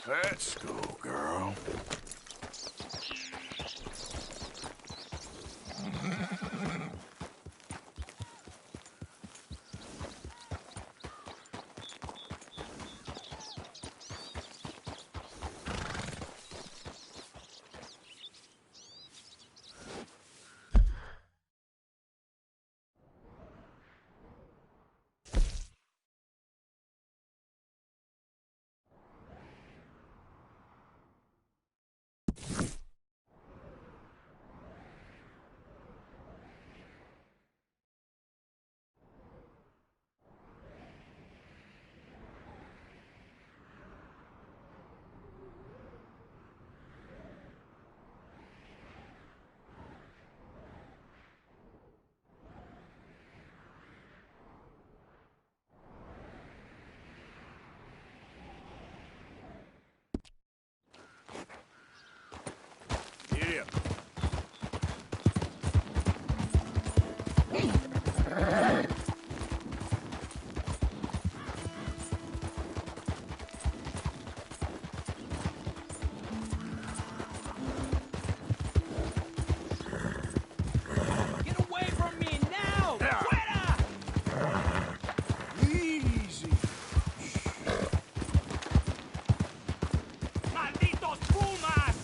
Let's go, girl. Yeah. Get away from me now! Fuera! Easy. ¡Malditos pumas!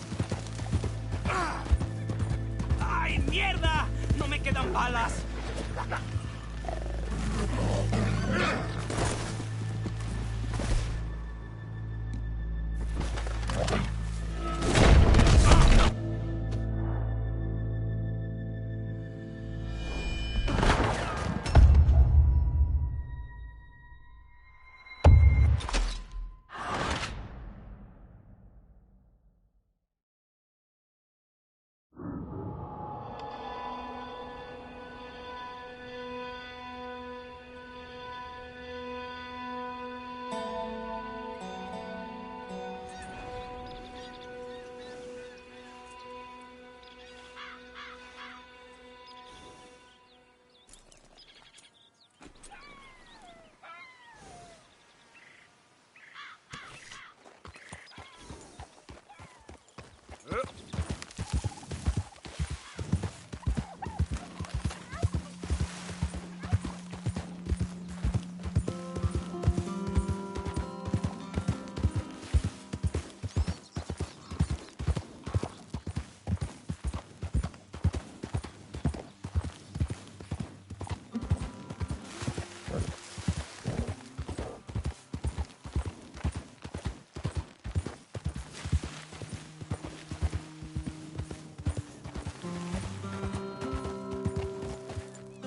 ¡Ay, mierda! No me quedan balas.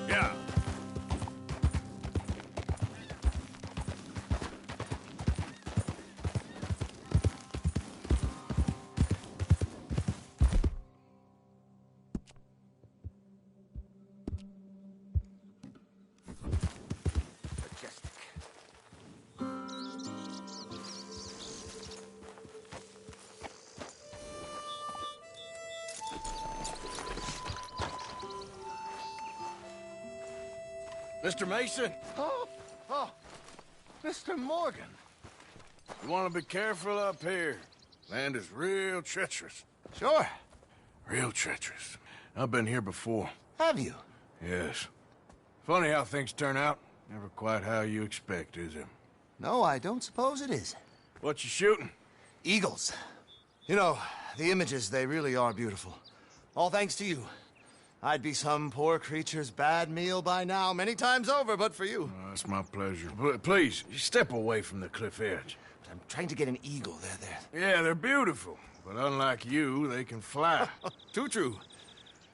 Yeah. Mr. Mason, Oh, Mr. Morgan. you want to be careful up here. Land is real treacherous. Sure. Real treacherous. I've been here before. Have you? Yes. Funny how things turn out. Never quite how you expect, is it? No, I don't suppose it is. What you shooting? Eagles. You know, the images, they really are beautiful. All thanks to you. I'd be some poor creature's bad meal by now, many times over, but for you. It's my pleasure. Please, step away from the cliff edge. But I'm trying to get an eagle. There. Yeah, they're beautiful. But unlike you, they can fly. Too true.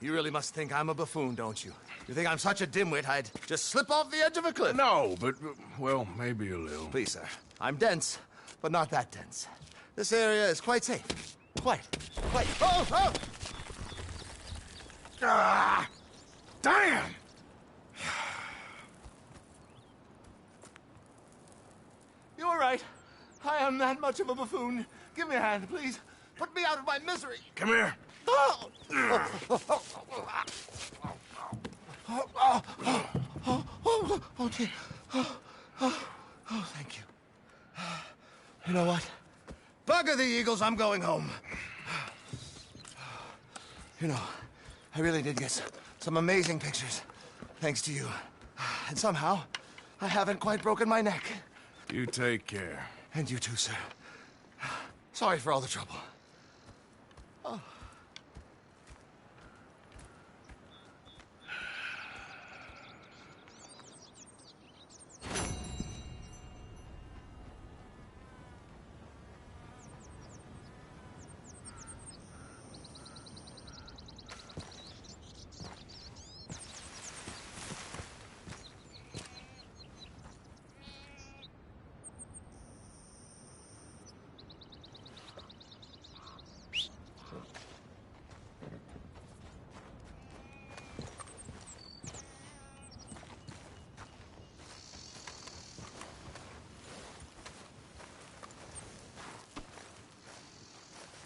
You really must think I'm a buffoon, don't you? You think I'm such a dimwit I'd just slip off the edge of a cliff? No, but, well, maybe a little. Please, sir. I'm dense, but not that dense. This area is quite safe. Quite. Oh! Ah! Damn! You're right. I am that much of a buffoon. Give me a hand, please. Put me out of my misery. Come here. Oh, dear. Oh, thank you. You know what? Bugger the eagles, I'm going home. You know, I really did get some amazing pictures, thanks to you. And somehow, I haven't quite broken my neck. You take care. And you too, sir. Sorry for all the trouble. Oh.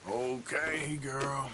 Okay, girl.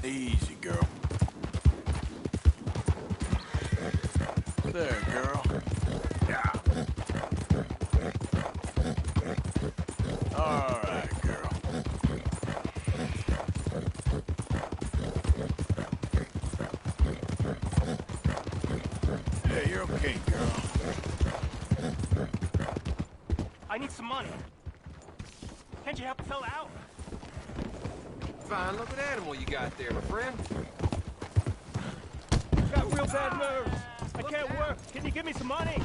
Easy, girl. There, girl. Yeah. All right, girl. Yeah, you're okay, girl. I need some money. Can't you help a fella out? Fine looking animal you got there, my friend. Got real bad nerves. I can't work. Can you give me some money?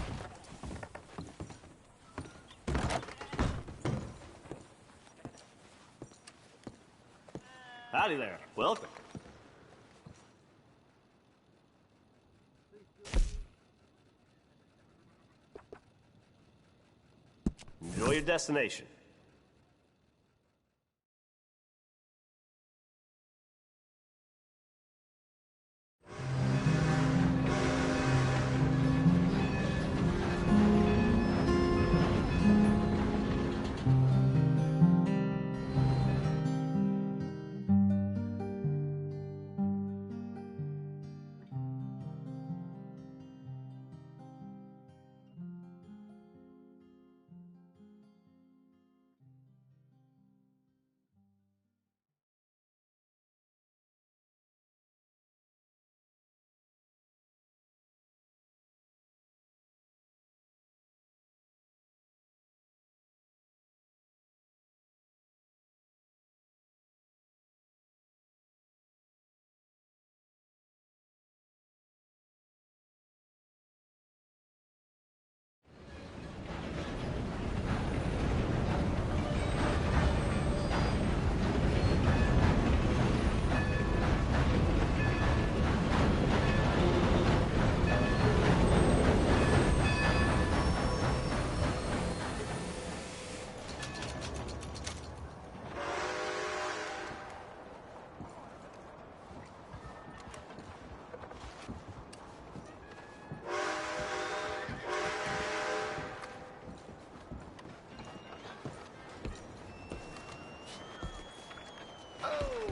Howdy there. Welcome. Enjoy your destination.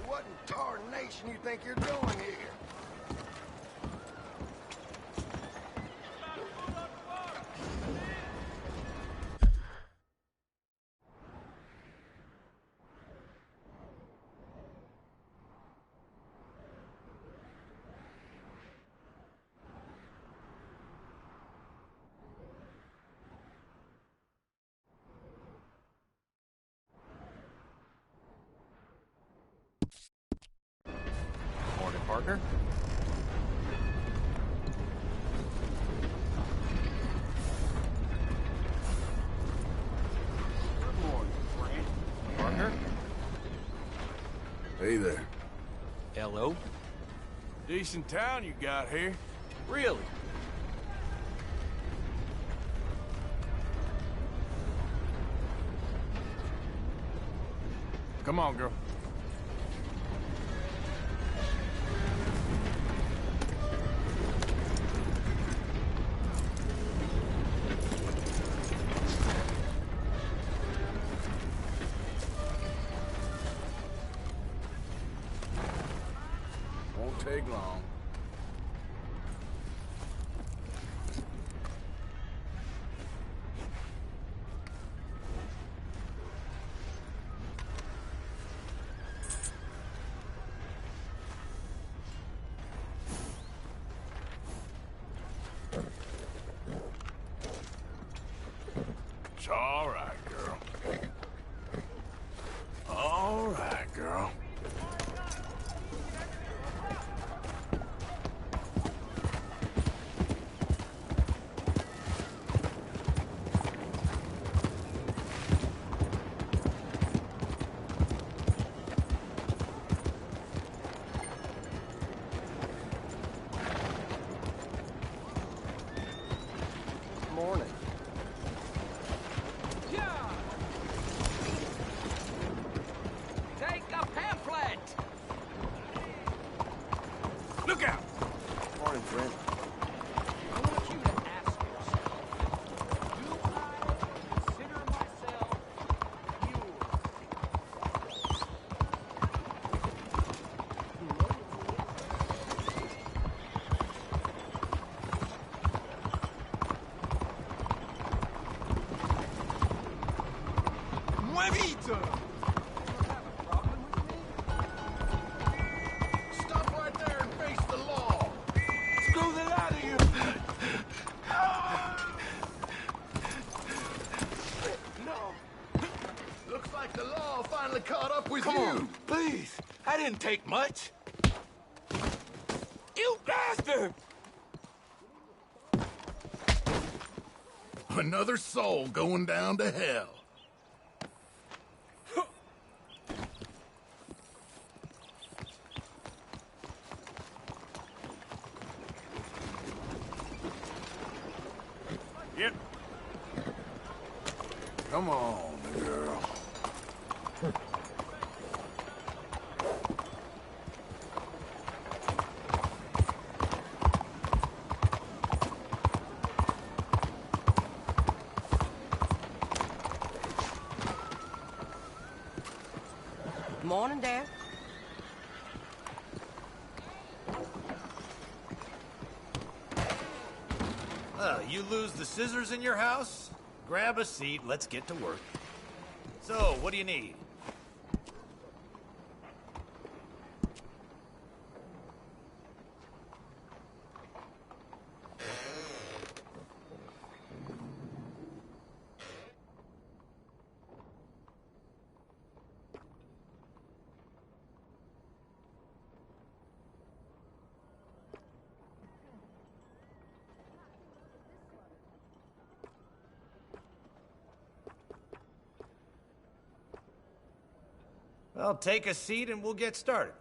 What in tarnation you think you're doing here? Morning, partner. Good morning, friend. Partner? Hey there. Hello? Decent town you got here. Really? Come on, girl. Won't take long. It's all right, girl. All right, girl. Morning. Yeah! Take a pamphlet! Look out! Morning, friend. I want you to ask yourself, do I consider myself Huevito! Stop right there and face the law. Screw the lot of you! with Come you. on, please. I didn't take much. You bastard! Another soul going down to hell. Yep. Come on, girl. Morning, Dad. You lose the scissors in your house? Grab a seat, let's get to work. So, what do you need? Well, take a seat and we'll get started.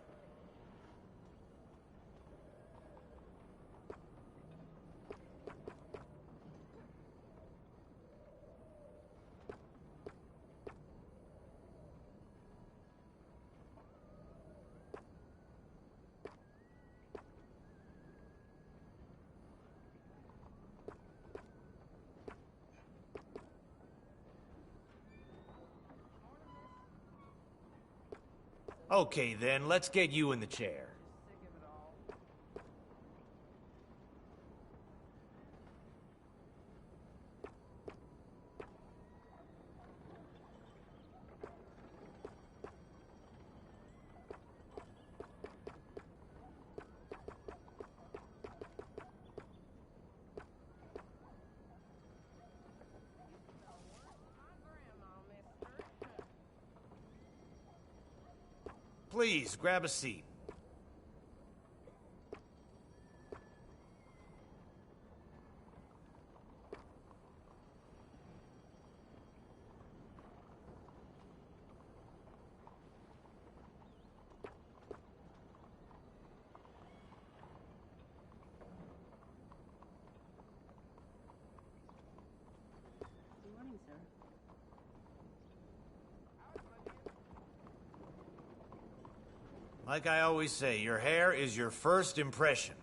Okay, then, let's get you in the chair. Please, grab a seat. Good morning, sir. Like I always say, your hair is your first impression.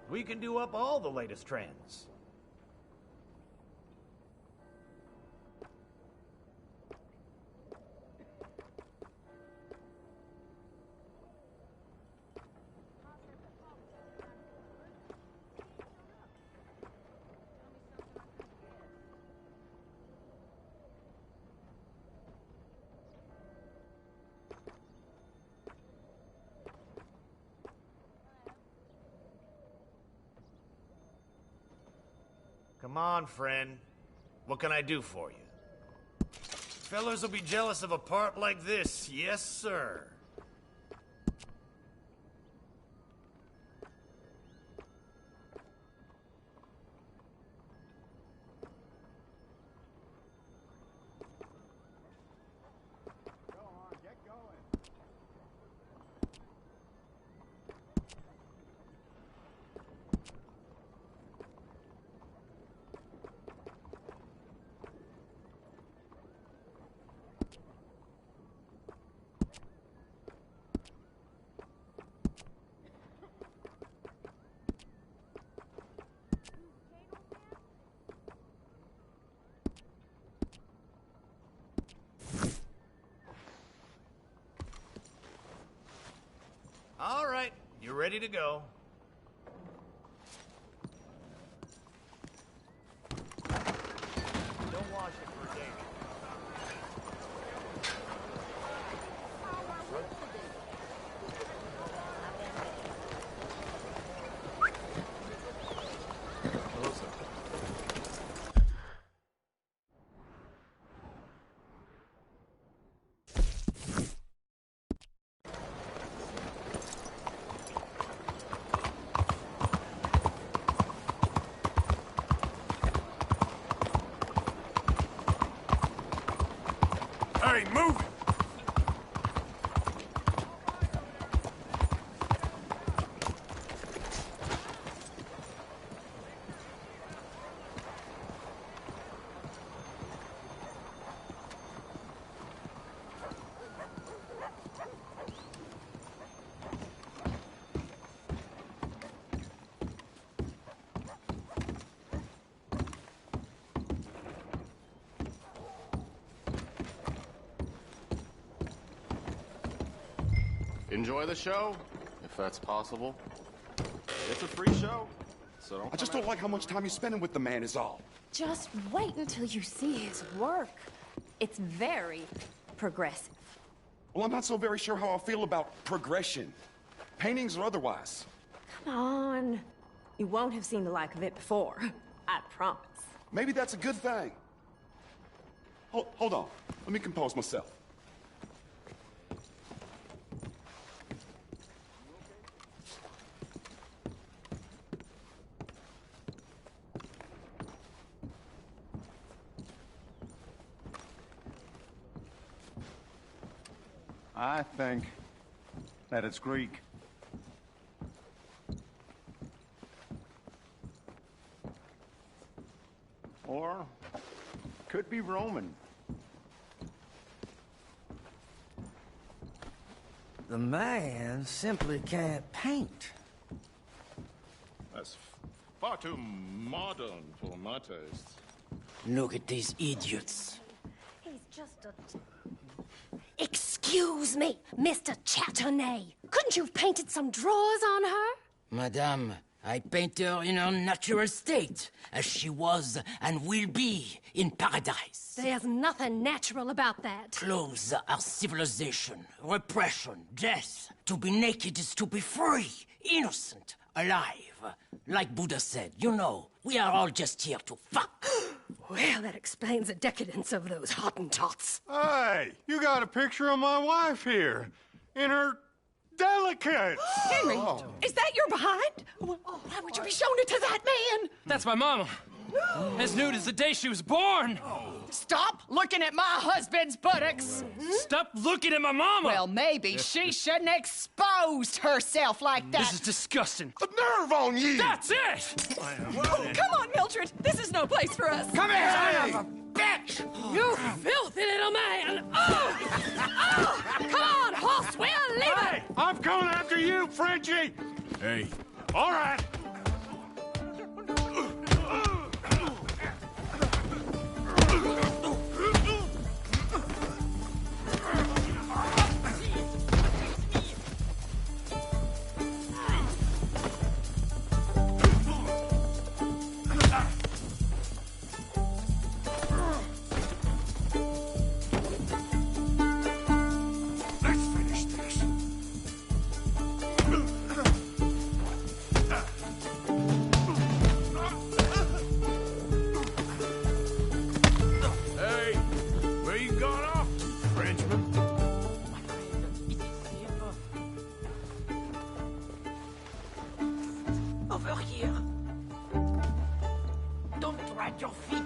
We can do up all the latest trends. Come on, friend. What can I do for you? Fellas will be jealous of a part like this. Yes, sir. ready to go. Don't wash it for a day. Hello, sir. Hey, move it! Enjoy the show, if that's possible. It's a free show, so don't I just don't like how much time you're spending with the man is all. Just wait until you see his work. It's very progressive. Well, I'm not so very sure how I feel about progression. Paintings or otherwise. Come on. You won't have seen the like of it before. I promise. Maybe that's a good thing. Hold on. Let me compose myself. I think that it's Greek. Or could be Roman. The man simply can't paint. That's far too modern for my taste. Look at these idiots. He's just a... Excuse me, Mr. Chatternet. Couldn't you have painted some drawers on her? Madame, I paint her in her natural state, as she was and will be in paradise. There's nothing natural about that. Clothes are civilization, repression, death. To be naked is to be free, innocent, alive. Like Buddha said, you know, we are all just here to fuck. Well, that explains the decadence of those Hottentots. Hey, you got a picture of my wife here. In her delicates. Henry, is that your behind? Why would you be showing it to that man? That's my mama. As nude as the day she was born. Stop looking at my husband's buttocks. Stop looking at my mama. Well, maybe she shouldn't have exposed herself like that. This is disgusting. The nerve on you! That's it! Come on, Mildred. This is no place for us. Come here, son of a bitch! You filthy little man! Oh! Oh! Come on, horse, we'll leave it! Hey, I'm coming after you, Frenchie! Hey, All right. let's finish this. Hey, where you gone off, Frenchman? Over here. Don't drag your feet.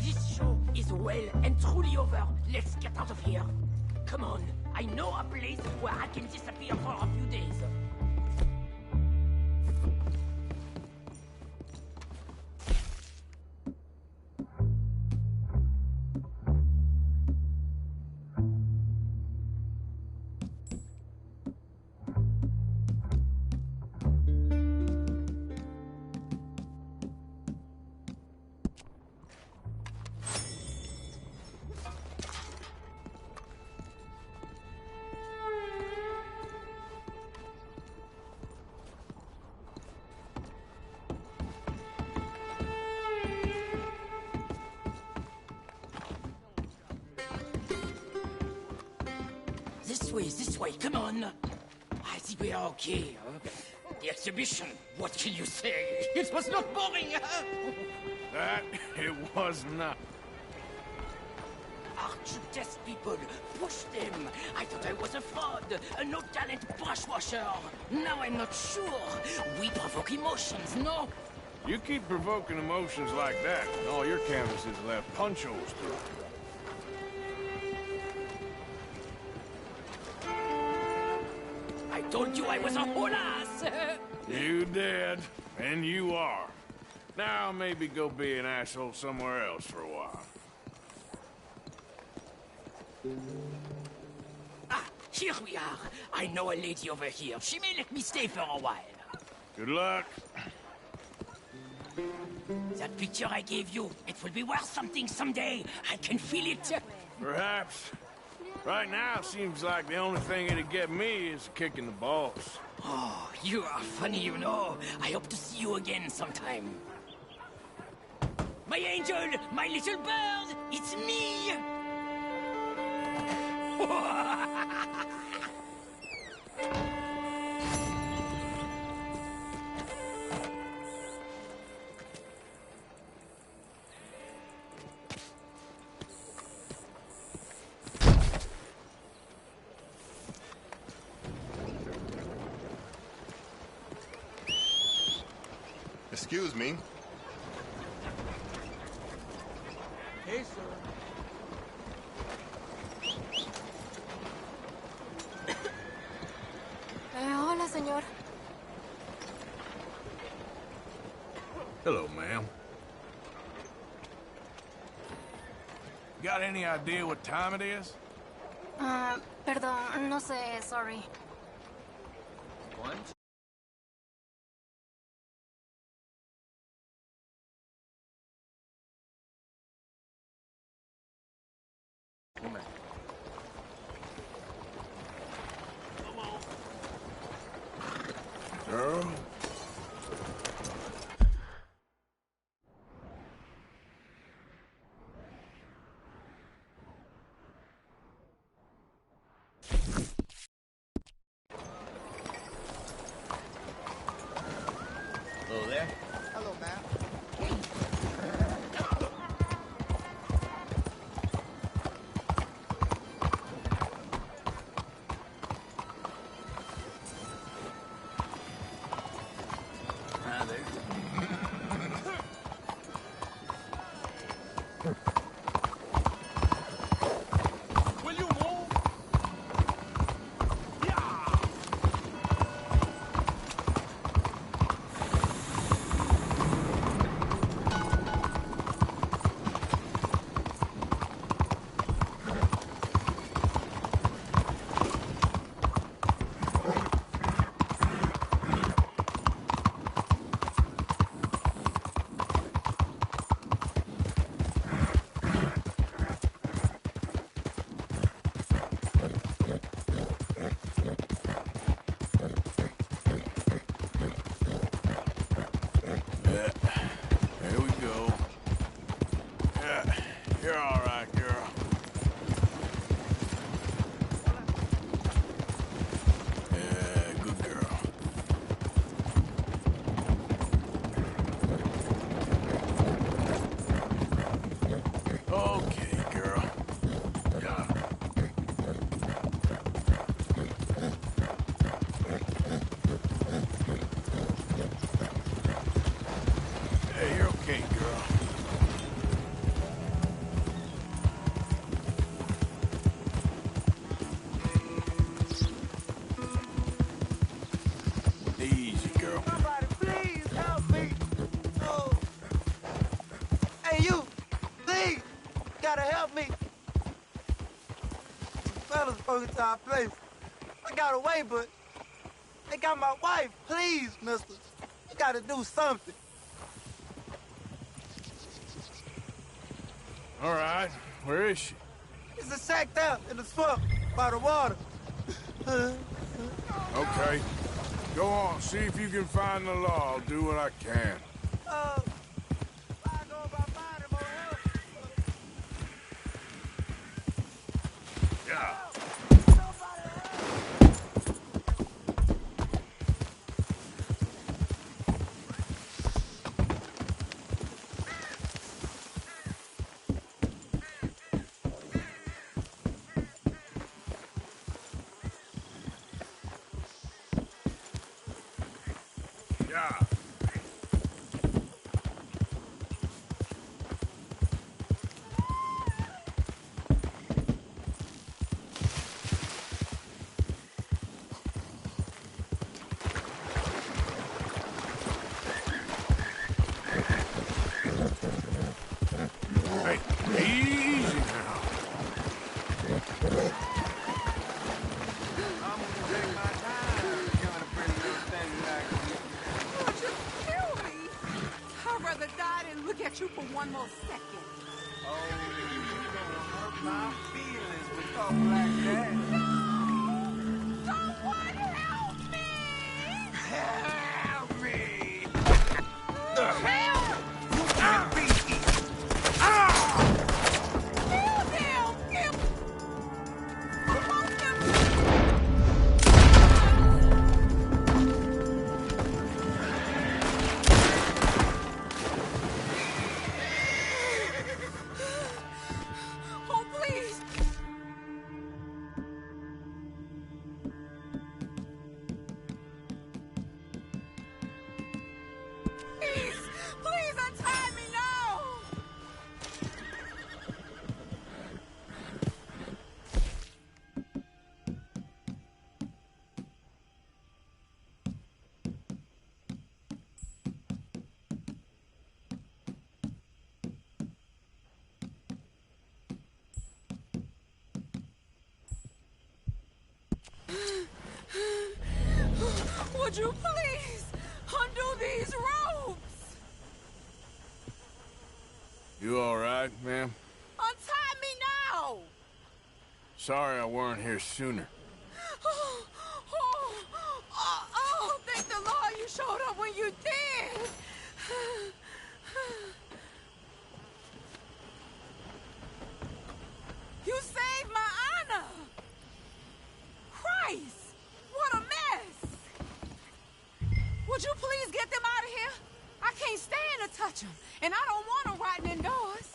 This show is well and truly over. Let's get out of here. Come on. I know a place where I can disappear for a few days. this way, come on. I think we are okay. The exhibition, what can you say? It was not boring. That it was not. Arch-test people, push them. I thought I was a fraud, a no-talent brushwasher. Now I'm not sure. We provoke emotions, no? You keep provoking emotions like that, and all your canvases left punch holes through. I told you I was a whole ass. You did, and you are. Now maybe go be an asshole somewhere else for a while. Ah, here we are. I know a lady over here. She may let me stay for a while. Good luck. That picture I gave you, it will be worth something someday. I can feel it. Perhaps. Right now, seems like the only thing it'd get me is kicking the balls. Oh, you are funny, you know. I hope to see you again sometime. My angel, my little bird, it's me! Excuse me. Hey, sir. Hola, señor. Hello, ma'am. Got any idea what time it is? Perdón, no sé, sorry. One, Come on. Girl? Hello there. hello, ma'am. Hi there. Will you move? Yeah! Yeah. There we go. Yeah. You're all right, girl. Yeah, good girl. Okay, girl. Yeah. Hey, you're okay, girl. Easy, girl. Somebody please help me. Oh. Hey, you. Please. Gotta help me. Fellas broke into our place. I got away, but they got my wife. Please, mister. You gotta do something. All right. Where is she? It's sacked out in the swamp by the water. Okay. Go on. See if you can find the law. I'll do what I can. I go about finding more help. Yeah. Somebody help. job. Hey, easy now. I'm gonna take my time doing a pretty little thing like this. Oh, just kill me. I'd rather die than look at you for one more second. Oh, you don't hurt my feelings with talk like that. No! Someone help me! Help me! Help! Kill them! Kill! I want them! Oh, please! Please! Please untie me now! Would you please undo these ropes? You all right, ma'am? Untie me now! Sorry I weren't here sooner. Thank the Lord you showed up when you did! You saved my honor! Christ! What a mess! Would you please get them out of here? I can't stand to touch them, and I don't want them rotting indoors.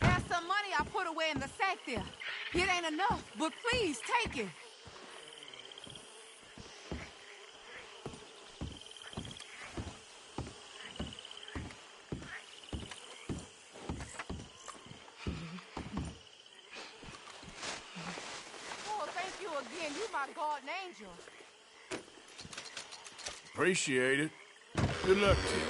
There's some money I put away in the sack there. It ain't enough, but please take it. Oh, thank you again. You my guardian angel. Appreciate it. Good luck to you.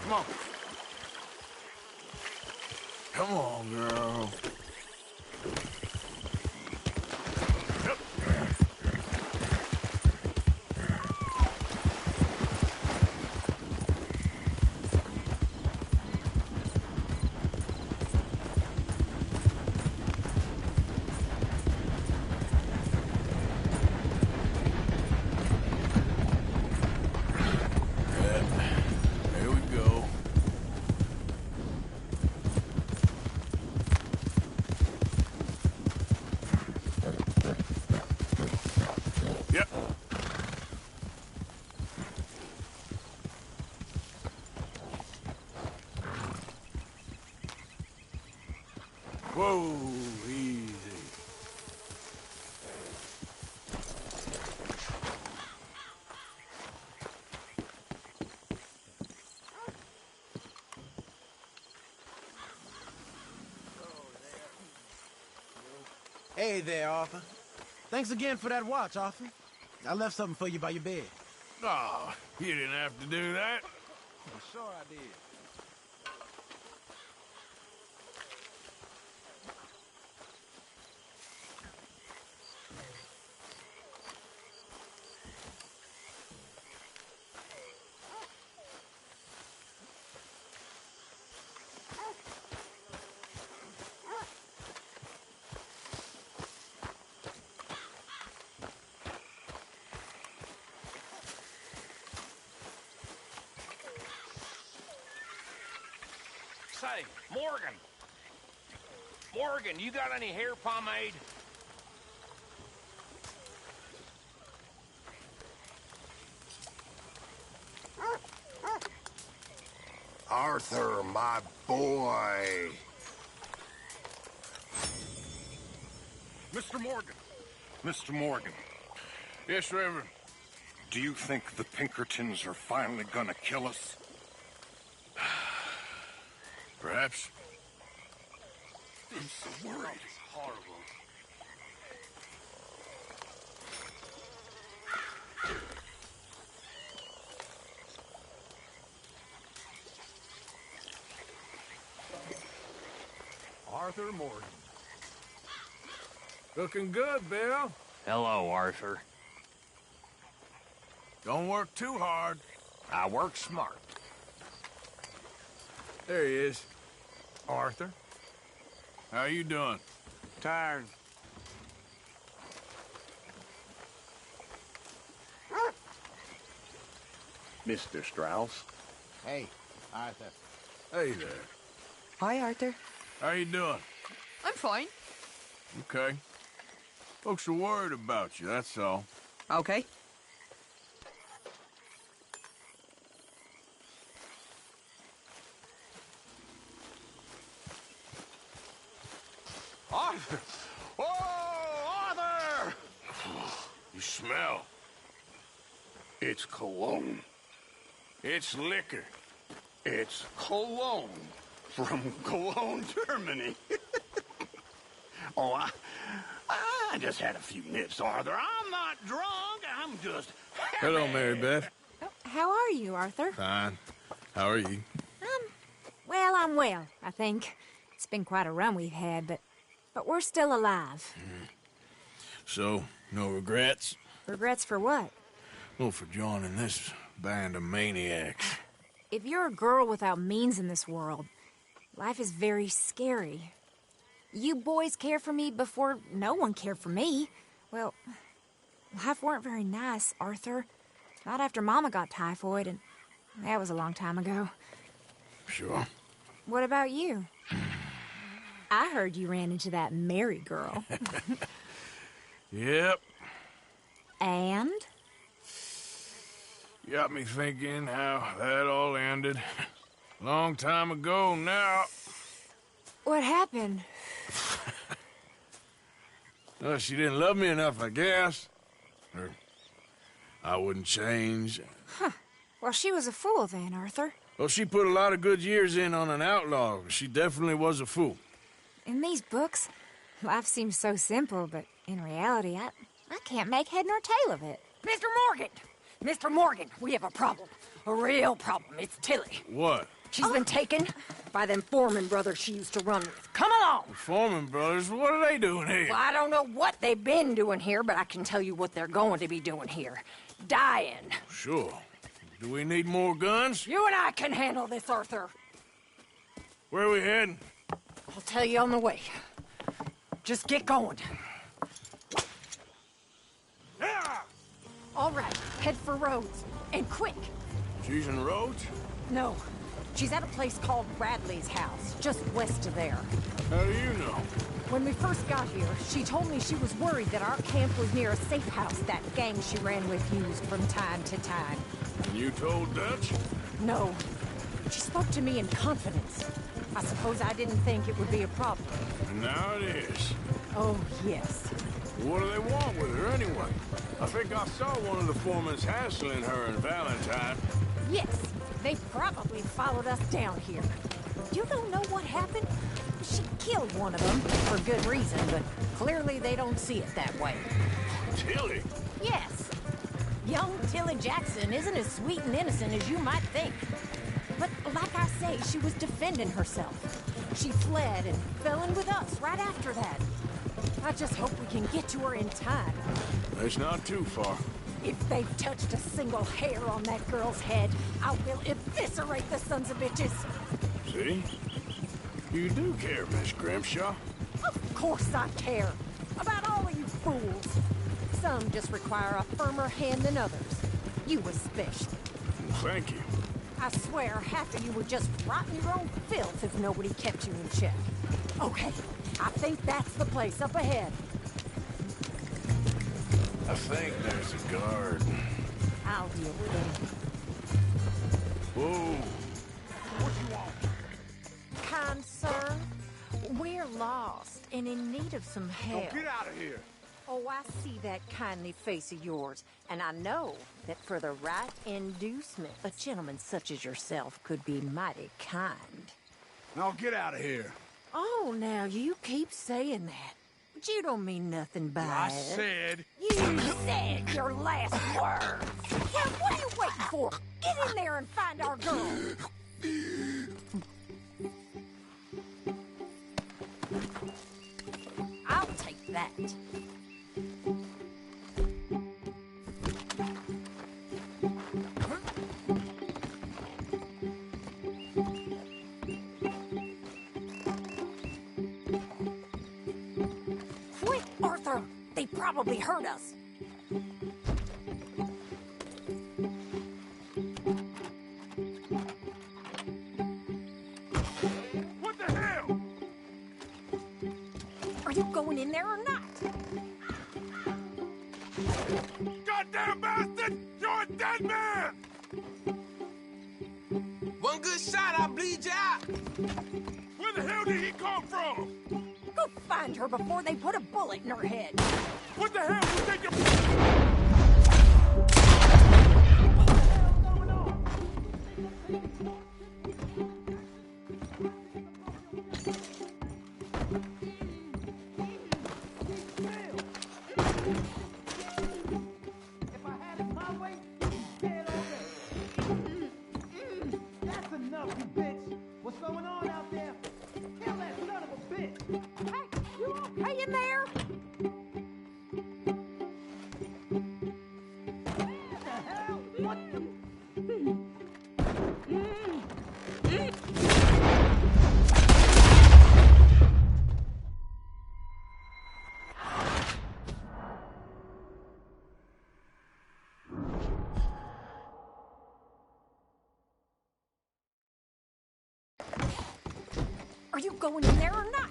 Come on. Come on, girl. Hey there, Arthur. Thanks again for that watch, Arthur. I left something for you by your bed. Oh, you didn't have to do that. Sure I did. Say, Morgan. Morgan, you got any hair pomade? Arthur, my boy. Mr. Morgan. Mr. Morgan. Yes, Reverend. Do you think the Pinkertons are finally gonna kill us? Perhaps. I'm so worried. It's horrible. Arthur Morgan. Looking good, Bill. Hello, Arthur. Don't work too hard. I work smart. There he is. Arthur. How you doing? Tired. Mr. Strauss. Hey, Arthur. Hey there. Hi, Arthur. How you doing? I'm fine. Okay. Folks are worried about you, that's all. Okay. Arthur! Oh, Arthur! You smell. It's cologne. It's liquor. It's cologne from Cologne, Germany. Oh, I just had a few nips, Arthur. I'm not drunk. I'm just Hello, Mary Beth. How are you, Arthur? Fine. How are you? Well, I'm well, I think. It's been quite a run we've had, but we're still alive. So, no regrets? Regrets for what? Well, for joining this band of maniacs. If you're a girl without means in this world, life is very scary. You boys cared for me before no one cared for me. Well, life weren't very nice, Arthur. Not after Mama got typhoid, and that was a long time ago. Sure. What about you? I heard you ran into that Mary girl. Yep. And? Got me thinking how that all ended. Long time ago now. What happened? Well, she didn't love me enough, I guess. Or I wouldn't change. Huh. Well, she was a fool then, Arthur. Well, she put a lot of good years in on an outlaw. She definitely was a fool. In these books, life seems so simple, but in reality, I can't make head nor tail of it. Mr. Morgan! Mr. Morgan, we have a problem. A real problem. It's Tilly. What? She's been taken by them Foreman brothers she used to run with. Come along! The Foreman brothers? What are they doing here? Well, I don't know what they've been doing here, but I can tell you what they're going to be doing here. Dying. Sure. Do we need more guns? You and I can handle this, Arthur. Where are we heading? I'll tell you on the way. Just get going. Yeah! All right, head for Rhodes. And quick. She's in Rhodes? No. She's at a place called Bradley's house, just west of there. How do you know? When we first got here, she told me she was worried that our camp was near a safe house that gang she ran with used from time to time. And you told Dutch? No. She spoke to me in confidence. I suppose I didn't think it would be a problem. And now it is. Oh, yes. What do they want with her anyway? I think I saw one of the foremans hassling her and Valentine. Yes, they probably followed us down here. You don't know what happened? She killed one of them, for good reason, but clearly they don't see it that way. Tilly? Yes. Young Tilly Jackson isn't as sweet and innocent as you might think. But like I say, she was defending herself. She fled and fell in with us right after that. I just hope we can get to her in time. It's not too far. If they've touched a single hair on that girl's head, I will eviscerate the sons of bitches. See? You do care, Miss Grimshaw. Of course I care. About all of you fools. Some just require a firmer hand than others. You especially. Thank you. I swear half of you would just rot in your own filth if nobody kept you in check. Okay, I think that's the place up ahead. I think there's a guard. I'll deal with him. Whoa. What you want? Kind sir, we're lost and in need of some help. Get out of here. Oh, I see that kindly face of yours, and I know that for the right inducement, a gentleman such as yourself could be mighty kind. Now get out of here. Oh, now you keep saying that. But you don't mean nothing by I it. said... You said your last words. Well, what are you waiting for? Get in there and find our girl. I'll take that. Quick, Arthur! They probably heard us. What the hell? Are you going in there or not? Goddamn bastard! You're a dead man! One good shot, I'll bleed you out. Where the hell did he come from? Go find her before they put a bullet in her head. What the hell you think you're... That's enough, you bitch. What's going on out there? Kill that son of a bitch. Hey, you okay in there? What the hell? What the... Are you going in there or not?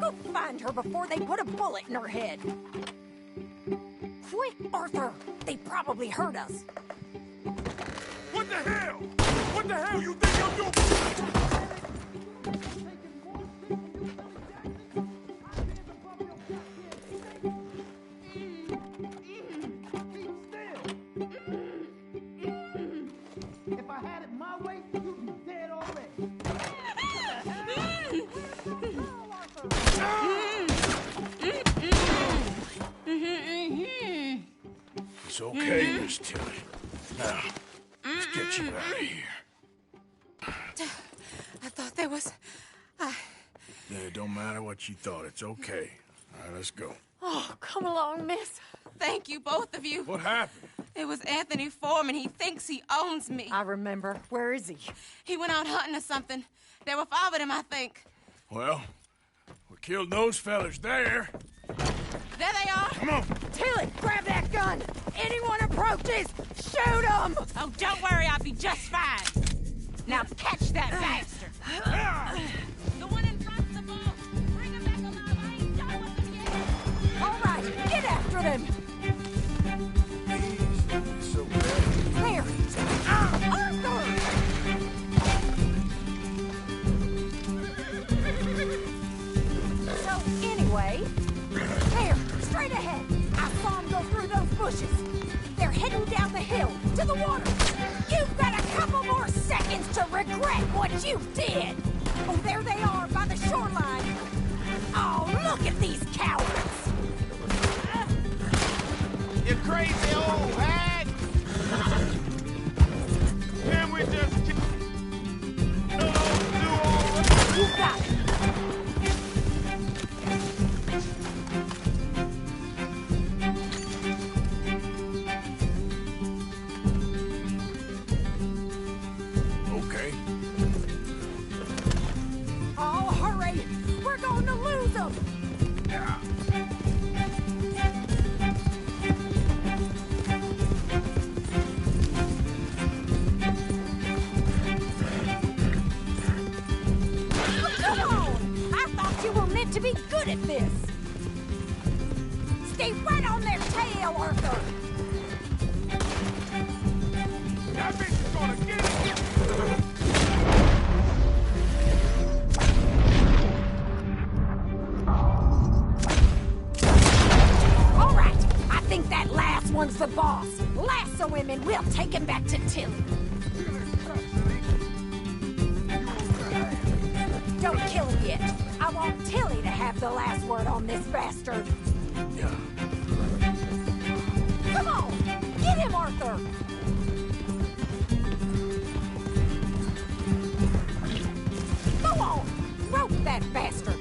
Go find her before they put a bullet in her head. Quick, Arthur! They probably heard us. What the hell? What the hell you think I'm doing? If I had it my way, you'd be dead already. It's okay, Miss Tilly. Now, let's get you out of here. I thought there was... Yeah, it don't matter what you thought. It's okay. All right, let's go. Oh, come along, miss. Thank you, both of you. What happened? It was Anthony Foreman. He thinks he owns me. I remember. Where is he? He went out hunting or something. There were 5 of them, I think. Well, we killed those fellas there. There they are. Come on. Tilly, grab that gun! Anyone approaches, shoot them! Oh, don't worry, I'll be just fine. Now catch that bastard. The one in front's the boss. Bring him back alive. I ain't done with him yet. All right, get after them! So bad. There! Arthur! So, anyway, there, straight ahead. I saw them go through those bushes. They're heading down the hill, to the water. You've got a couple more seconds to regret what you did. Oh, there they are, by the shoreline. Oh, look at these cowards! You crazy old hag! Can we just... You got it! Okay. Oh, hurry! We're going to lose them! Come on! I thought you were meant to be good at this! Stay right on their tail, Arthur! That bitch is gonna get it! All right, I think that last one's the boss. Lasso him and we'll take him back to Tilly. Don't kill him yet. I want Tilly to have the last word on this bastard. Come on, get him, Arthur. Go on, rope that bastard.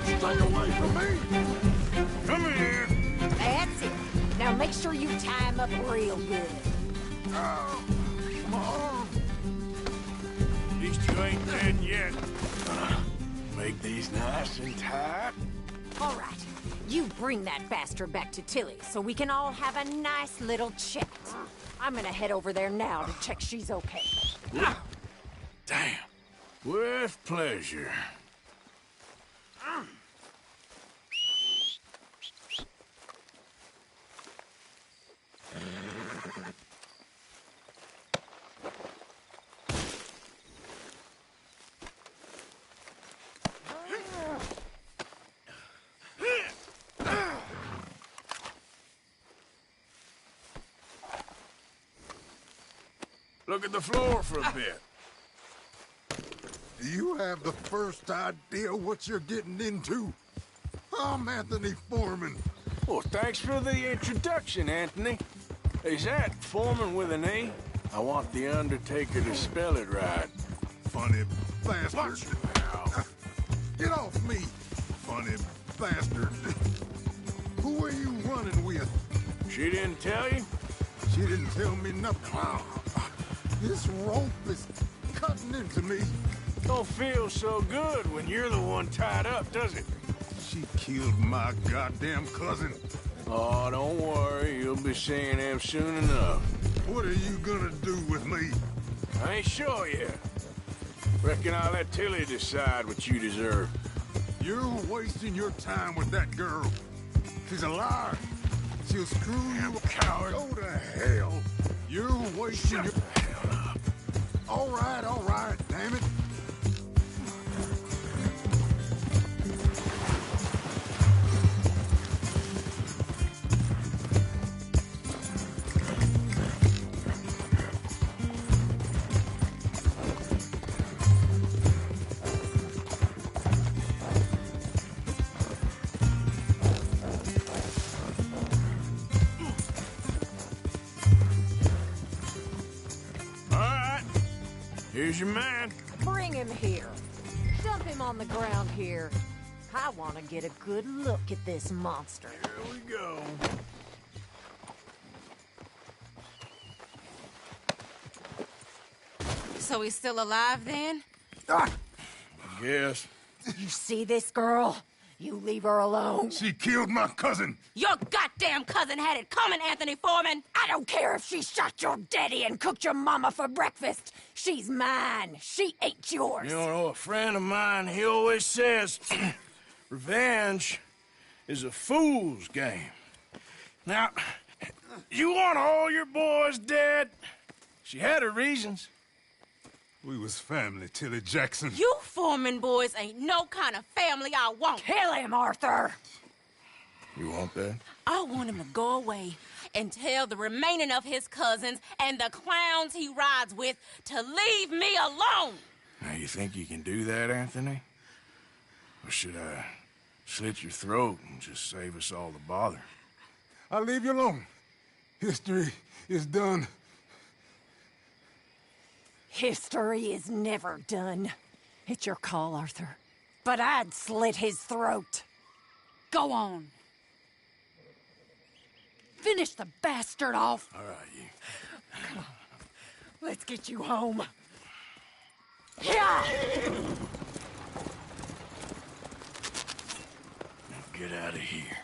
Stay away from me! Come here! That's it. Now make sure you tie him up real good. Come on! At least you ain't dead yet. Make these nice and tight. All right, you bring that bastard back to Tilly so we can all have a nice little chat. I'm gonna head over there now to check she's okay. Damn. With pleasure. Look at the floor for a bit. Do you have the first idea what you're getting into? I'm Anthony Foreman. Well, thanks for the introduction, Anthony. Is that Foreman with an A? I want the Undertaker to spell it right. Funny bastard. Get off me, funny bastard. Who are you running with? She didn't tell you? She didn't tell me nothing. This rope is cutting into me. Don't feel so good when you're the one tied up, does it? She killed my goddamn cousin. Oh, don't worry. You'll be seeing him soon enough. What are you gonna do with me? I ain't sure yet. Reckon I'll let Tilly decide what you deserve. You're wasting your time with that girl. She's a liar. She'll screw you, coward. Go to hell. You're wasting your... All right, damn it. Here's your man. Bring him here. Dump him on the ground here. I want to get a good look at this monster. Here we go. So he's still alive then? I guess. You see this girl? You leave her alone. She killed my cousin. Your goddamn cousin had it coming, Anthony Foreman! I don't care if she shot your daddy and cooked your mama for breakfast. She's mine. She ate yours. You know, a friend of mine, he always says, revenge is a fool's game. Now, you want all your boys dead? She had her reasons. We was family, Tilly Jackson. You Foreman boys ain't no kind of family I want. Kill him, Arthur! You want that? I want him to go away and tell the remaining of his cousins and the clowns he rides with to leave me alone. Now, you think you can do that, Anthony? Or should I slit your throat and just save us all the bother? I'll leave you alone. History is done. History is never done. It's your call, Arthur. But I'd slit his throat. Go on. Finish the bastard off. All right, you. Come on. Let's get you home. Yeah! Now get out of here.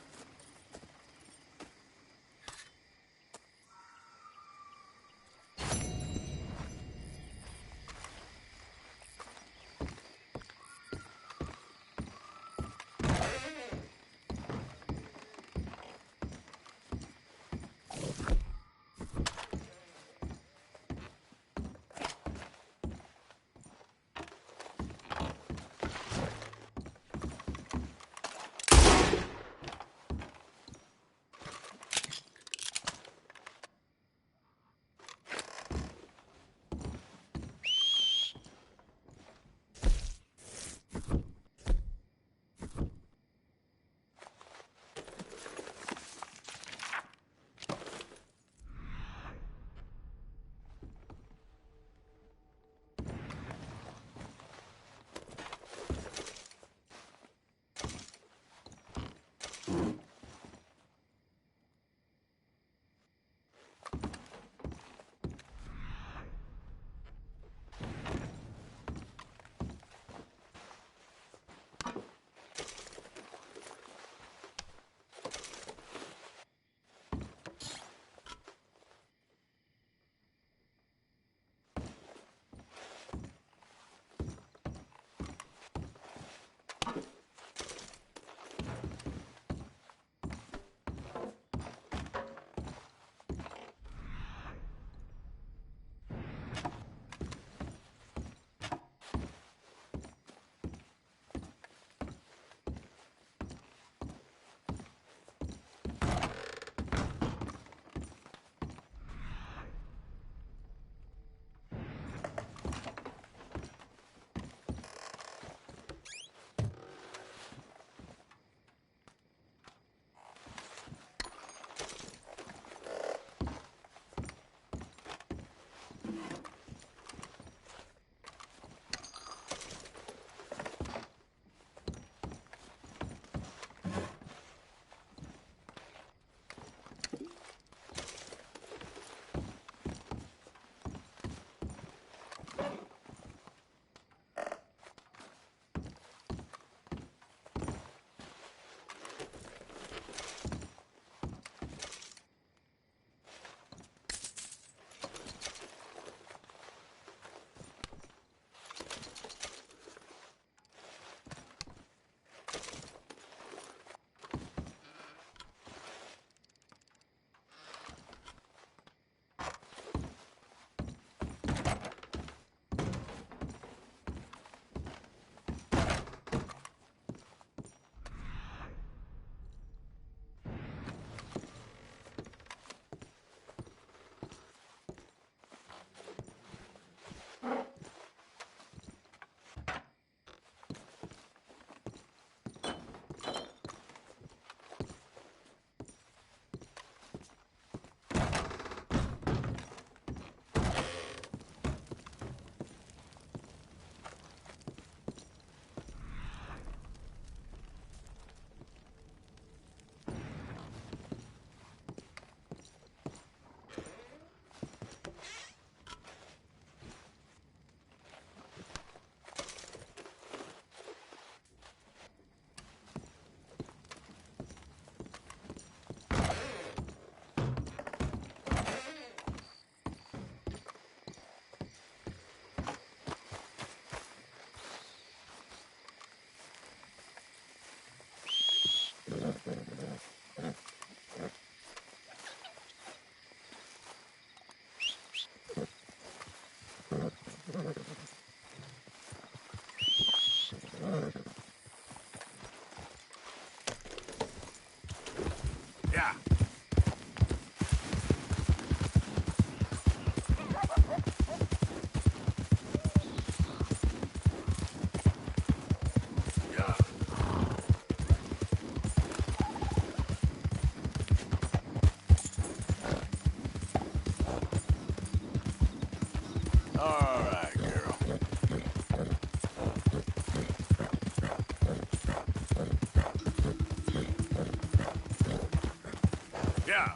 Yeah.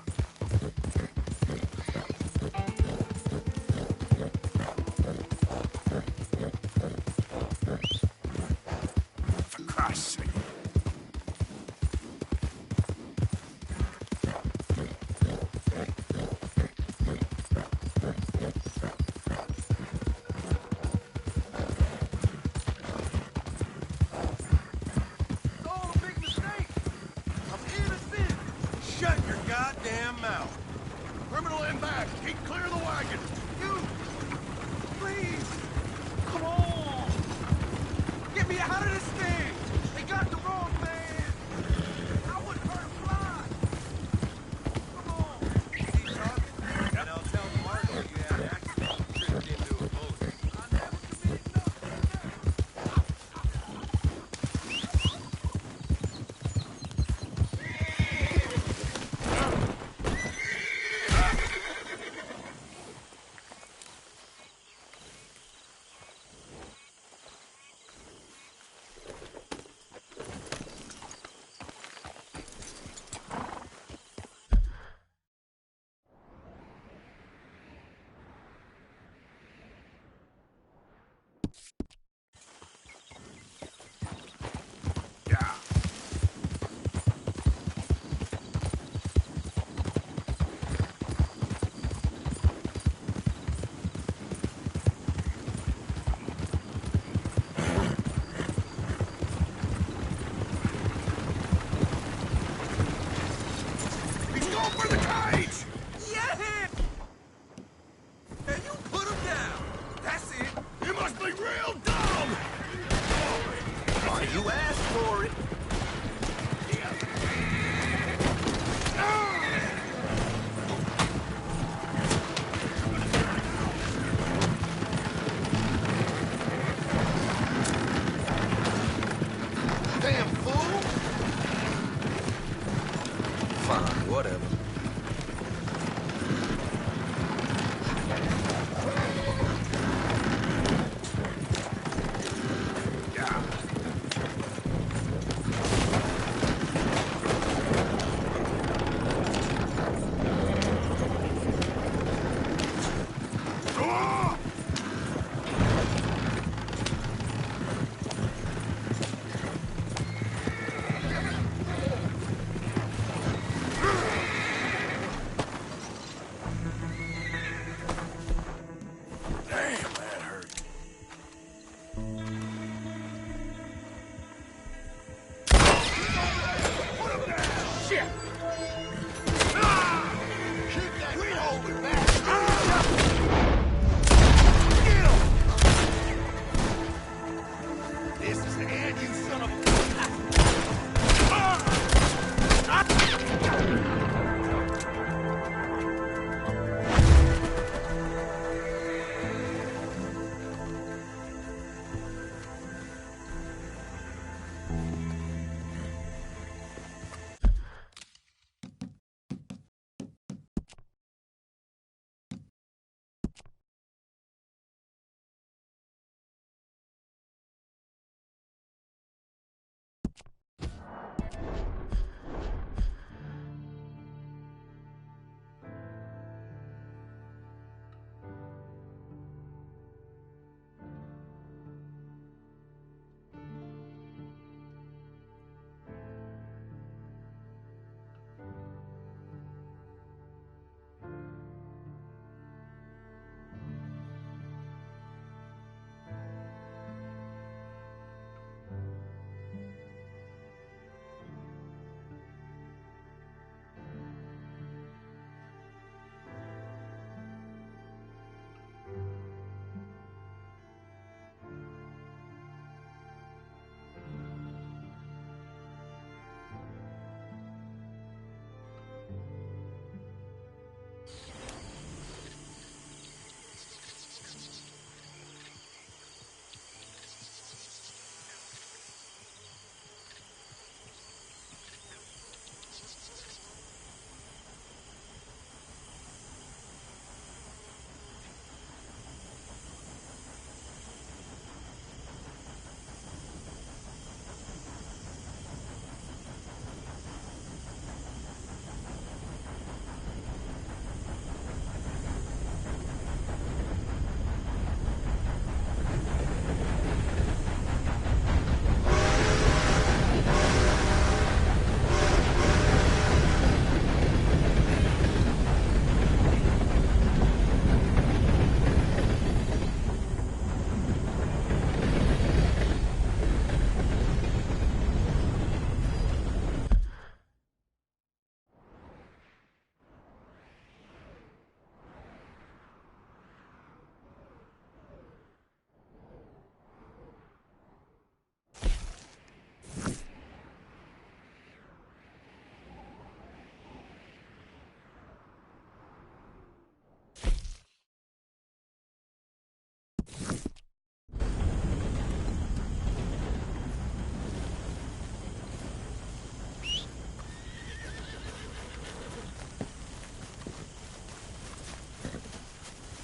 For Christ's sake. Shut your goddamn mouth. Criminal in back. Keep clear of the wagon. You... Please. Come on. Get me out of this thing. They got the wrong man. I wouldn't hurt a fly. Come on. Keep talking, and I'll tell Margo you had an accident tripped into a boat. I never committed nothing. For the cage! Yeah! Hey, you put him down! That's it! You must be real dumb! Oh, you asked for it! Damn fool! Fine, whatever.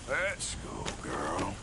Let's go, girl.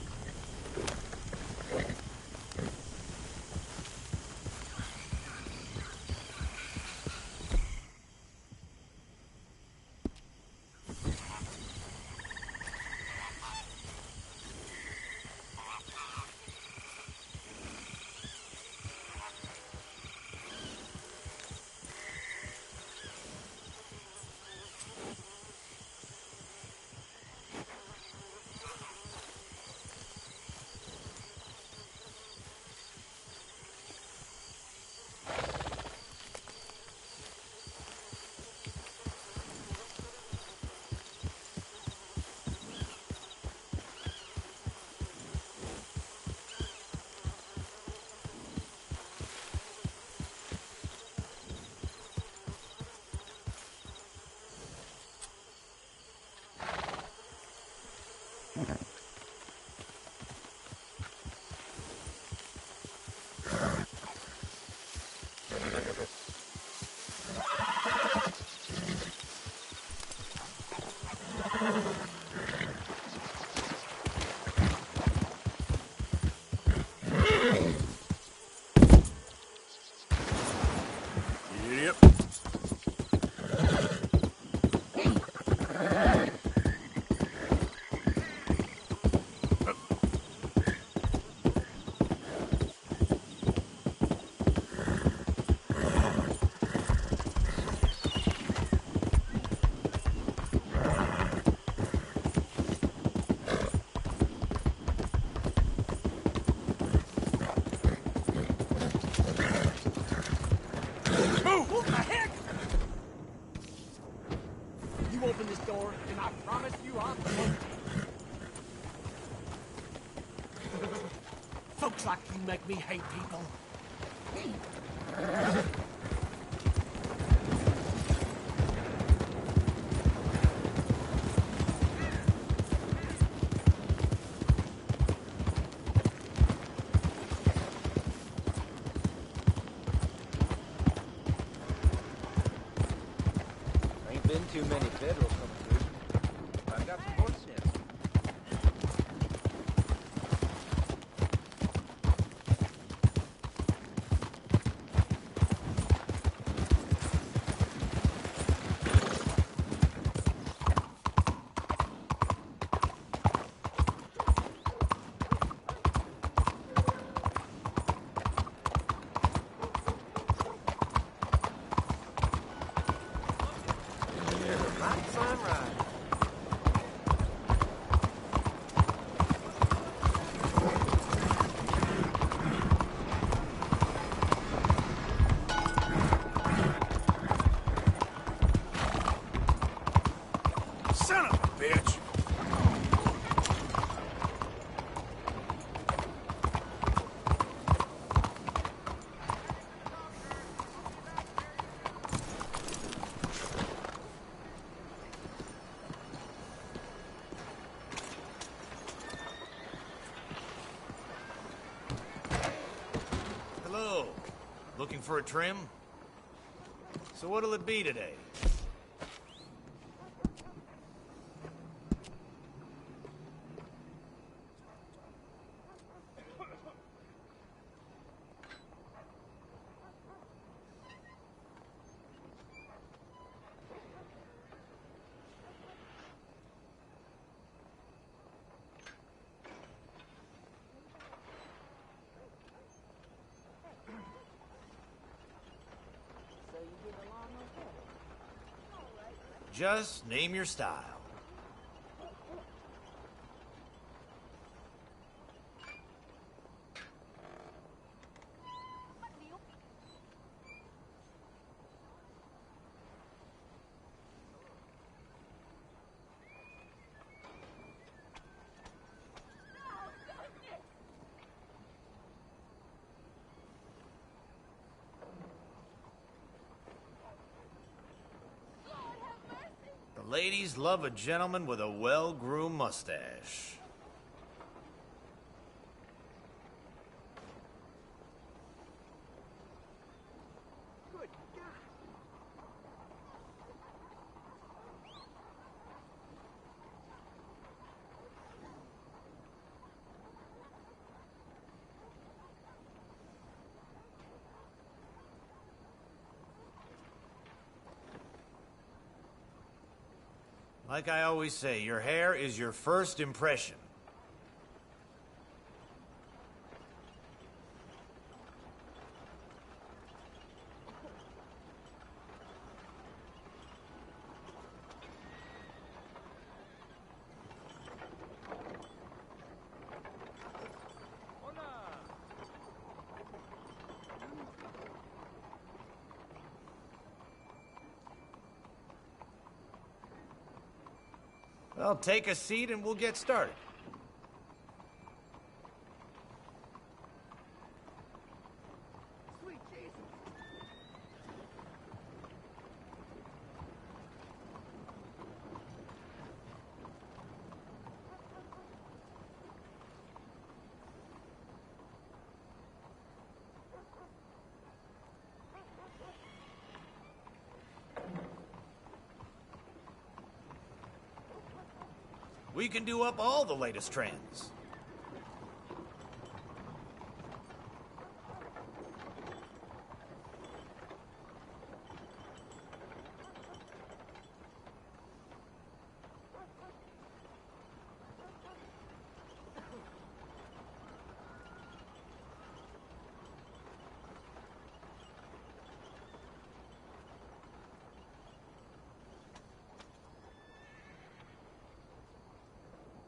Yep. What the heck? You open this door, and I promise you I'll close it. Folks like you make me hate people. Ain't been too many federals coming through. I got some horse snips. Son of a bitch! Hello. Looking for a trim? So what'll it be today? Just name your style. Ladies love a gentleman with a well-groomed mustache. Like I always say, your hair is your first impression. Well, take a seat and we'll get started. Sweet Jesus. We can do up all the latest trends.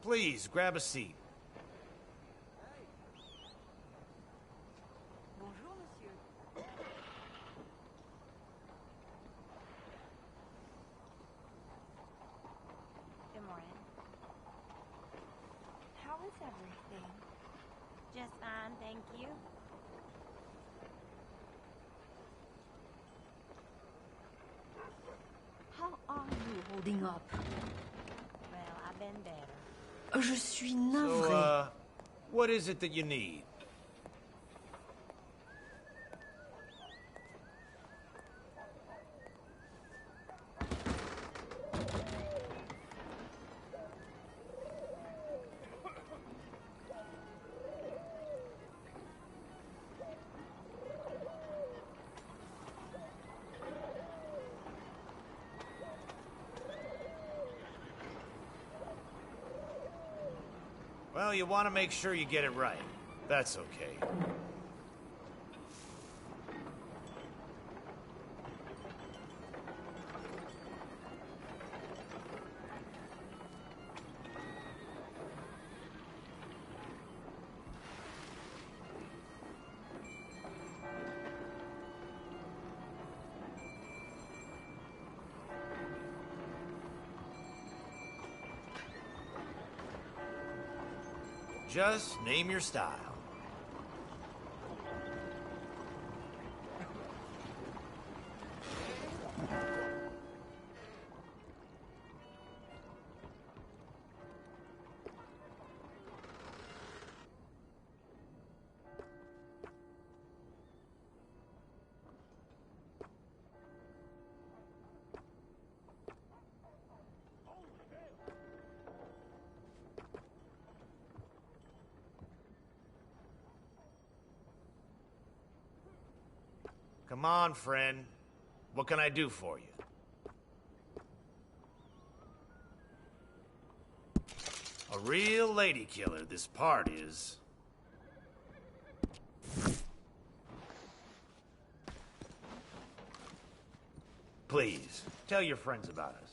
Please, grab a seat. Bonjour, monsieur. Good morning. How is everything? Just fine, thank you. How are you holding up? Well, I've been better. Je suis navrée. So, what is it that you need? Well, you want to make sure you get it right. That's okay. Just name your style. Come on, friend. What can I do for you? A real lady killer, this part is. Please, tell your friends about us.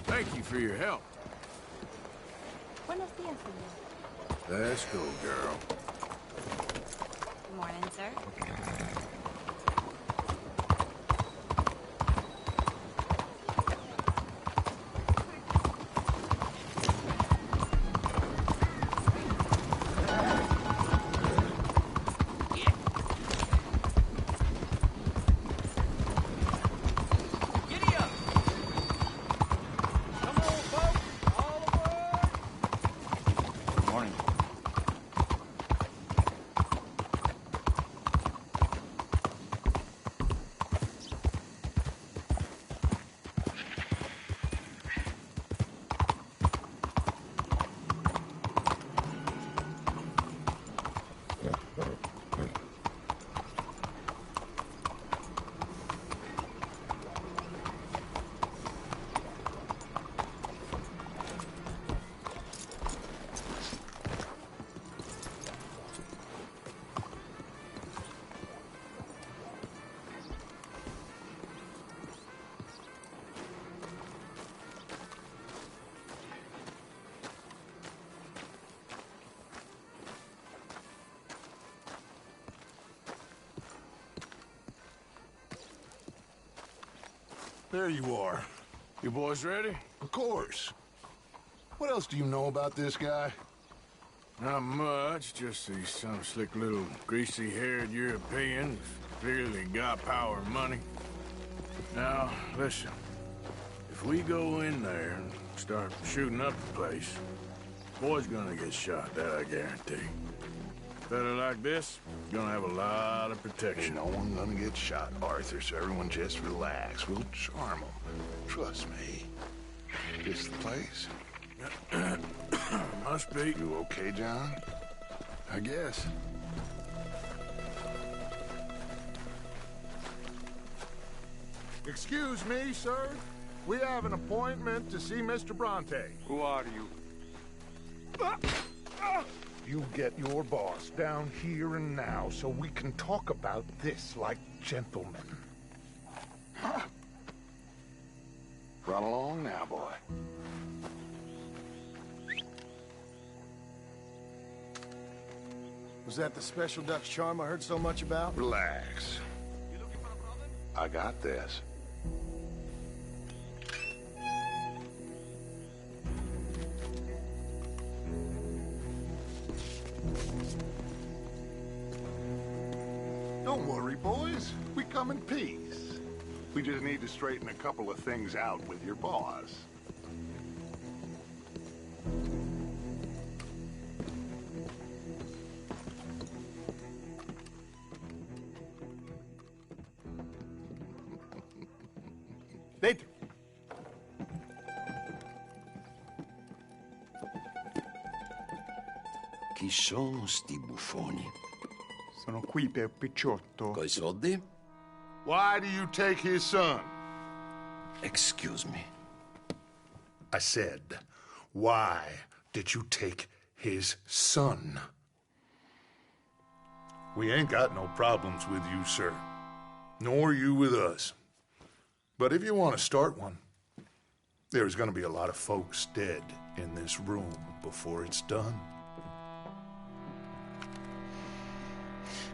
Thank you for your help. Buenos dias, señor. Let's go, girl. Good morning, sir. There you are. You boys ready? Of course. What else do you know about this guy? Not much, just he's some slick little greasy-haired European. Clearly got power and money. Now, listen. If we go in there and start shooting up the place, boy's gonna get shot, that I guarantee. Fella like this, gonna have a lot of protection. Ain't no one gonna get shot, Arthur, so everyone just relax. We'll charm them. Trust me. This the place? Must be. You okay, John? I guess. Excuse me, sir. We have an appointment to see Mr. Bronte. Who are you? You get your boss down here and now so we can talk about this like gentlemen. Run along now, boy. Was that the special Dutch charm I heard so much about? Relax. I got this. Don't worry, boys. We come in peace. We just need to straighten a couple of things out with your boss. Dentro. Chi sono sti buffoni? Sono qui per Picciotto. Coi soldi? Why do you take his son? Excuse me. I said, why did you take his son? We ain't got no problems with you, sir. Nor you with us. But if you want to start one, there's going to be a lot of folks dead in this room before it's done.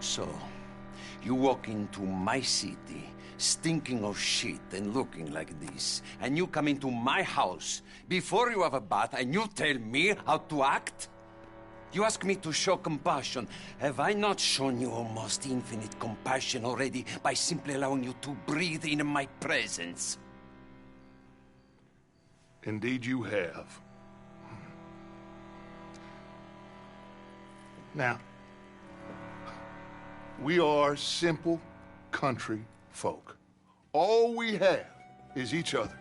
So, you walk into my city, stinking of shit and looking like this, and you come into my house before you have a bath and you tell me how to act? You ask me to show compassion. Have I not shown you almost infinite compassion already by simply allowing you to breathe in my presence? Indeed you have. Now, we are simple country folk. All we have is each other.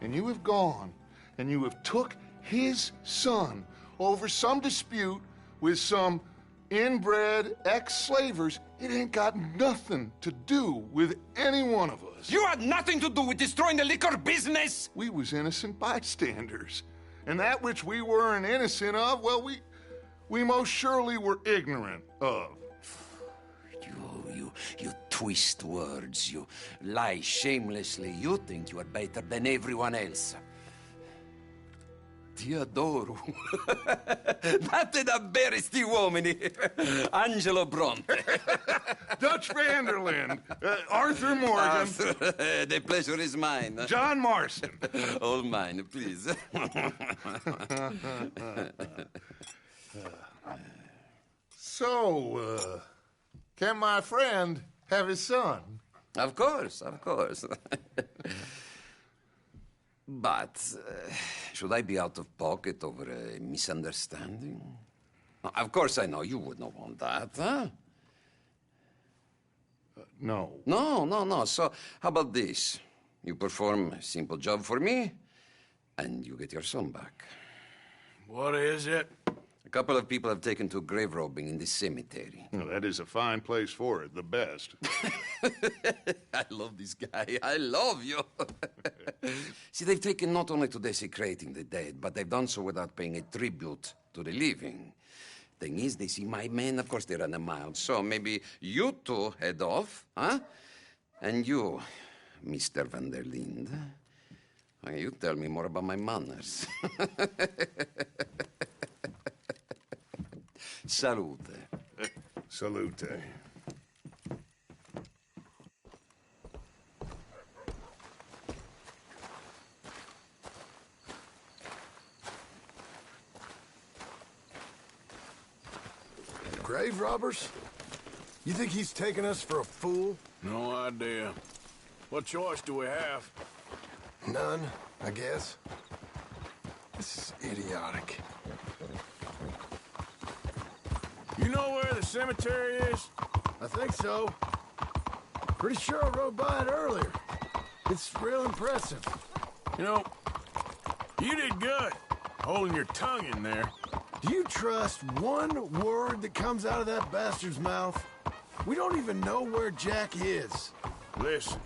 And you have gone and you have took his son over some dispute with some inbred ex-slavers. It ain't got nothing to do with any one of us. You had nothing to do with destroying the liquor business! We was innocent bystanders. And that which we weren't innocent of, well, we most surely were ignorant of. You twist words, you lie shamelessly. You think you are better than everyone else. Ti adoro. Date da bere sti uomini. Angelo Bronte. Dutch Vanderland. Arthur Morgan. Arthur, the pleasure is mine. John Marston. All mine, please. So, can my friend have his son? Of course, of course. But should I be out of pocket over a misunderstanding? Of course I know you would not want that, huh? No. No. So how about this? You perform a simple job for me, and you get your son back. What is it? A couple of people have taken to grave robbing in this cemetery. Well, that is a fine place for it, the best. I love this guy. I love you. See, they've taken not only to desecrating the dead, but they've done so without paying a tribute to the living. Thing is, they see my men, of course they run a mile. So maybe you two head off, huh? And you, Mr. Van der Linde, you tell me more about my manners. Salute. Salute. Grave robbers? You think he's taking us for a fool? No idea. What choice do we have? None, I guess. This is idiotic. You know where the cemetery is? I think so. Pretty sure I rode by it earlier. It's real impressive. You know, you did good, holding your tongue in there. Do you trust one word that comes out of that bastard's mouth? We don't even know where Jack is. Listen,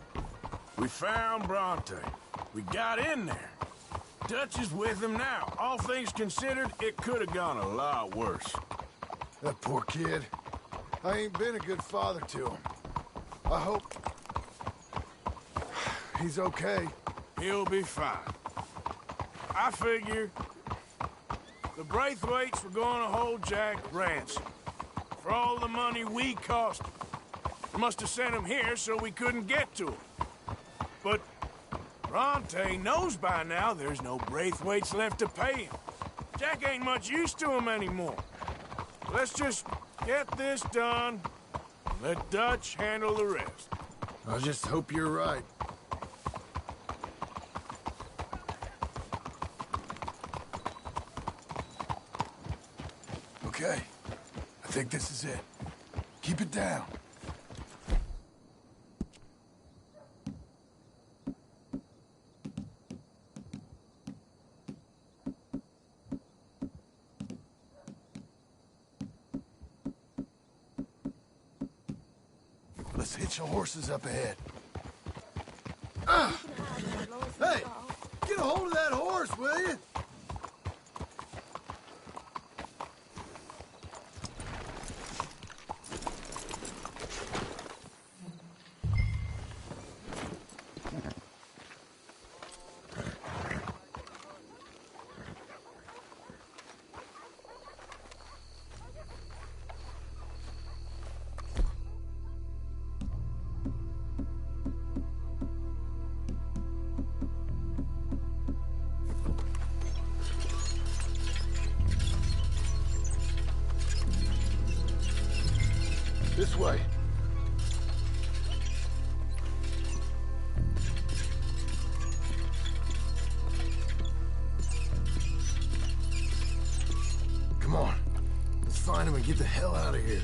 we found Bronte. We got in there. Dutch is with him now. All things considered, it could have gone a lot worse. That poor kid. I ain't been a good father to him. I hope he's okay. He'll be fine. I figure the Braithwaites were going to hold Jack ransom for all the money we cost him. They must have sent him here so we couldn't get to him. But Bronte knows by now there's no Braithwaites left to pay him. Jack ain't much use to him anymore. Let's just get this done. Let Dutch handle the rest. I just hope you're right. Okay. I think this is it. Keep it down. Let's hitch the horses up ahead. Hey! Get a hold of that horse, will you? This way. Come on. Let's find him and get the hell out of here.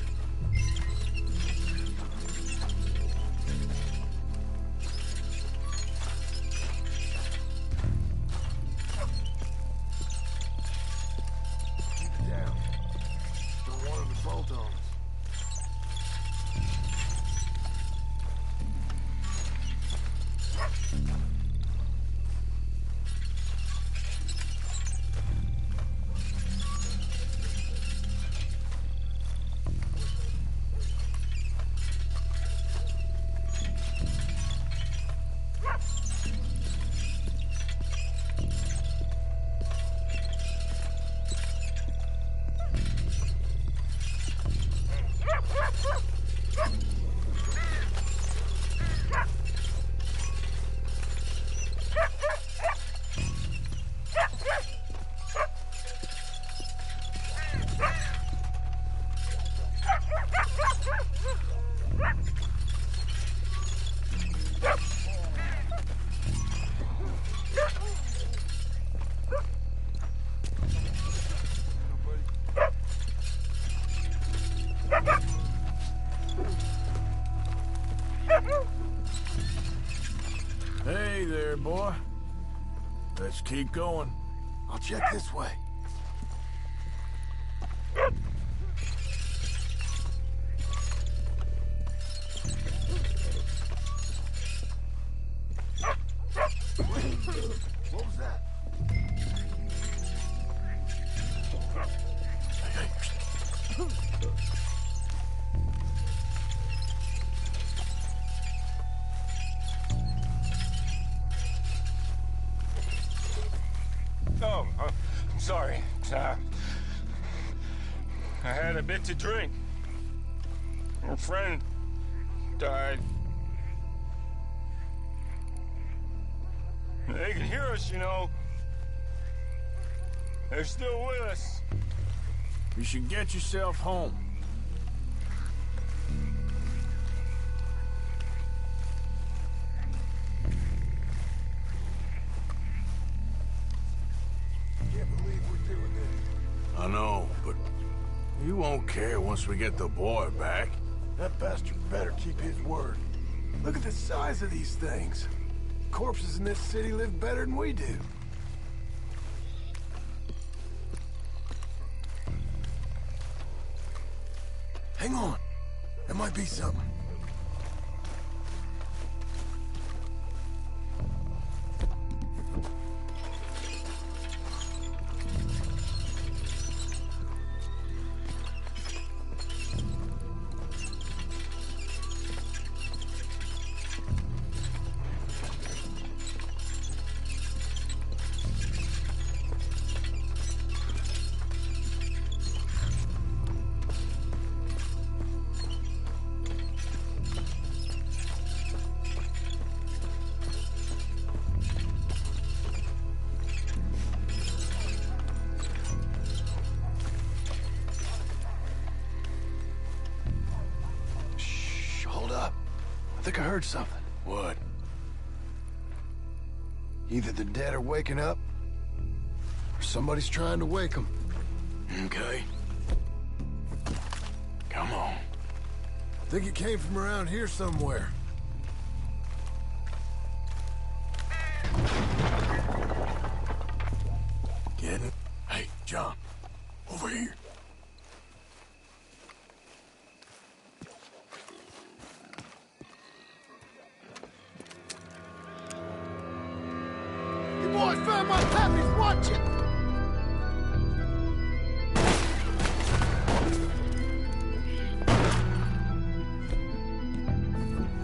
Keep it down. Don't want him to bolt on us. Hey there, boy. Let's keep going. I'll check this way. What was that? Oh, I'm sorry. I had a bit to drink. A friend died. They can hear us, you know. They're still with us. You should get yourself home. doing this. I know, but you won't care once we get the boy back. That bastard better keep his word. Look at the size of these things. Corpses in this city live better than we do. Hang on. There might be something. I think I heard something. What? Either the dead are waking up, or somebody's trying to wake them. Okay. Come on. I think it came from around here somewhere. Get it? Hey, John. Over here. You boys found my pappy's watching!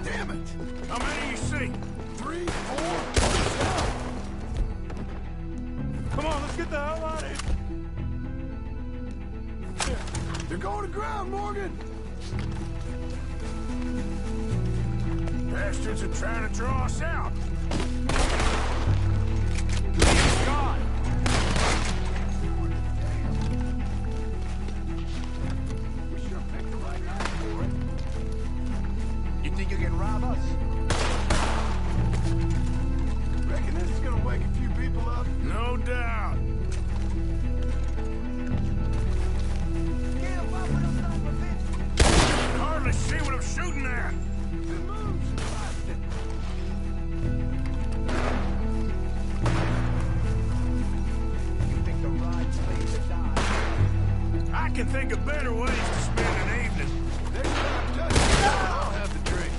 Damn it! How many you see? 3, 4, Come on, let's get the hell out of here. They're going to ground, Morgan! Bastards are trying to draw us out. God! We sure picked the right guy for it. You think you can rob us? Reckon this is gonna wake a few people up? No doubt. Hardly see what I'm shooting at. I can think of better ways to spend an evening. Next time I touch you, I'll have the drink.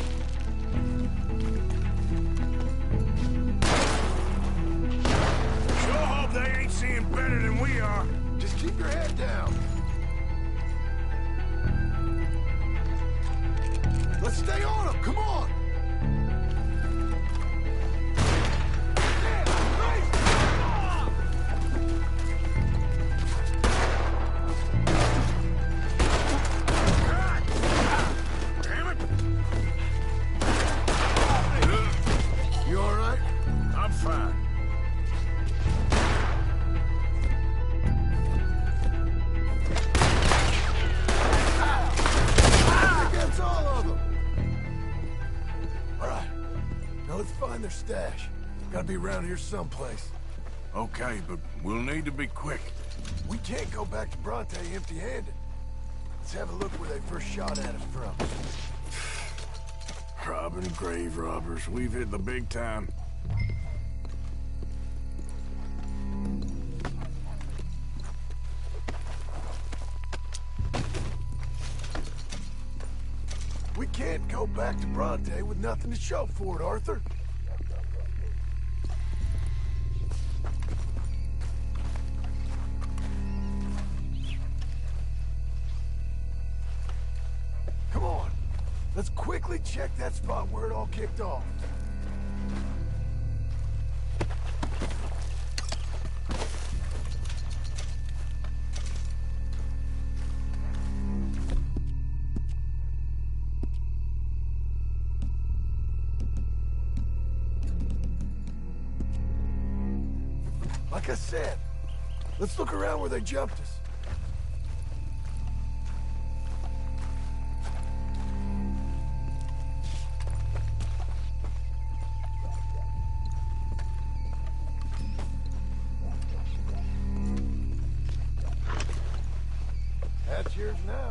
Sure hope they ain't seeing better than we are. Just keep your head down. Let's stay on them, come on! You all right? I'm fine. Against all of them! All right, now let's find their stash. Gotta be around here someplace. Okay, but we'll need to be quick. We can't go back to Bronte empty-handed. Let's have a look where they first shot at us from. Robbing grave robbers. We've hit the big time. We can't go back to Bronte with nothing to show for it, Arthur. Come on. Let's quickly check that spot where it all kicked off. Like I said, let's look around where they jumped us. yours now.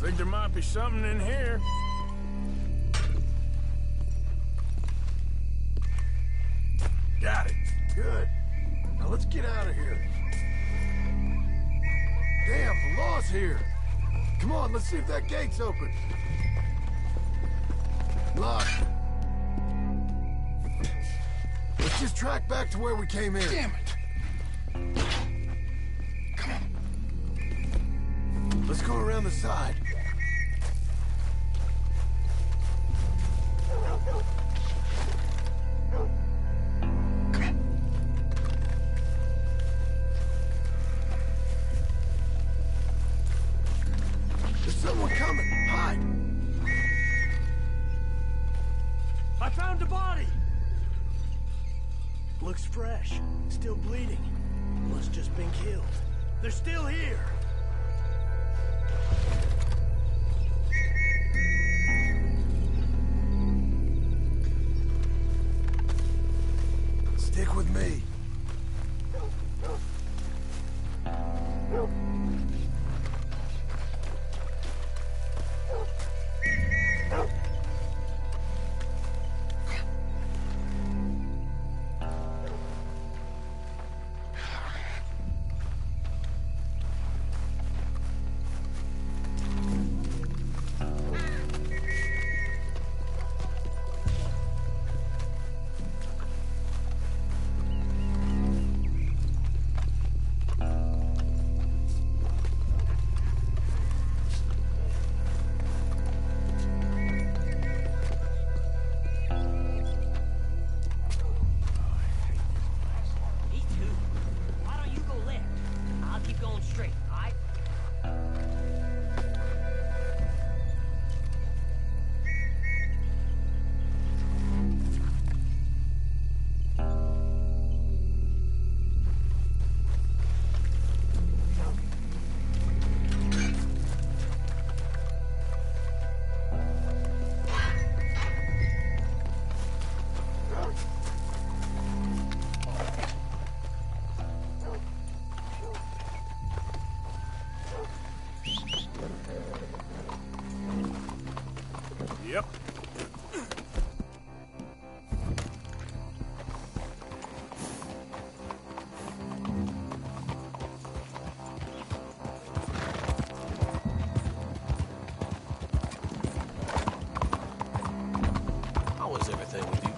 Think there might be something in here. Got it. Good. Now let's get out of here. Damn, the law's here. Come on, let's see if that gate's open. Locked. Let's just track back to where we came in. Damn it. Let's go around the side. There's someone coming. Hide. I found the body. Looks fresh. Still bleeding. Must just been killed. They're still here. Stick with me. Yep. How was everything with you?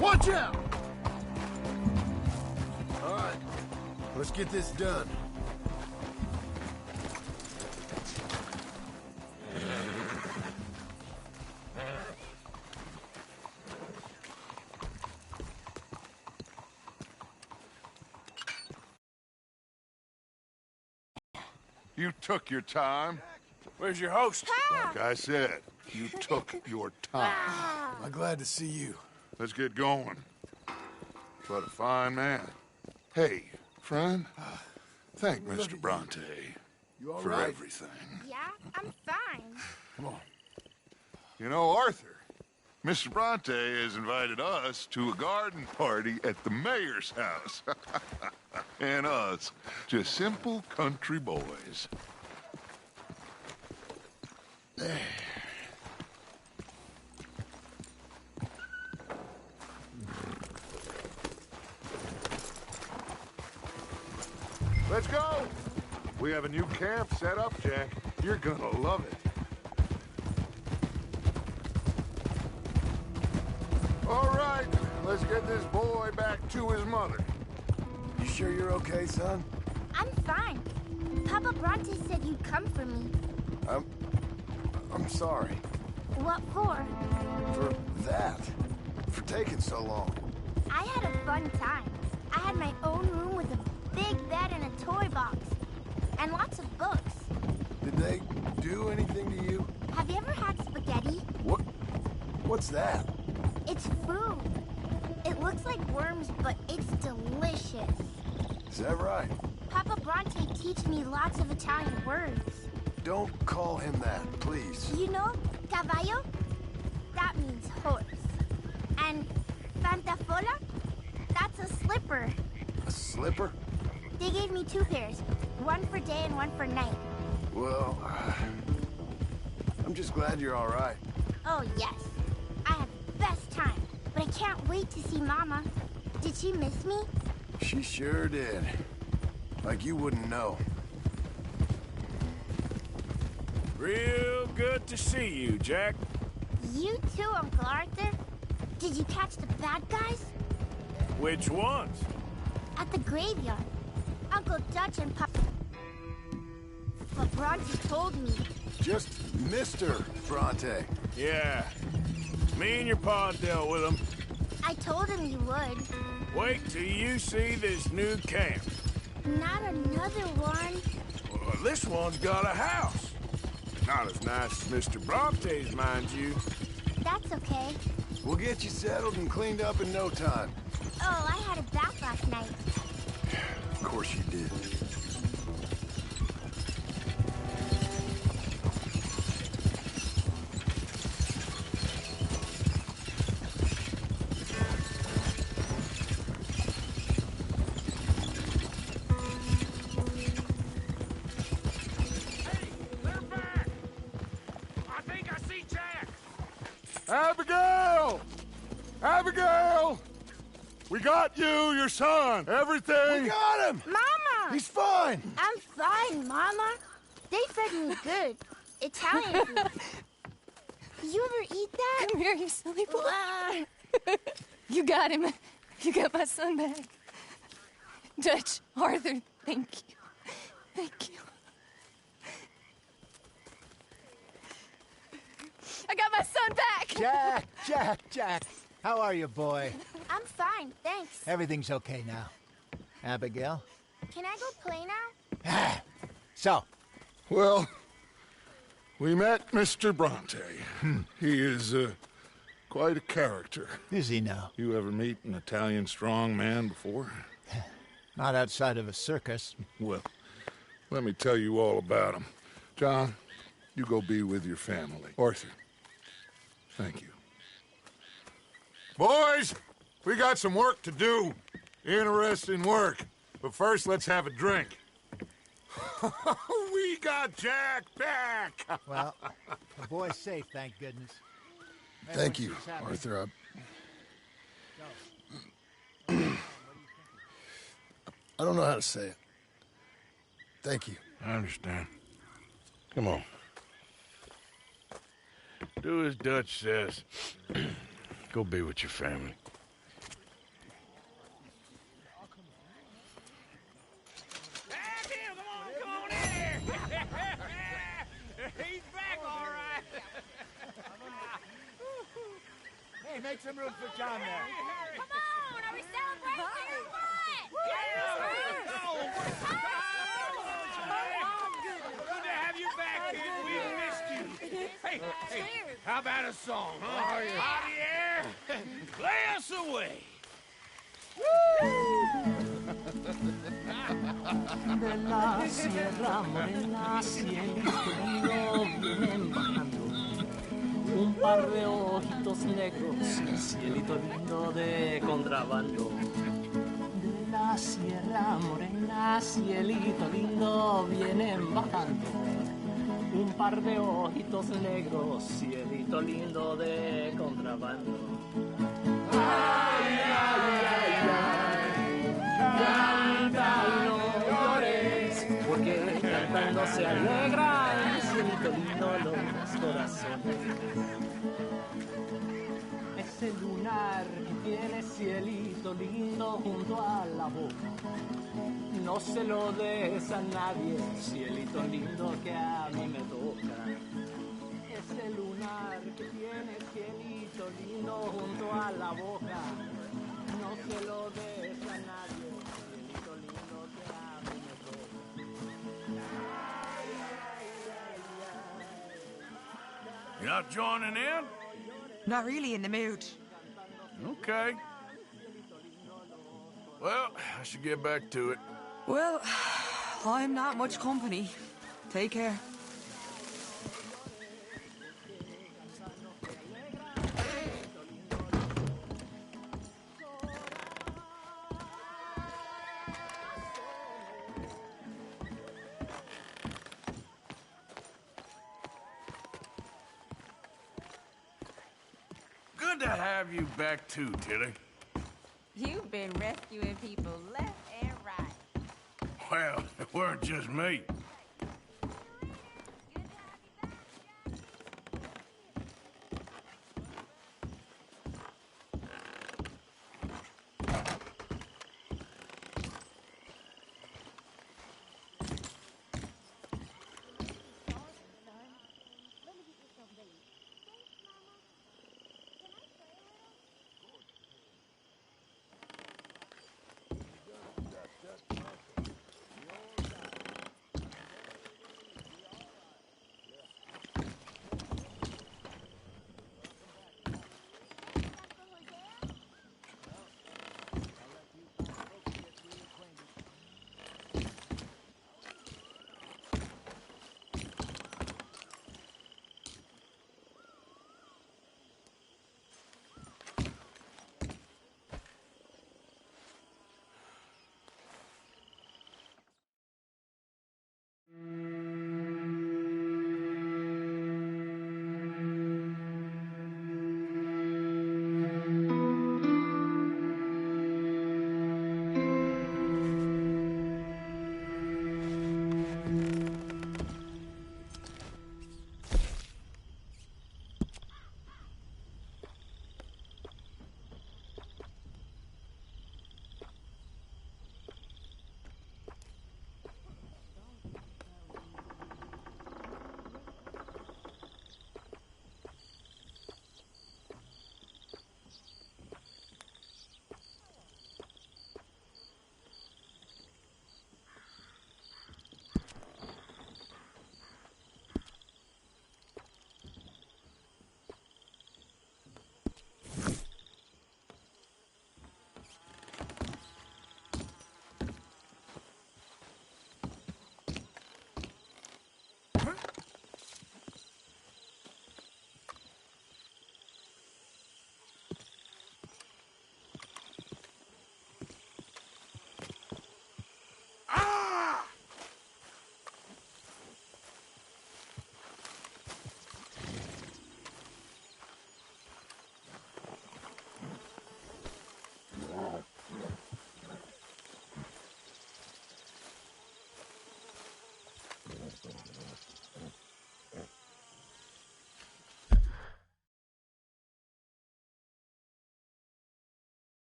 Watch out! All right, let's get this done. You took your time. Where's your host? Like I said, you took your time. I'm glad to see you. Let's get going. What a fine man. Hey, friend, thank Mr. Bronte You all for right? everything. Yeah, I'm fine. Come on. You know, Arthur, Mr. Bronte has invited us to a garden party at the mayor's house. And us, just simple country boys. Let's go! We have a new camp set up, Jack. You're gonna love it. All right, let's get this boy back to his mother. You sure you're okay, son? I'm fine. Papa Bronte said you'd come for me. I'm sorry. What for? For that. For taking so long. I had a fun time. I had my own room with a big bed and a toy box. And lots of books. Did they do anything to you? Have you ever had spaghetti? What's that? It's food. It looks like worms, but it's delicious. Is that right? Papa Bronte teach me lots of Italian words. Don't call him that, please. You know, caballo? That means horse. And pantafola? That's a slipper. A slipper? They gave me 2 pairs. One for day and one for night. Well, I'm just glad you're all right. Oh, yes. I had the best time. But I can't wait to see Mama. Did she miss me? She sure did. Like you wouldn't know. Real good to see you, Jack. You too, Uncle Arthur. Did you catch the bad guys? Which ones? At the graveyard. Uncle Dutch and Papa Bronte told me. Just Mr. Bronte. Yeah. Me and your pa dealt with them. I told him you would. Wait till you see this new camp. Not another one. Well, this one's got a house. Not as nice as Mr. Bronte's, mind you. That's okay. We'll get you settled and cleaned up in no time. Oh, I had a bath last night. Of course you did. Abigail! Abigail! We got you, your son, everything. We got him! Mama! He's fine! I'm fine, Mama. They fed me good. Italian food. You ever eat that? Come here, you silly boy. You got him. You got my son back. Dutch, Arthur, thank you. Thank you. I got my son back! Jack. How are you, boy? I'm fine, thanks. Everything's okay now. Abigail? Can I go play now? So? Well, we met Mr. Bronte. He is quite a character. Is he now? You ever meet an Italian strong man before? Not outside of a circus. Well, let me tell you all about him. John, you go be with your family. Arthur, thank you. Boys, we got some work to do. Interesting work. But first, let's have a drink. We got Jack back! Well, the boy's safe, thank goodness. Thank you, Arthur. I don't know how to say it. Thank you. I understand. Come on. Do as Dutch says. Go be with your family. He's back, all right. Hey, make some room for John there. Come on, are we celebrating or what? Hey, how about a song, huh? Javier, play us away. De la Sierra Morena, cielito lindo, vienen bajando un par de ojitos negros, cielito lindo de contrabando. De la Sierra Morena, cielito lindo, vienen bajando un par de ojitos negros, cielito lindo de contrabando. Ay, ay, ay, ay, canta y no llores, porque cantando se alegran, cielito lindo, los corazones. Ese lunar que tiene cielito lindo junto a la boca, no se lo des a nadie, cielito lindo que a mí me toca. Ese lunar que tiene cielito lindo junto a la boca, no se lo des a nadie, cielito lindo que a mí me toca. You not joining in? Not really in the mood. Okay. Well, I should get back to it. Well, I'm not much company. Take care. Good to have you back too, Tilly. You've been rescuing people left and right. Well, it weren't just me.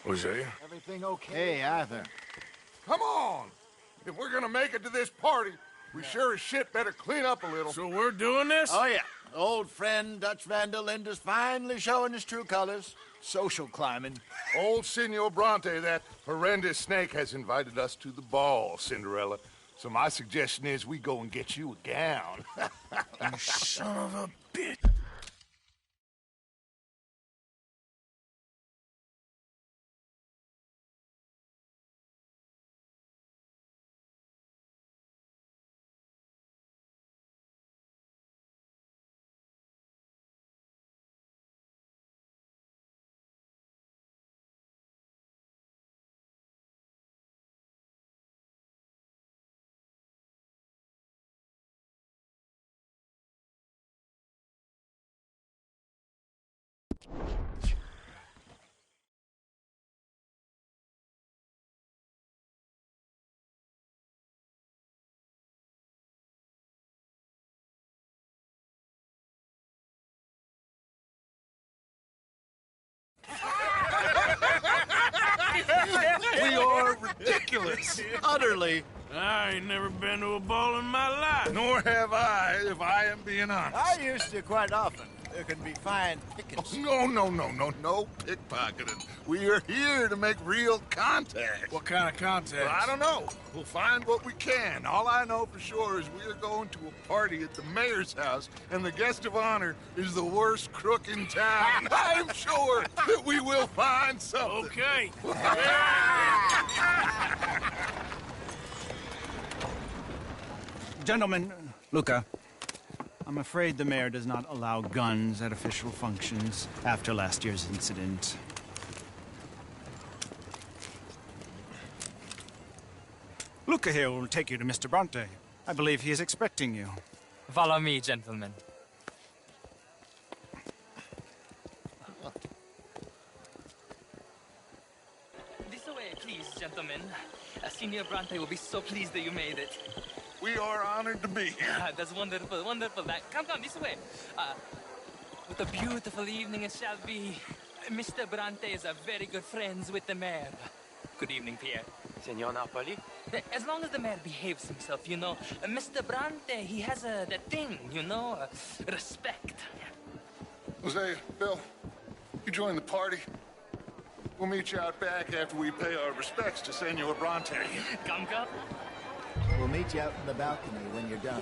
Hosea? Everything okay? Hey, Arthur. Come on! If we're gonna make it to this party, We sure as shit better clean up a little. So we're doing this? Oh, yeah. Old friend Dutch Van der Linde's finally showing his true colors. Social climbing. Old Senor Bronte, that horrendous snake, has invited us to the ball, Cinderella. So my suggestion is we go and get you a gown. You son of a bitch. We are ridiculous. Utterly. I ain't never been to a ball in my life. Nor have I, if I am being honest. I used to quite often. There can be fine pickings. No pickpocketing. We are here to make real contact. What kind of contact? Well, I don't know. We'll find what we can. All I know for sure is we are going to a party at the mayor's house, and the guest of honor is the worst crook in town. I'm sure that we will find something. Okay. Gentlemen, Luca, I'm afraid the mayor does not allow guns at official functions after last year's incident. Luca here will take you to Mr. Bronte. I believe he is expecting you. Follow me, gentlemen. This way, please, gentlemen. Senior Bronte will be so pleased that you made it. We are honored to be here. That's wonderful, wonderful. Come, this way. What a beautiful evening it shall be. Mr. Bronte is a very good friends with the mayor. Good evening, Pierre. Senor Napoli? As long as the mayor behaves himself, you know. Mr. Bronte, he has that thing, you know, respect. Hosea, Bill, you join the party. We'll meet you out back after we pay our respects to Senor Bronte. Come. We'll meet you out in the balcony when you're done.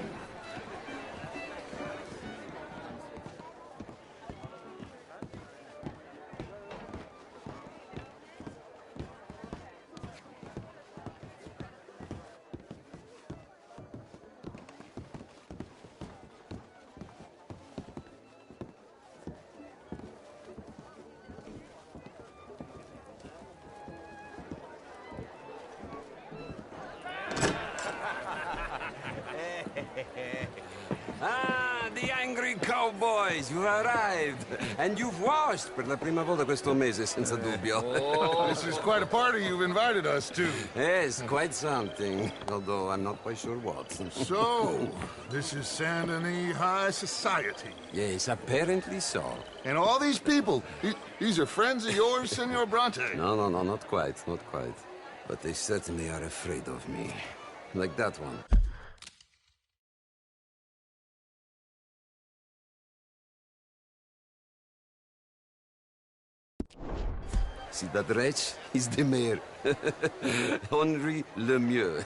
The angry cowboys, you've arrived. And you've washed per la prima volta questo mese, senza dubbio. This is quite a party you've invited us to. Yes, quite something. Although I'm not quite sure what. So, this is Saint Denis High Society. Yes, apparently so. And all these people, these are friends of yours, Senor Bronte? No, not quite. But they certainly are afraid of me. Like that one. See that wretch? He's the mayor. Henri Lemieux.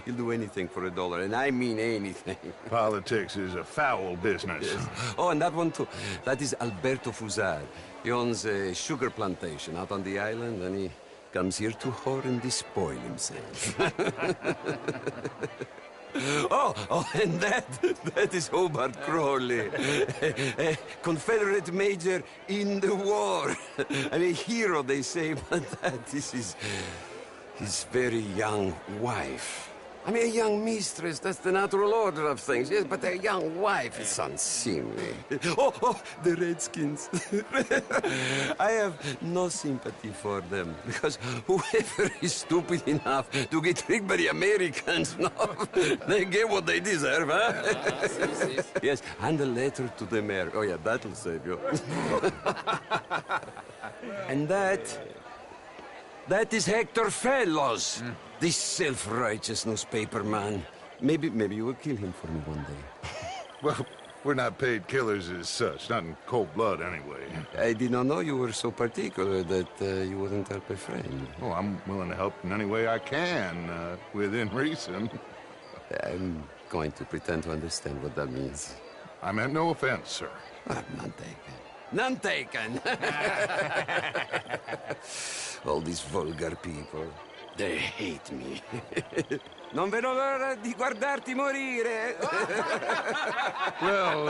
He'll do anything for $1, and I mean anything. Politics is a foul business. Yes. Oh, and that one too. That is Alberto Fusar. He owns a sugar plantation out on the island, and he comes here to whore and despoil himself. Oh, and that is Hobart Crawley, a Confederate major in the war. I mean, hero, they say, but that is his very young wife. I mean, a young mistress, that's the natural order of things, yes, but a young wife is unseemly. Oh, the Redskins. I have no sympathy for them, because whoever is stupid enough to get tricked by the Americans, no, they get what they deserve, huh? Yes, and a letter to the mayor. Oh, yeah, that'll save you. And that is Hector Fellows. This self-righteous newspaper man. Maybe you will kill him for me one day. Well, we're not paid killers as such, not in cold blood anyway. I did not know you were so particular that you wouldn't help a friend. Oh, I'm willing to help in any way I can, within reason. I'm going to pretend to understand what that means. I meant no offense, sir. None taken. None taken! All these vulgar people, they hate me. Non vedo l'ora di guardarti morire. Well,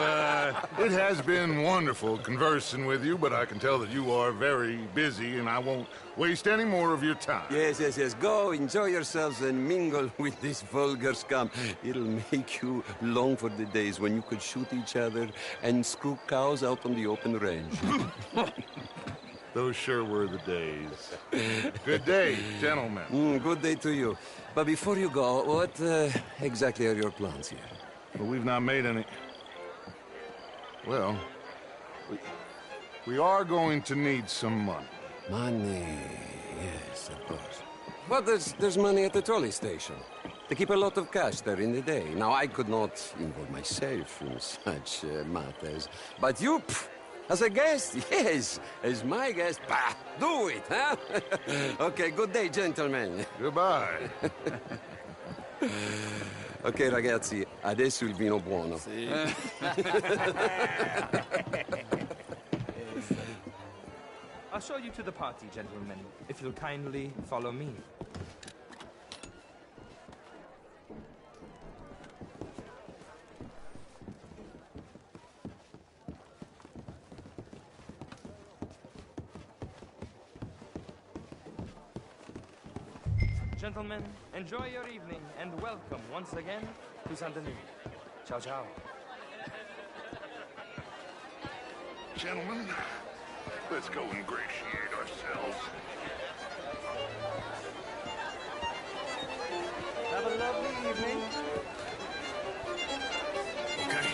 it has been wonderful conversing with you, but I can tell that you are very busy, and I won't waste any more of your time. Yes. Go, enjoy yourselves, and mingle with this vulgar scum. It'll make you long for the days when you could shoot each other and screw cows out on the open range. Those sure were the days. Good day, gentlemen. Good day to you. But before you go, what exactly are your plans here? Well, we've not made any... Well, we are going to need some money. Money, yes, of course. But there's money at the trolley station. They keep a lot of cash there in the day. Now, I could not involve myself in such matters. But you, as a guest, yes. As my guest, do it, huh? Okay, good day, gentlemen. Goodbye. Ok, ragazzi, adesso il vino buono. Sì. I'll show you to the party, gentlemen, if you'll kindly follow me. Gentlemen, enjoy your evening and welcome once again to Saint Denis. Ciao, ciao. Gentlemen, let's go ingratiate ourselves. Have a lovely evening. Okay.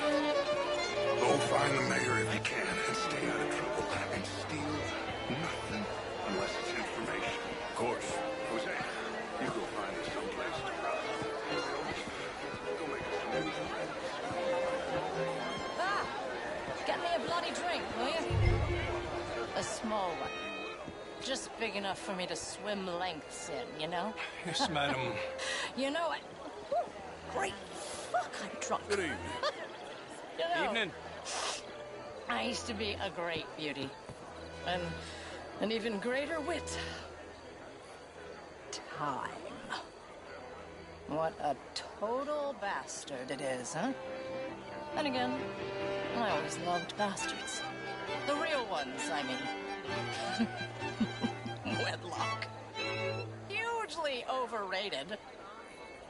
Go find the mayor if you can and stay out of trouble. And steal nothing unless it's information. Of course. Jose, you go find us someplace to run. Go make us some new friends. Get me a bloody drink, will you? A small one. Just big enough for me to swim lengths in, you know? Yes, madam. You know, great fuck, I'm drunk. Good evening. You know, Evening. I used to be a great beauty. And an even greater wit. Time. What a total bastard it is, huh? Then again, I always loved bastards. The real ones, I mean. Wedlock. Hugely overrated.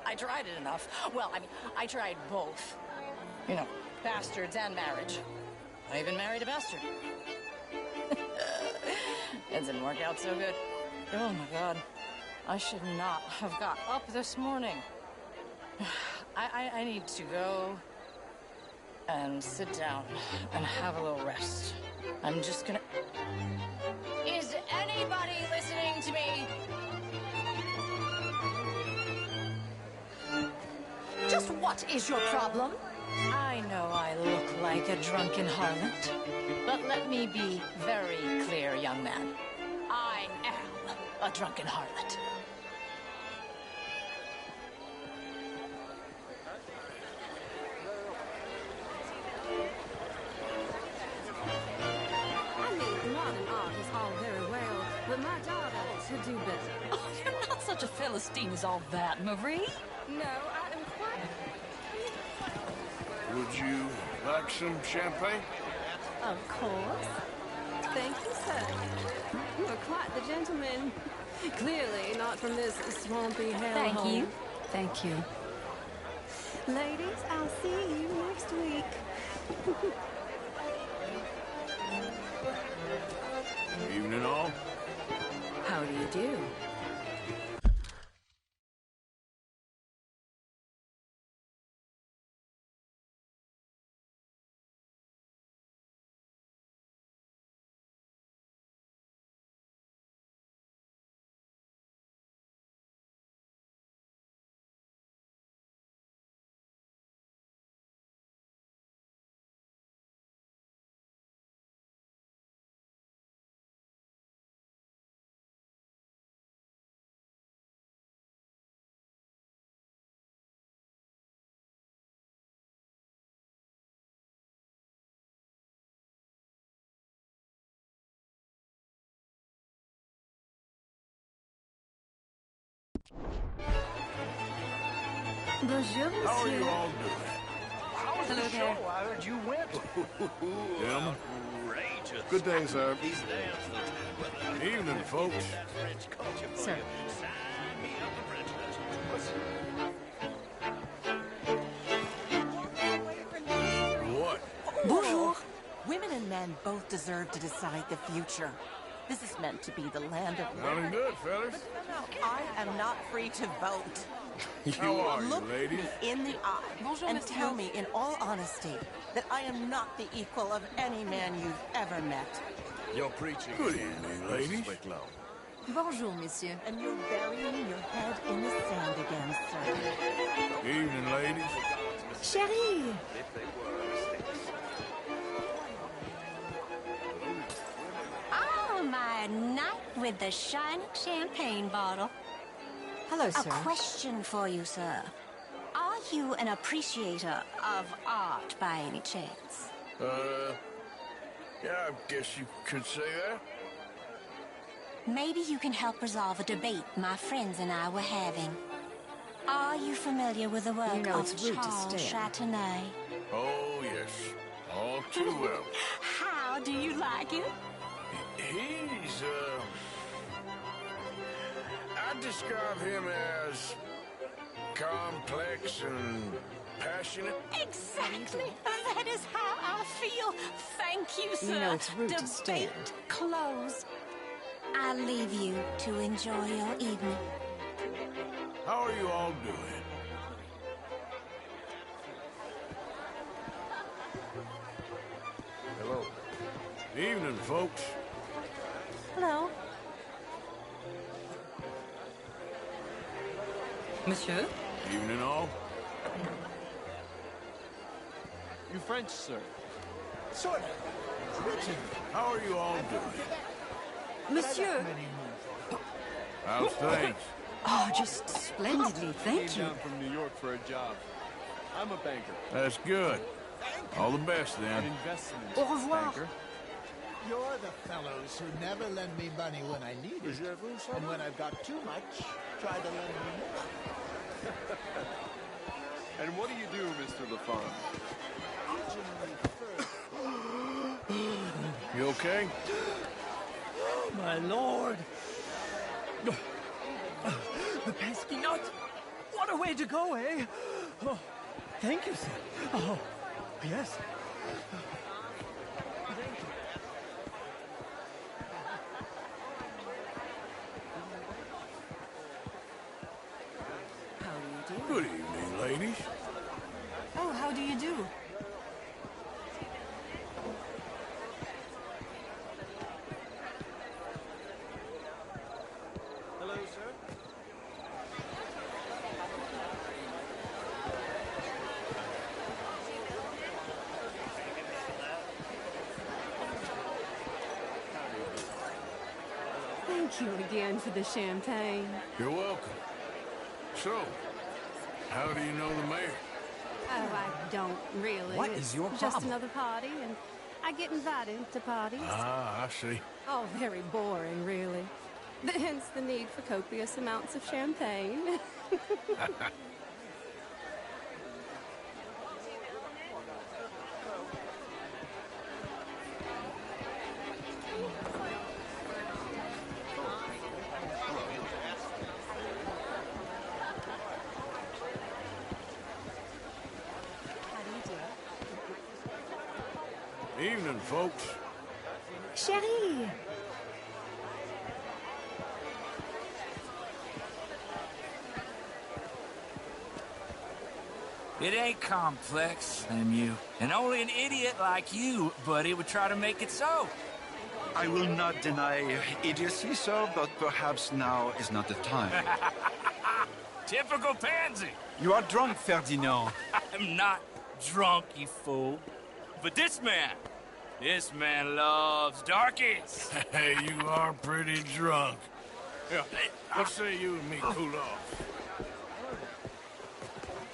I tried it enough. Well, I mean, I tried both. You know, bastards and marriage. I even married a bastard. It didn't work out so good. Oh my God. I should not have got up this morning. I need to go and sit down and have a little rest. I'm just gonna... Is anybody listening to me? Just what is your problem? I know I look like a drunken harlot, but let me be very clear, young man. I am a drunken harlot. I mean, modern art is all very well, but my daughter should do better. Oh, you're not such a Philistine as all that, Marie. No, I am quite... Would you like some champagne? Of course. Thank you, sir. You are quite the gentleman. Clearly not from this swampy hellhole. Thank you. Thank you. Ladies, I'll see you next week. Evening all. How do you do? Bonjour, monsieur. How are you all doing? How was the show? I heard you went. Gentlemen, Outrageous. good day, sir. Evening, folks. Sir. What? Bonjour. Women and men both deserve to decide the future. This is meant to be the land of Sounding women. good, fellas. I am not free to vote. How are you, Look ladies? me in the eye Bonjour, and monsieur. tell me in all honesty that I am not the equal of any man you've ever met. You're preaching. Good evening, ladies. Bonjour, monsieur. And you're burying your head in the sand again, sir. Evening, ladies. Chérie! Oh, my knight with the shining champagne bottle. Hello, A sir. question for you, sir. Are you an appreciator of art by any chance? Yeah, I guess you could say that. Maybe you can help resolve a debate my friends and I were having. Are you familiar with the work You know of it's rude to Charles stare. Châtenay? Oh, yes. All too well. How do you like him? He's, I'd describe him as complex and passionate. Exactly. That is how I feel. Thank you, sir. You know it's rude to stare. Debate closed. I leave you to enjoy your evening. How are you all doing? Hello. Evening, folks. Hello. Monsieur? Evening, all. You French, sir? Sort of. Richard. How are you all doing? Monsieur? How's things? Oh, just splendidly, thank Came you. down from New York for a job. I'm a banker. That's good. All the best, An then. investment Au revoir. banker. You're the fellows who never lend me money when I need it. And when I've got too much, try to lend me more. And what do you do, Mr. LaFond? You okay? My lord! The pesky nut! What a way to go, eh? Oh, thank you, sir. Oh, yes. How do you do? Good evening, ladies. Oh, how do you do? Hello, sir. Thank you again for the champagne. You're welcome. So, how do you know the mayor? Oh, I don't really. What It's is your just problem? another party, and I get invited to parties. Ah, I see. Oh, very boring, really. Hence the need for copious amounts of champagne. Evening, folks. Chérie! It ain't complex, MU. And only an idiot like you, buddy, would try to make it so. I will not deny idiocy, sir, but perhaps now is not the time. Typical pansy. You are drunk, Ferdinand. I'm not drunk, you fool. But this man loves darkies. Hey, you are pretty drunk. Yeah, what say you and me cool off?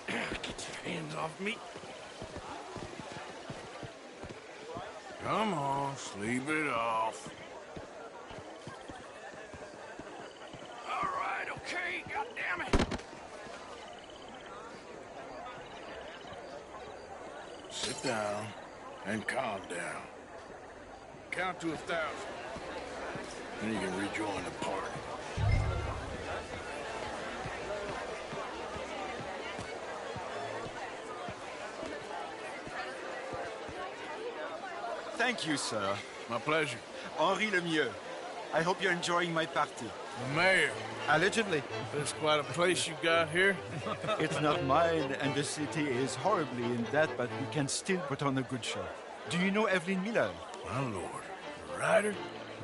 Get your hands off me. Come on, sleep it off. All right, okay, goddammit. down and calm down. Count to 1,000. Then you can rejoin the party. Thank you, sir. My pleasure. Henri Lemieux. I hope you're enjoying my party. The mayor. Allegedly. That's quite a place you got here. It's not mine, and the city is horribly in debt, but we can still put on a good show. Do you know Evelyn Miller? My lord. The writer?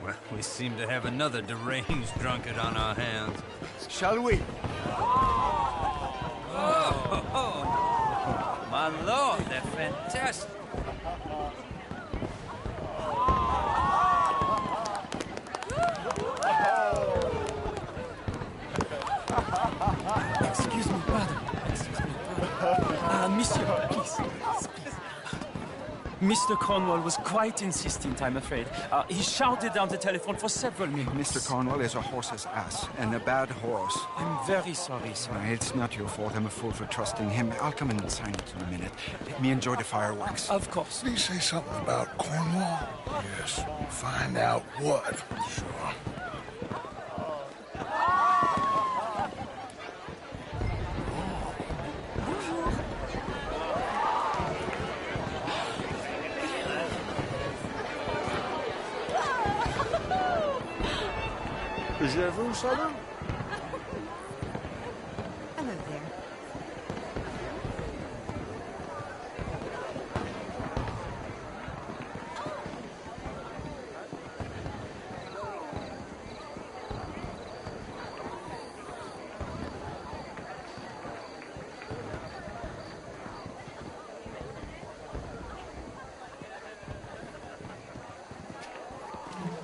Well, we seem to have another deranged drunkard on our hands. Shall we? Oh, my lord, they're fantastic. Excuse me, brother. Excuse me, brother. Monsieur, please. Mr. Cornwall was quite insistent, I'm afraid. He shouted down the telephone for several minutes. Mr. Cornwall is a horse's ass, and a bad horse. I'm very sorry, sir. It's not your fault. I'm a fool for trusting him. I'll come in and sign it in a minute. Let me enjoy the fireworks. Of course. Did he say something about Cornwall? Yes. Find out what. Sure. Je vous salue. Hello there.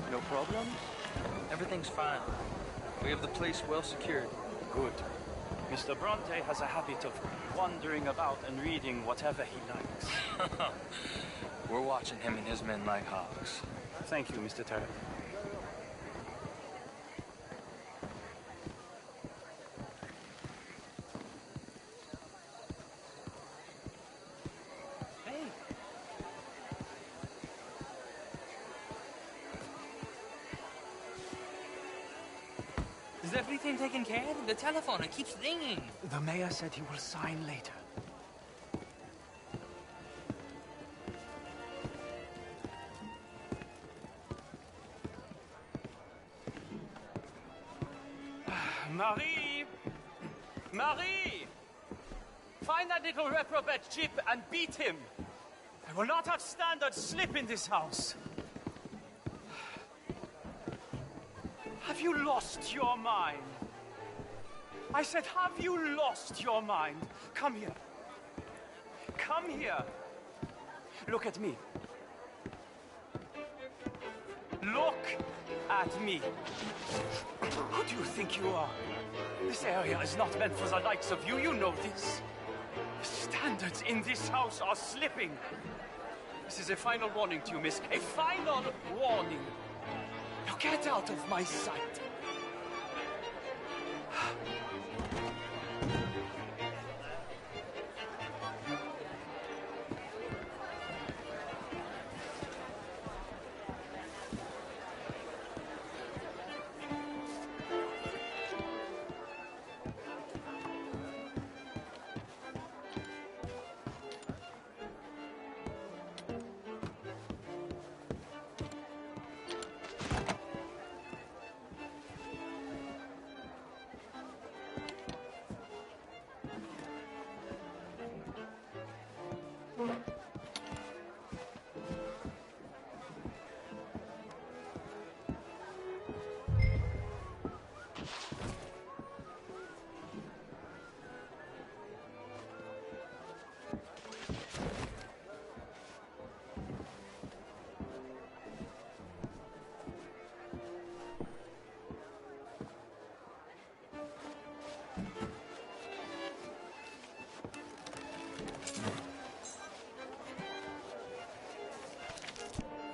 No problem? Everything's fine. We have the place well secured. Good. Mr. Bronte has a habit of wandering about and reading whatever he likes. We're watching him and his men like hawks. Thank you, Mr. Turret. Hey! Is everything taken care of? The telephone, it keeps ringing. The mayor said he will sign later. Marie! Marie! Find that little reprobate Chip and beat him. I will not have standard slip in this house. Have you lost your mind? I said, have you lost your mind? Come here. Come here. Look at me. Look at me. Who do you think you are? This area is not meant for the likes of you. You know this. The standards in this house are slipping. This is a final warning to you, miss. A final warning. Now get out of my sight.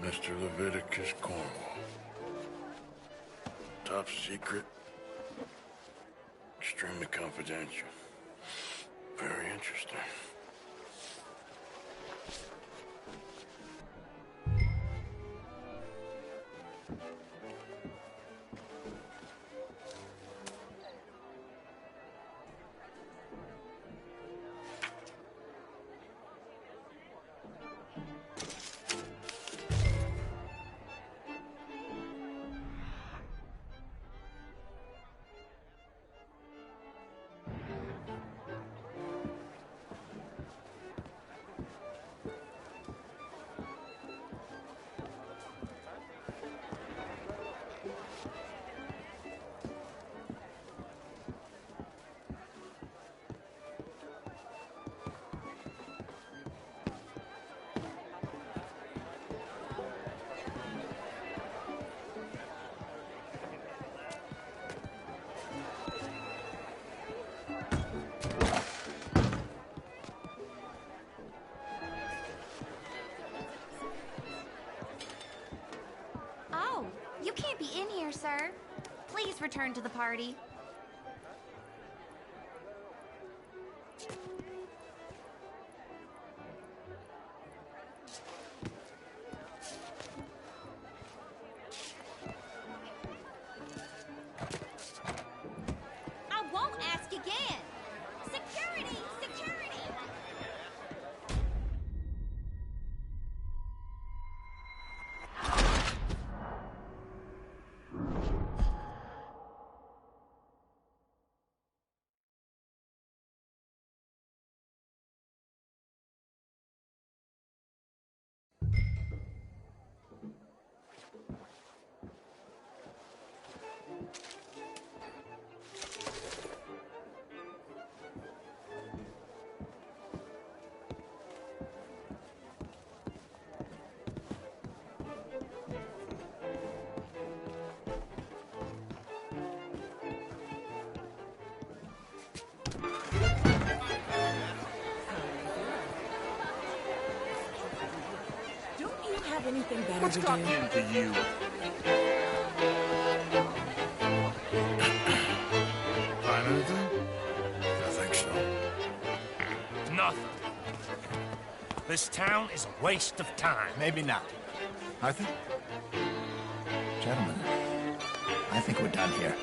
Mr. Leviticus Cornwall. Top secret. Extremely confidential. Very interesting. return to the party. I won't ask again. Security! Security! Don't you have anything better What's to do? gotten into you? Find anything? I think so. Nothing. This town is a waste of time. Maybe not. Arthur? Gentlemen, I think we're done here.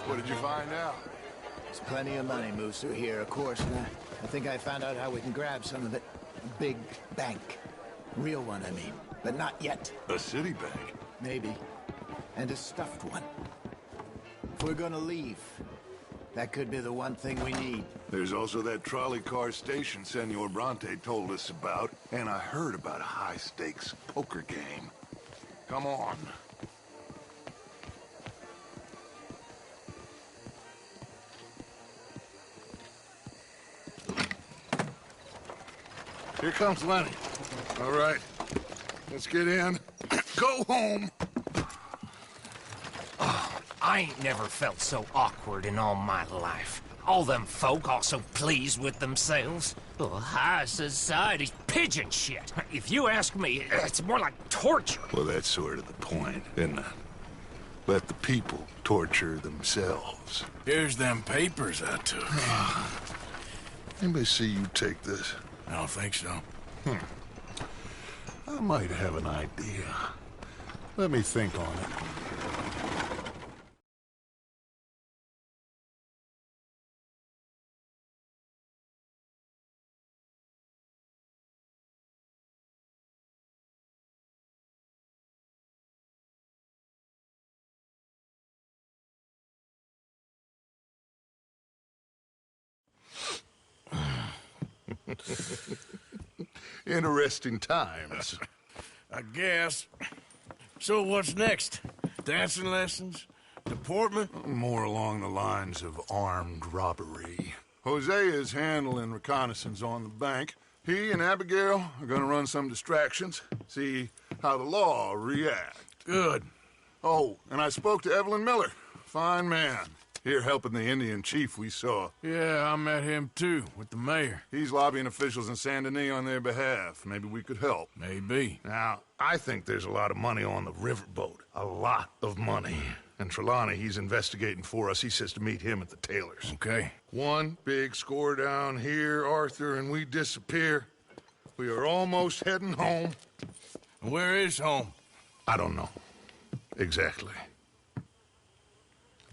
What did you find out? There's plenty of money moves through here, of course, and I think I found out how we can grab some of it. A big bank. Real one, I mean. But not yet. A city bank? Maybe. And a stuffed one. If we're gonna leave, that could be the one thing we need. There's also that trolley car station Senor Bronte told us about, and I heard about a high-stakes poker game. Come on. Here comes Lenny. All right, let's get in. Go home. Oh, I ain't never felt so awkward in all my life. All them folk all so pleased with themselves. Oh, high society's pigeon shit. If you ask me, it's more like torture. Well, that's sort of the point, isn't it? Let the people torture themselves. Here's them papers I took. Anybody see you take this? I don't think so. I might have an idea. Let me think on it. Interesting times. I guess. So what's next? Dancing lessons? Deportment? More along the lines of armed robbery. Jose is handling reconnaissance on the bank. He and Abigail are gonna run some distractions, see how the law react. Good. Oh, and I spoke to Evelyn Miller. Fine man. Here helping the Indian chief we saw. Yeah, I met him too, with the mayor. He's lobbying officials in Saint Denis on their behalf. Maybe we could help. Maybe. Now, I think there's a lot of money on the riverboat. A lot of money. And Trelawney, he's investigating for us. He says to meet him at the Taylor's. Okay. One big score down here, Arthur, and we disappear. We are almost heading home. Where is home? I don't know. Exactly.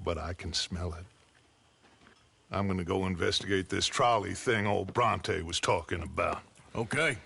But I can smell it. I'm gonna go investigate this trolley thing old Bronte was talking about. Okay.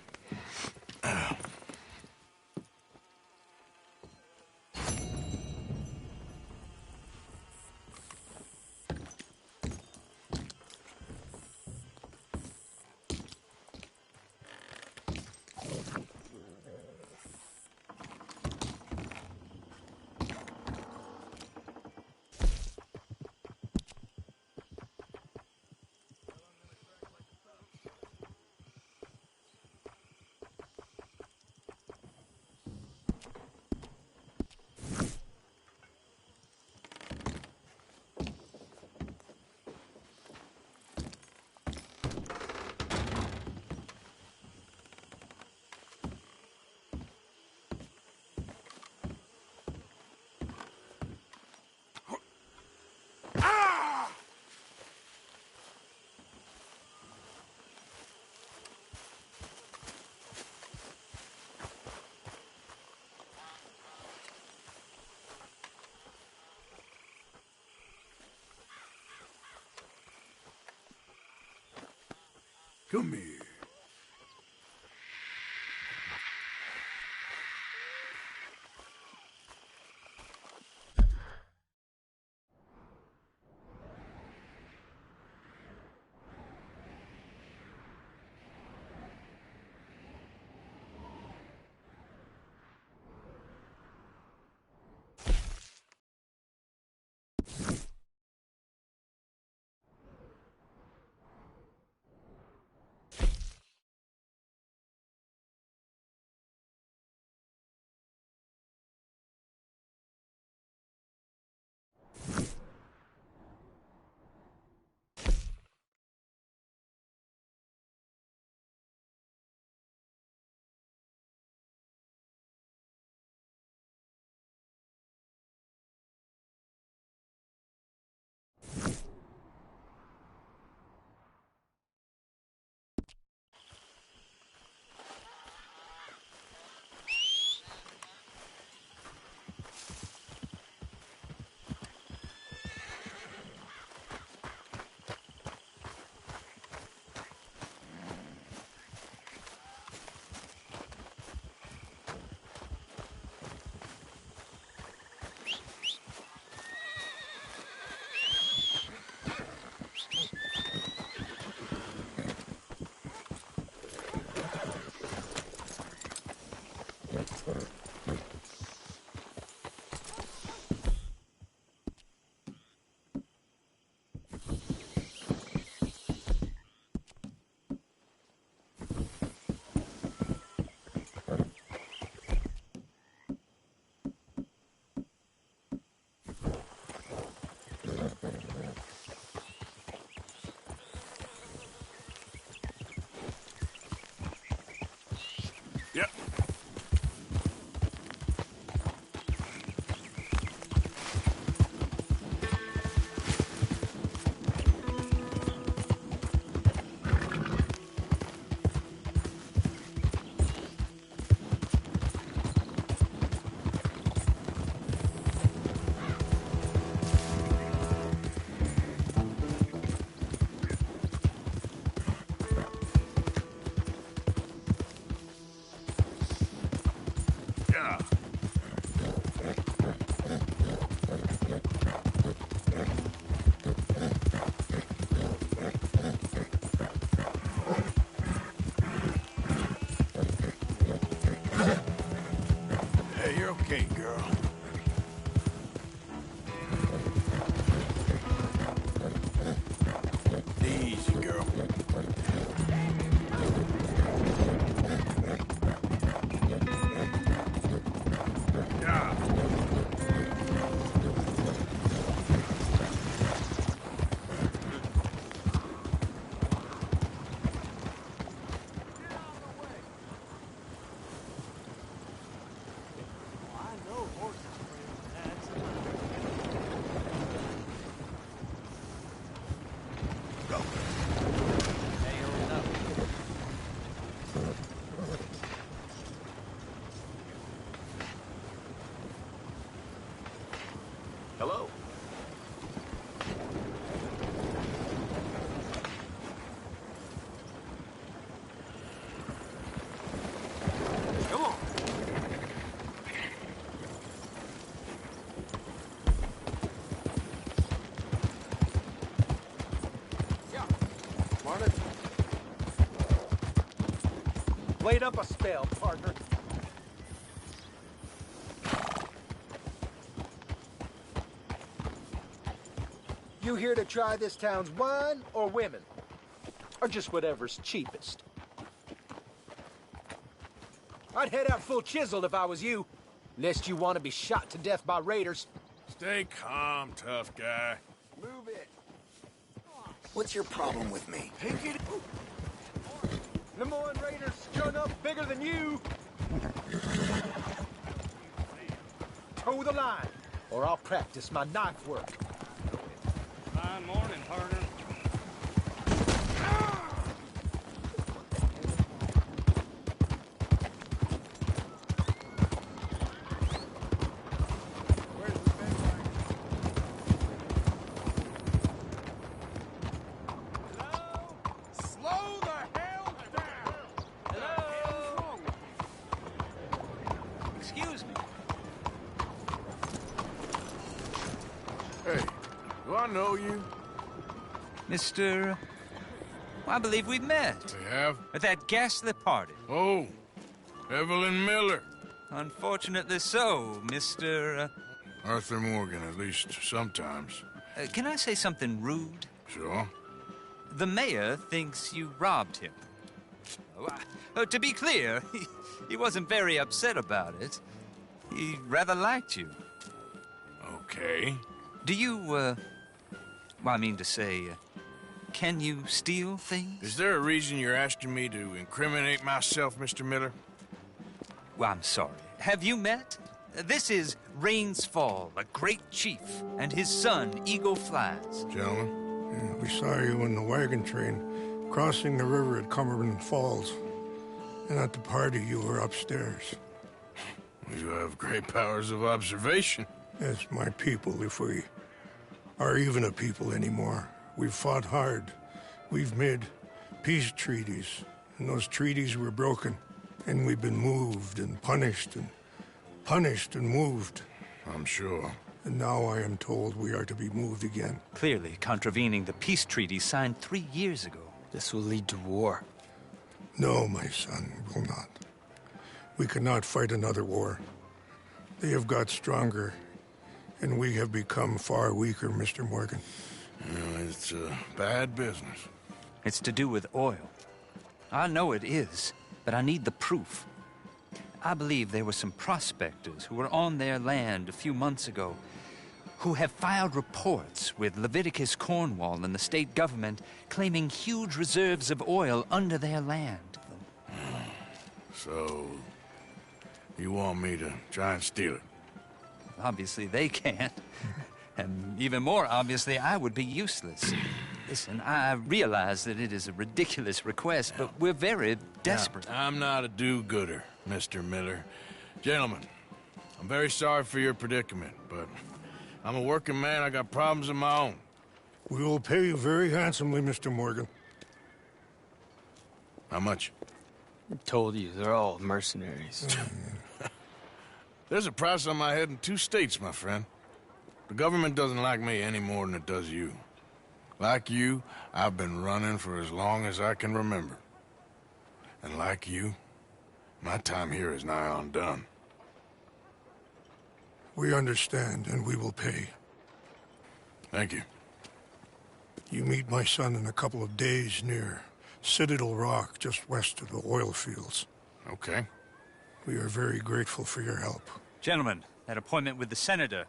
Come here. Yep. Yeah. Hey, you're okay, girl. Easy, girl. Yeah. Hello. Come on. Yeah. Morning. Wait up a spell, partner. You here to try this town's wine or women? Or just whatever's cheapest? I'd head out full chiseled if I was you. Lest you want to be shot to death by raiders. Stay calm, tough guy. Move it. What's your problem with me? Take it. Lemoyne raiders strung up bigger than you. Toe the line, or I'll practice my knife work. Fine morning, partner. Slow the Hey, do I know you? Mr. I believe we've met. We have? At that ghastly party. Oh, Evelyn Miller. Unfortunately so, Mr. Arthur Morgan, at least sometimes. Can I say something rude? Sure. The mayor thinks you robbed him. To be clear, he wasn't very upset about it. He rather liked you. Okay. Do you, well, I mean to say, can you steal things? Is there a reason you're asking me to incriminate myself, Mr. Miller? Well, I'm sorry. Have you met? This is Rains Fall, a great chief, and his son, Eagle Flies. Gentlemen? Yeah, we saw you in the wagon train crossing the river at Cumberland Falls. And at the party, you were upstairs. You have great powers of observation. Yes, my people, if we are even a people anymore. We've fought hard. We've made peace treaties, and those treaties were broken. And we've been moved and punished and moved. I'm sure. And now I am told we are to be moved again. Clearly contravening the peace treaty signed 3 years ago. This will lead to war. No, my son, will not. We cannot fight another war. They have got stronger, and we have become far weaker, Mr. Morgan. It's bad business. It's to do with oil. I know it is, but I need the proof. I believe there were some prospectors who were on their land a few months ago who have filed reports with Leviticus Cornwall and the state government claiming huge reserves of oil under their land. So, you want me to try and steal it? Obviously they can't. And even more obviously, I would be useless. Listen, I realize that it is a ridiculous request, but we're very desperate. Now, I'm not a do-gooder, Mr. Miller. Gentlemen, I'm very sorry for your predicament, but I'm a working man. I got problems of my own. We will pay you very handsomely, Mr. Morgan. How much? I told you, they're all mercenaries. There's a price on my head in 2 states, my friend. The government doesn't like me any more than it does you. Like you, I've been running for as long as I can remember. And like you, my time here is nigh on done. We understand, and we will pay. Thank you. You meet my son in a couple of days near Citadel Rock, just west of the oil fields. Okay. We are very grateful for your help. Gentlemen, that appointment with the senator.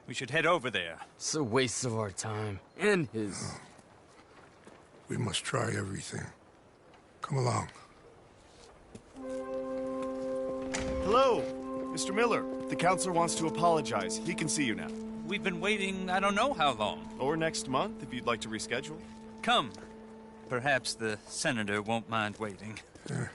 We should head over there. It's a waste of our time. And his. Oh. We must try everything. Come along. Hello, Mr. Miller. The counselor wants to apologize. He can see you now. We've been waiting I don't know how long. Or next month, if you'd like to reschedule. Come. Perhaps the senator won't mind waiting. Yeah.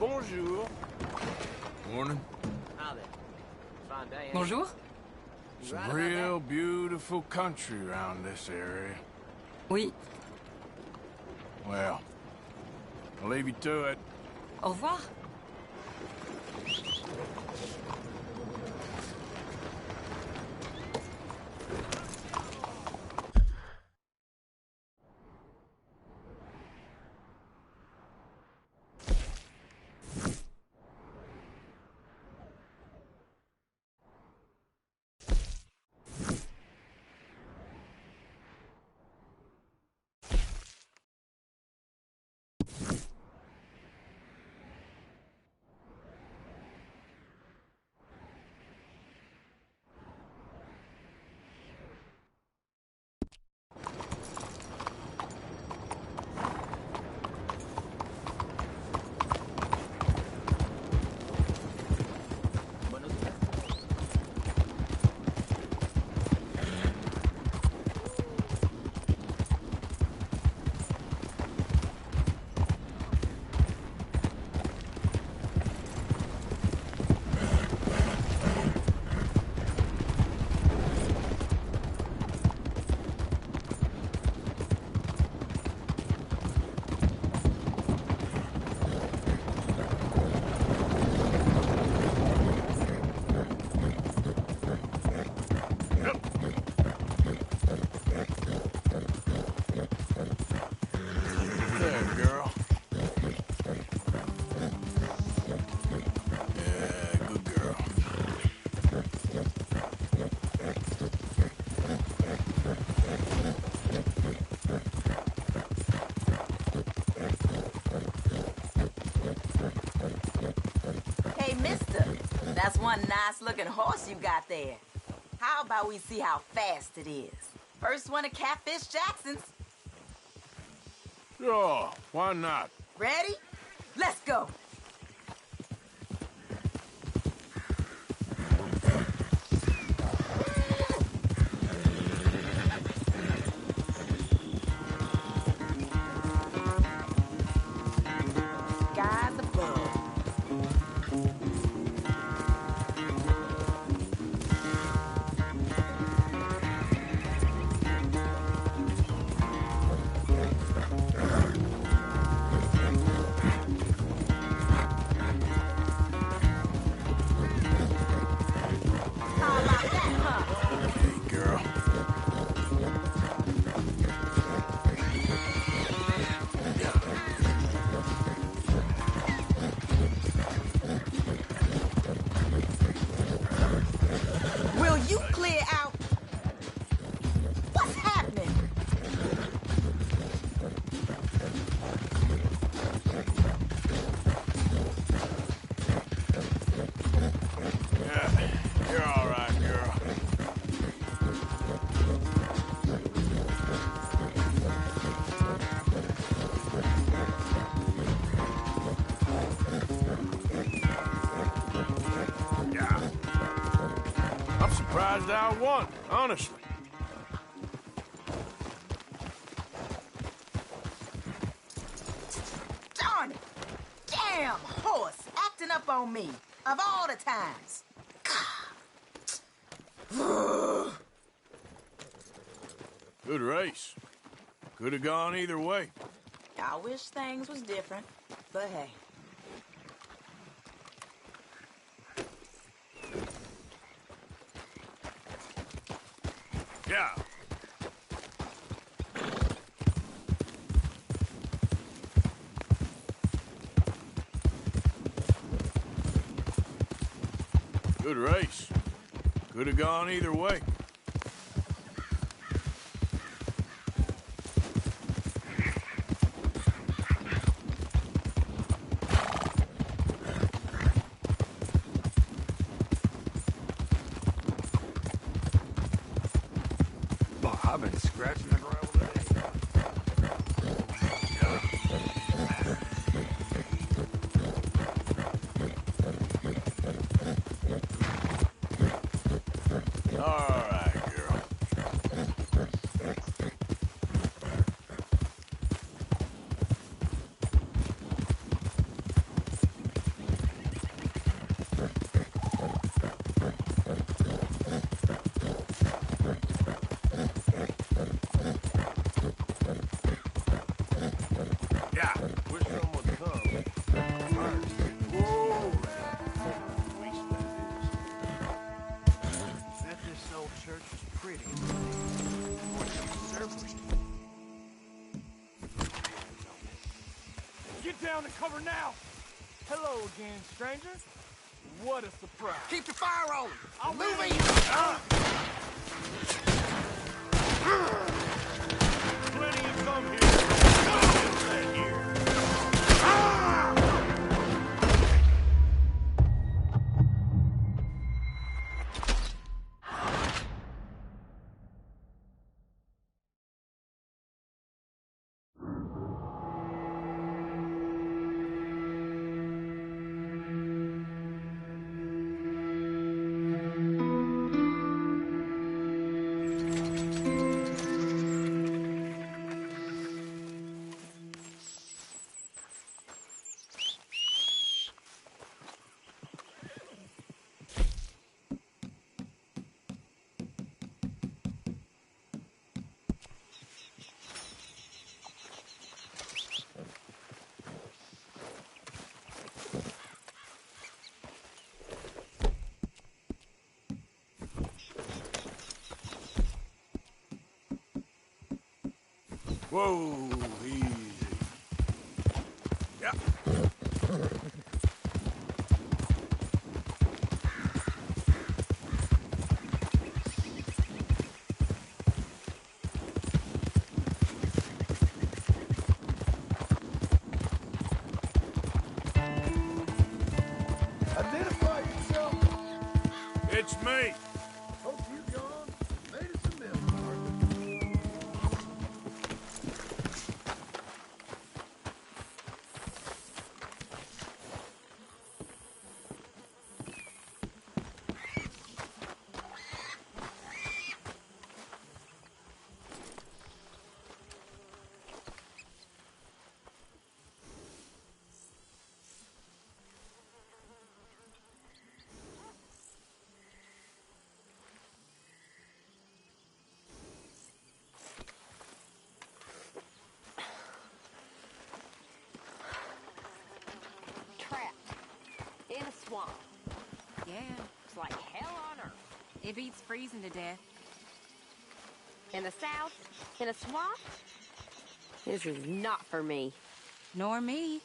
Bonjour. Morning. Howdy. Fine day. Bonjour. Some real beautiful country around this area. Oui. Well, I'll leave you to it. Au revoir. That's one nice-looking horse you got there. How about we see how fast it is? First one at Catfish Jackson's. Sure, why not? Ready? Let's go. Skies above. Will you clear out? What's happening? Yeah, you're all right, girl. Yeah. I'm surprised I won, honestly. Darn it! Damn horse acting up on me. Of all the times. Good race. Could have gone either way. I wish things was different, but hey. Yeah. Good race. Could have gone either way. Well, I've been scratching the gravel today. All right, girl. Yeah, wish someone would come. First. Whoa! Waste that is. Bet this old church is pretty. Get down and cover now! Hello again, stranger. What a surprise. Keep your fire rolling. I'm moving. Plenty of some here. That here. Whoa, easy. Yeah. Identify yourself. me. Hope you gone. Made us some milk, Arthur. Trapped in a swamp. Yeah, It's like hell on earth. it beats freezing to death. In the south, in a swamp? This is not for me. Nor me,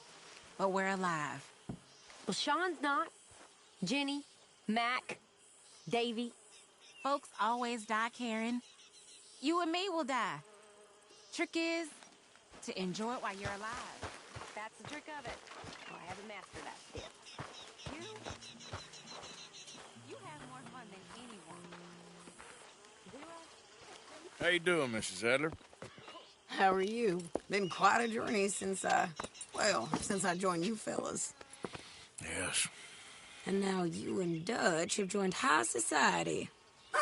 but we're alive. Well, Sean's not. Jenny, Mac, Davy. Folks always die, Karen. You and me will die. Trick is to enjoy it while you're alive. That's the trick of it. Well, I haven't mastered that still. You have more fun than anyone. How you doing, Mrs. Adler? How are you? Been quite a journey since I joined you fellas. Yes. And now you and Dutch have joined high society.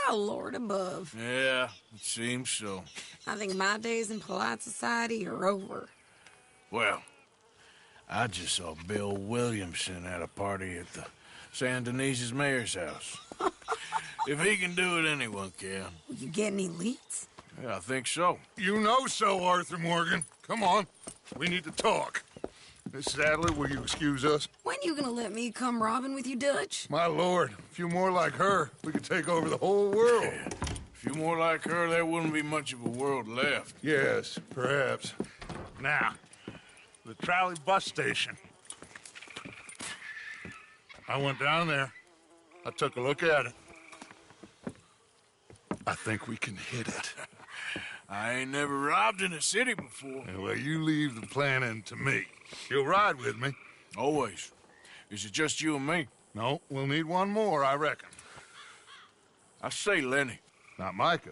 Oh, Lord above. Yeah, it seems so. I think my days in polite society are over. Well, I just saw Bill Williamson at a party at the San Denise's mayor's house. If he can do it, anyone can. Will you get any leads? Yeah, I think so. You know so, Arthur Morgan. Come on. We need to talk. Mrs. Adler, will you excuse us? When you gonna let me come robbing with you, Dutch? My lord, a few more like her, we could take over the whole world. Yeah. A few more like her, there wouldn't be much of a world left. Yes, perhaps. Now, the trolley bus station. I went down there. I took a look at it. I think we can hit it. I ain't never robbed in a city before. Yeah, well, you leave the planning to me. You'll ride with me? Always. Is it just you and me? No, we'll need one more, I reckon. I say Lenny. Not Micah.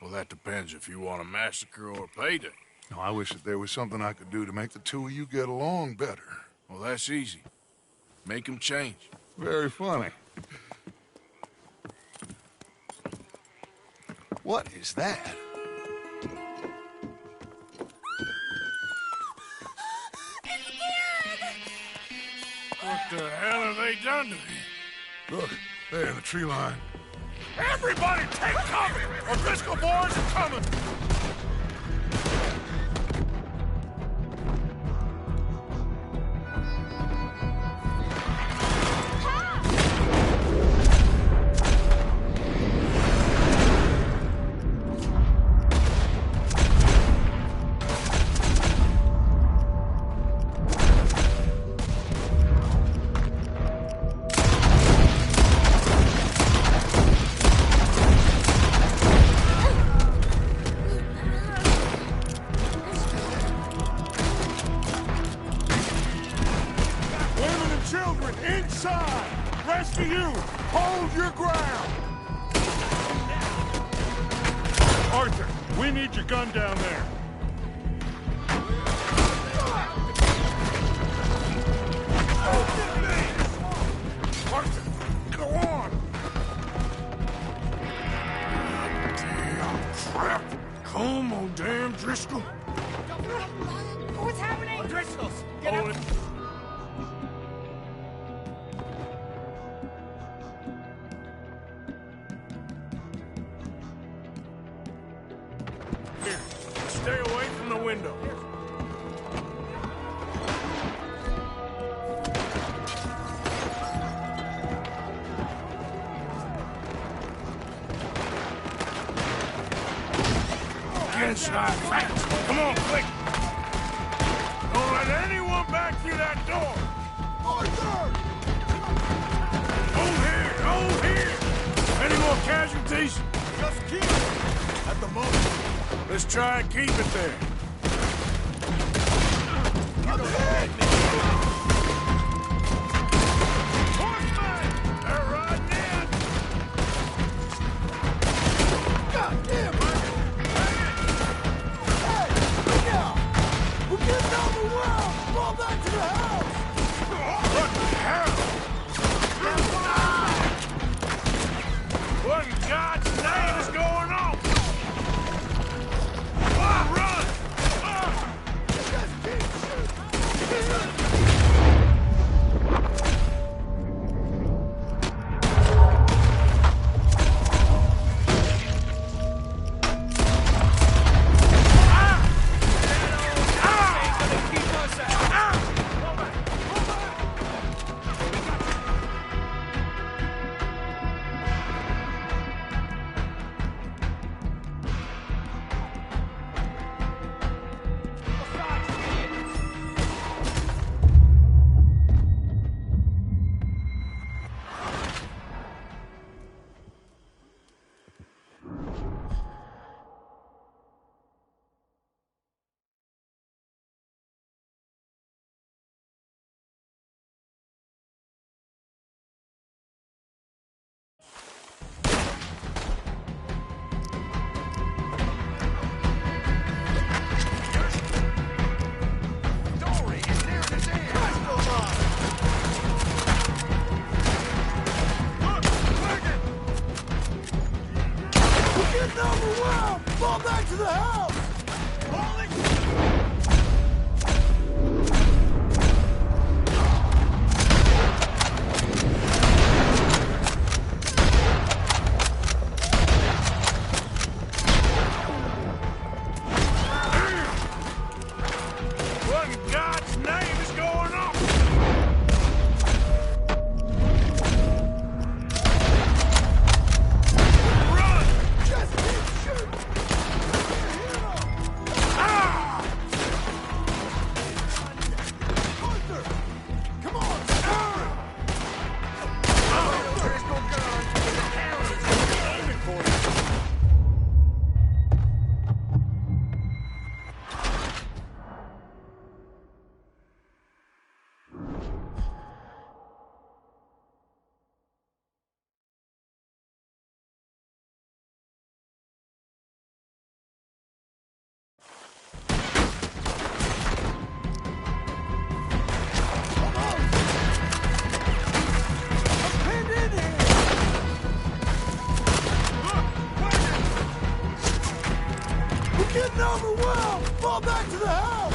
Well, that depends if you want a massacre or a payday. No, I wish that there was something I could do to make the two of you get along better. Well, that's easy. Make them change. Very funny. What is that? What the hell have they done to me? Look, there in the tree line. Everybody take cover! O'Driscoll boys are coming! Stay away from the window. Get inside fast. Come on, quick. Don't let anyone back through that door. Arthur! Hold here, hold here. Any more casualties? Just keep at the moment. Let's try and keep it there. Horsemen! They're riding in! overwhelmed! Fall back to the house!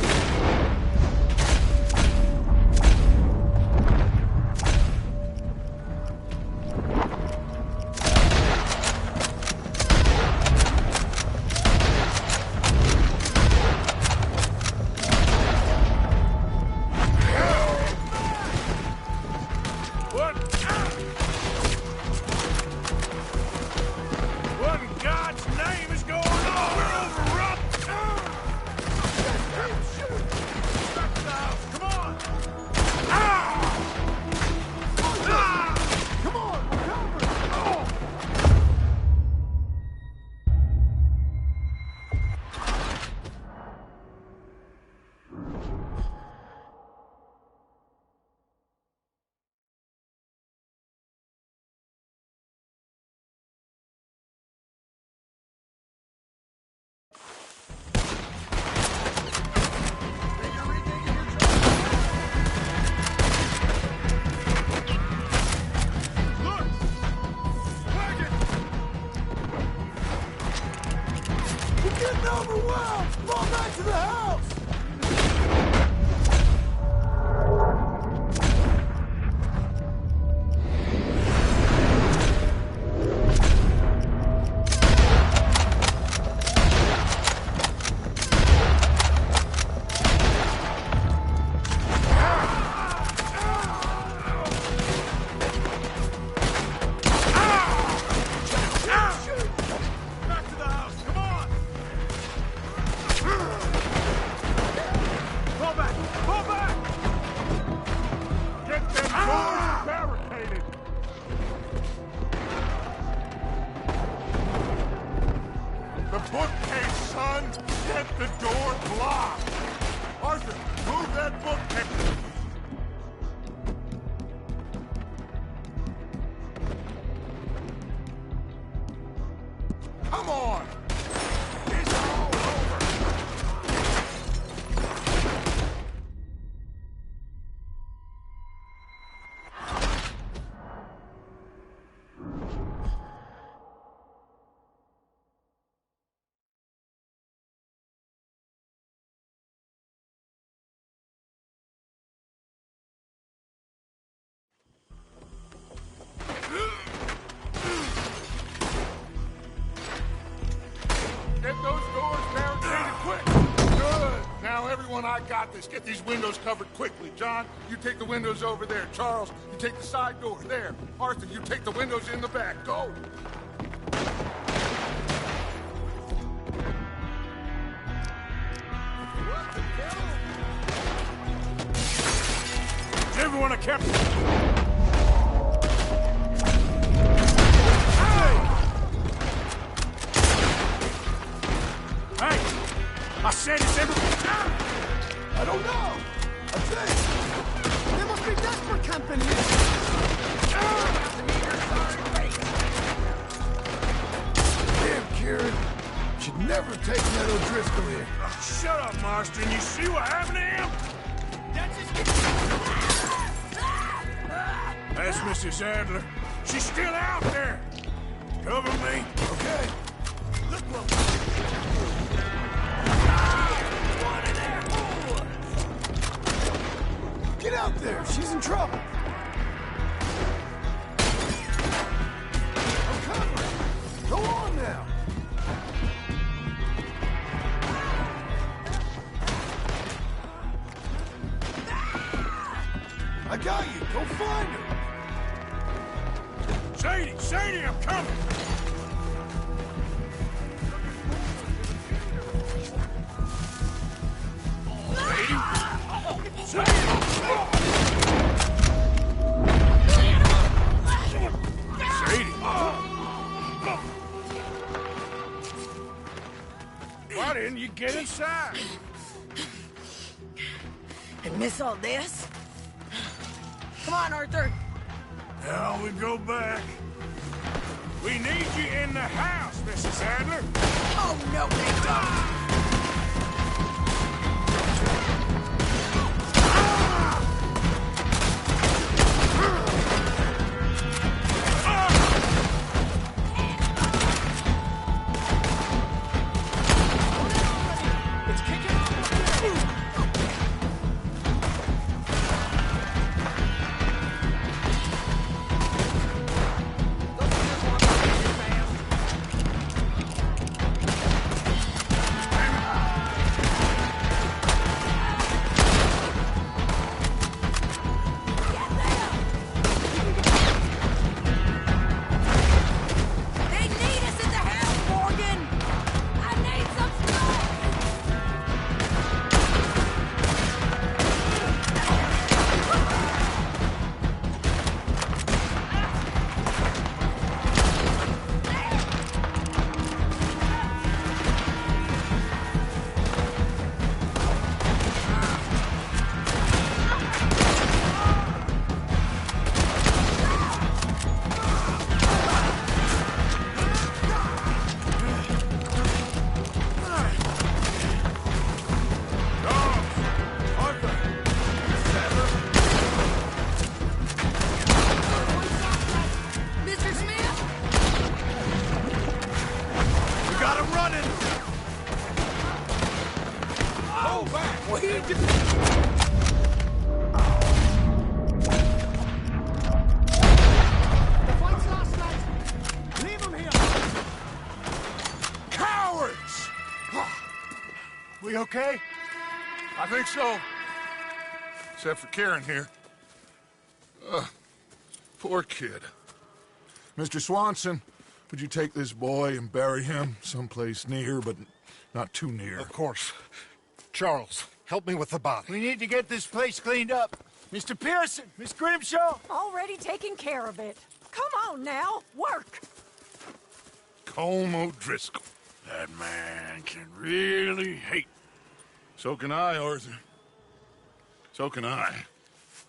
What in God's name is going on? We're overrun! Back to the house, come on! Come on, we're covered! Oh. We're getting overwhelmed! Fall back to the house! Back to the house, come on! Fall back! Fall back! Get them doors barricaded! The bookcase, son! Get the door blocked! Arthur, move that bookcase! Come on! It's all over! Get those doors barricaded quick! Good! Now, everyone, I got this. Get these windows covered quickly. John, you take the windows over there. Charles, you take the side door there. Arthur, you take the windows in the back. Go! Is everyone a captain? Hey! I said it's every... I don't know! I think! There must be desperate company here. Damn, Kieran! Should never take Ned O'Driscoll in. Shut up, Marston. You see what happened to him? That's Mrs. Adler. She's still out there. Cover me. Okay. Look what... Get out there! She's in trouble! I'm covering! Go on now! I got you! Go find her! Sadie! Sadie, I'm coming! Why didn't you get inside? And miss all this? Come on, Arthur. Now we go back. We need you in the house, Mrs. Adler. Oh, no, they don't. It's kicking off! We okay? I think so. Except for Karen here. Poor kid. Mr. Swanson, would you take this boy and bury him someplace near, but not too near? Of course. Charles, help me with the body. We need to get this place cleaned up. Mr. Pearson, Miss Grimshaw. Already taking care of it. Come on now, work. Colm O'Driscoll. That man can really hate. So can I, Arthur. So can I.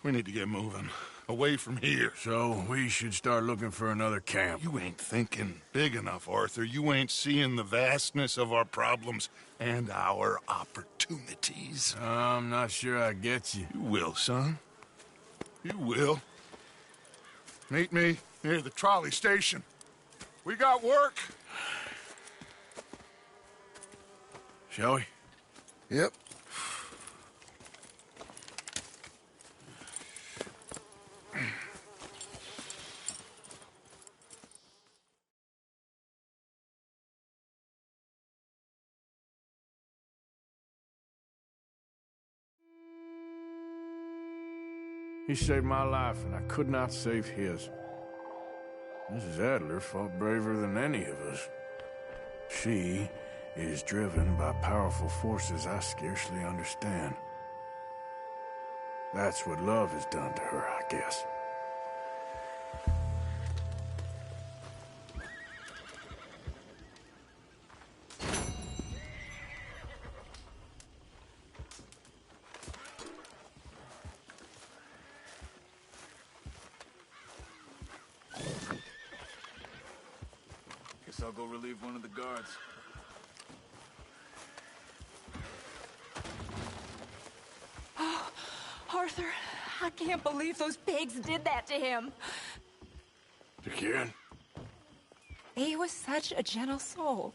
We need to get moving. Away from here. So we should start looking for another camp. You ain't thinking big enough, Arthur. You ain't seeing the vastness of our problems and our opportunities. I'm not sure I get you. You will, son. You will. Meet me near the trolley station. We got work. Shall we? Yep. He saved my life, and I could not save his. Mrs. Adler fought braver than any of us. She is driven by powerful forces I scarcely understand. That's what love has done to her, I guess. Guess I'll go relieve one of the guards. Oh, Arthur, I can't believe those pigs did that to him. To Kieran? He was such a gentle soul.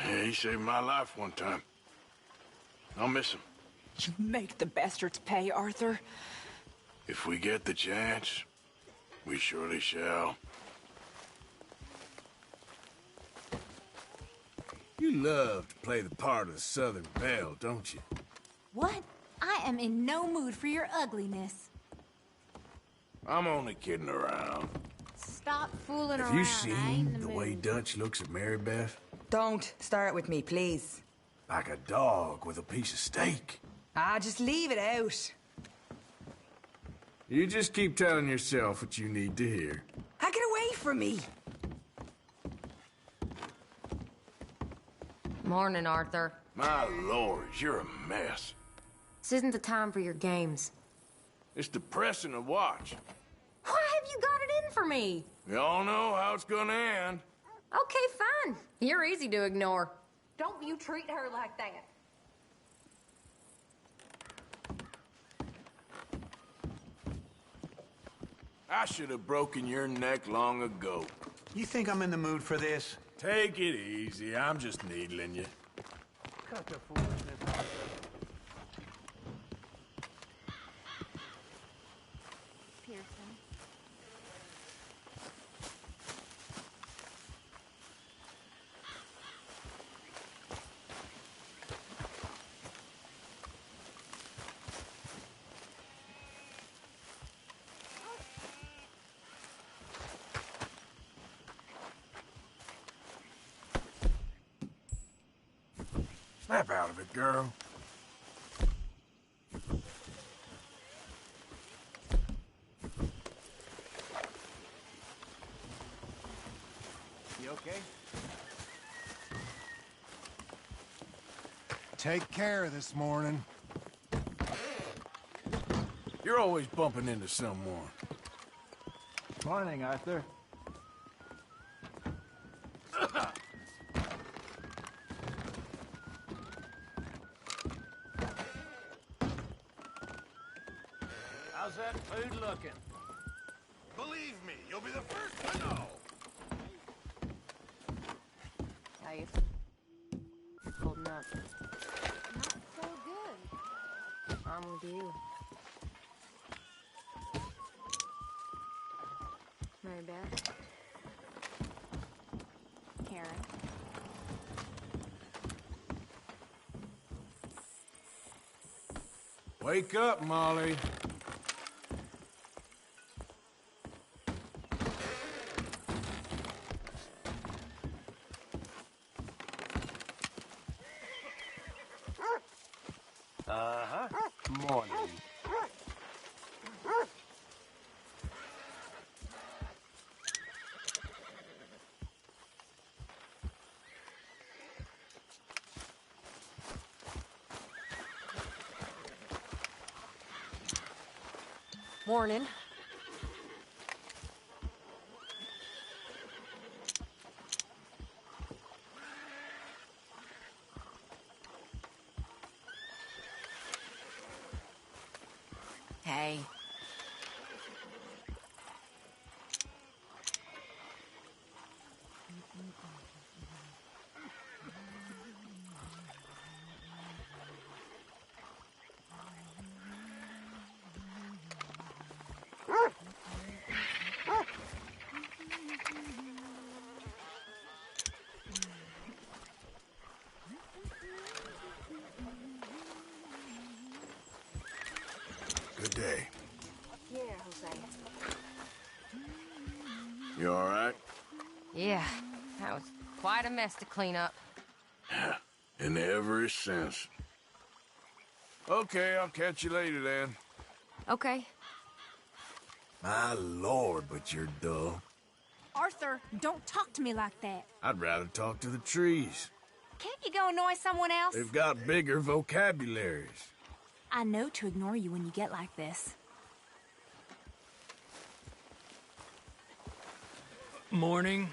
Yeah, he saved my life one time. I'll miss him. You make the bastards pay, Arthur. If we get the chance, we surely shall. You love to play the part of the Southern Belle, don't you? What? I am in no mood for your ugliness. I'm only kidding around. Stop fooling around. Have you seen the way Dutch looks at Mary Beth? Don't start with me, please. Like a dog with a piece of steak. Ah, just leave it out. You just keep telling yourself what you need to hear. Get away from me. Morning, Arthur. My lord, you're a mess. This isn't the time for your games. It's depressing to watch. Why have you got it in for me? We all know how it's gonna end. Okay, fine. You're easy to ignore. Don't you treat her like that. I should have broken your neck long ago. You think I'm in the mood for this? Take it easy. I'm just needling you. Cut the foolishness, Arthur. Pearson. Snap out of it, girl. You okay? Take care this morning. You're always bumping into someone. Morning, Arthur. How's that food looking? Believe me, you'll be the first to know. How you holding up? Not so good. I'm with you. Mary Beth? Karen. Wake up, Molly. Uh-huh. Morning. Morning. Hey. Good day. Yeah, Jose. You all right? Yeah, that was quite a mess to clean up. And ever since. Okay, I'll catch you later then. Okay. My lord, but you're dull. Arthur, don't talk to me like that. I'd rather talk to the trees. Can't you go annoy someone else? They've got bigger vocabularies. I know to ignore you when you get like this. Morning.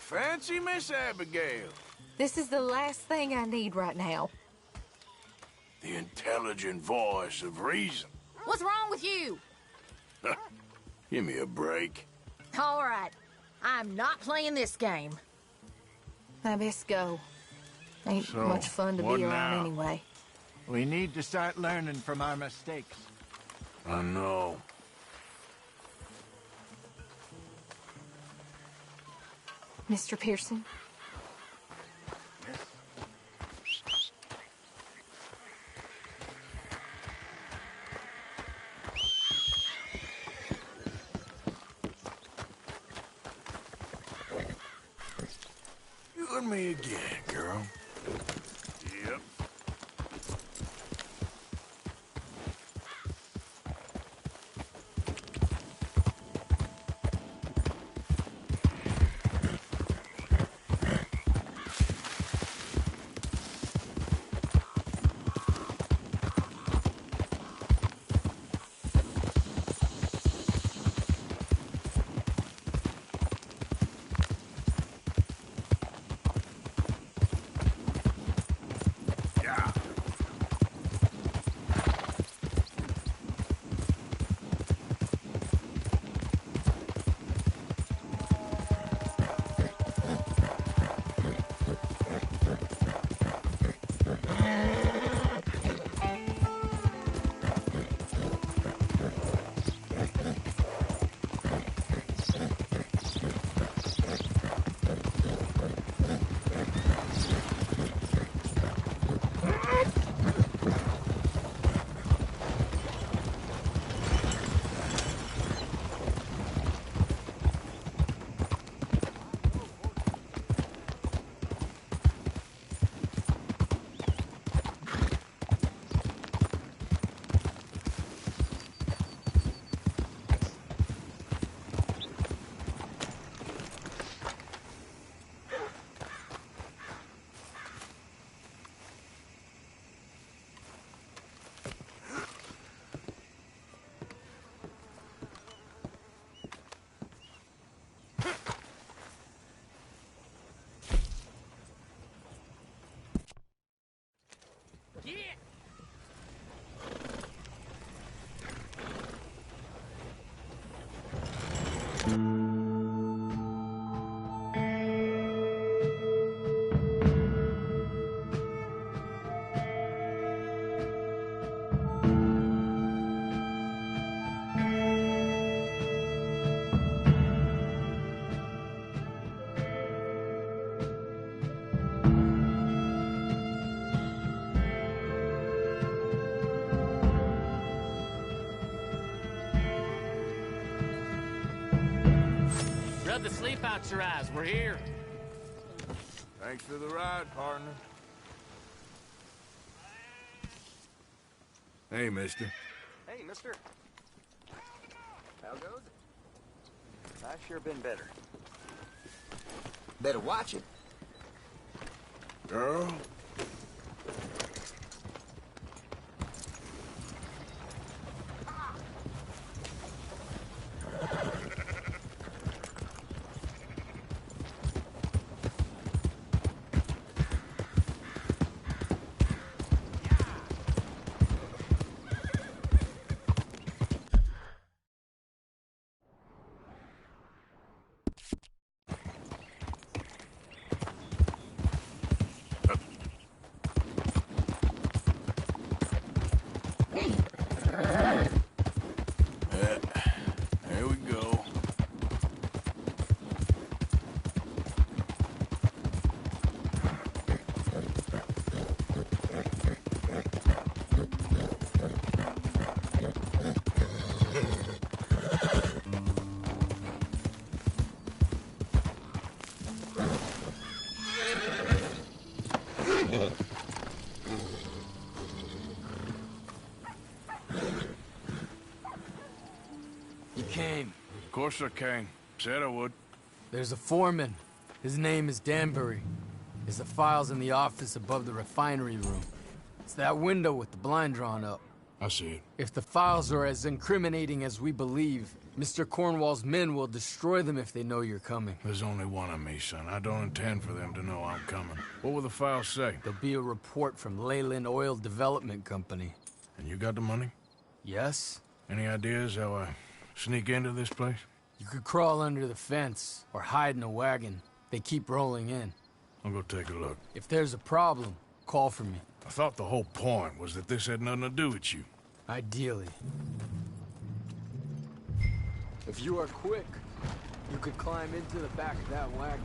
fancy Miss Abigail. This is the last thing I need right now. The intelligent voice of reason. What's wrong with you? Give me a break. All right. I'm not playing this game. I best go. Ain't So, much fun to what be around now? anyway. We need to start learning from our mistakes. I know. Mr. Pearson? You and me again, girl. Yep. Rub the sleep out your eyes. We're here. Thanks for the ride, partner. Hey, mister. Hey, mister. How goes it? I've sure been better. Better watch it. Girl? There we go. You came. Of course I came. Said I would. There's a foreman. His name is Danbury. There's the files in the office above the refinery room. It's that window with the blind drawn up. I see it. If the files are as incriminating as we believe, Mr. Cornwall's men will destroy them if they know you're coming. There's only one of me, son. I don't intend for them to know I'm coming. What will the files say? There'll be a report from Leyland Oil Development Company. And you got the money? Yes. Any ideas how I sneak into this place? You could crawl under the fence or hide in a wagon. They keep rolling in. I'll go take a look. If there's a problem, call for me. I thought the whole point was that this had nothing to do with you. Ideally. If you are quick, you could climb into the back of that wagon.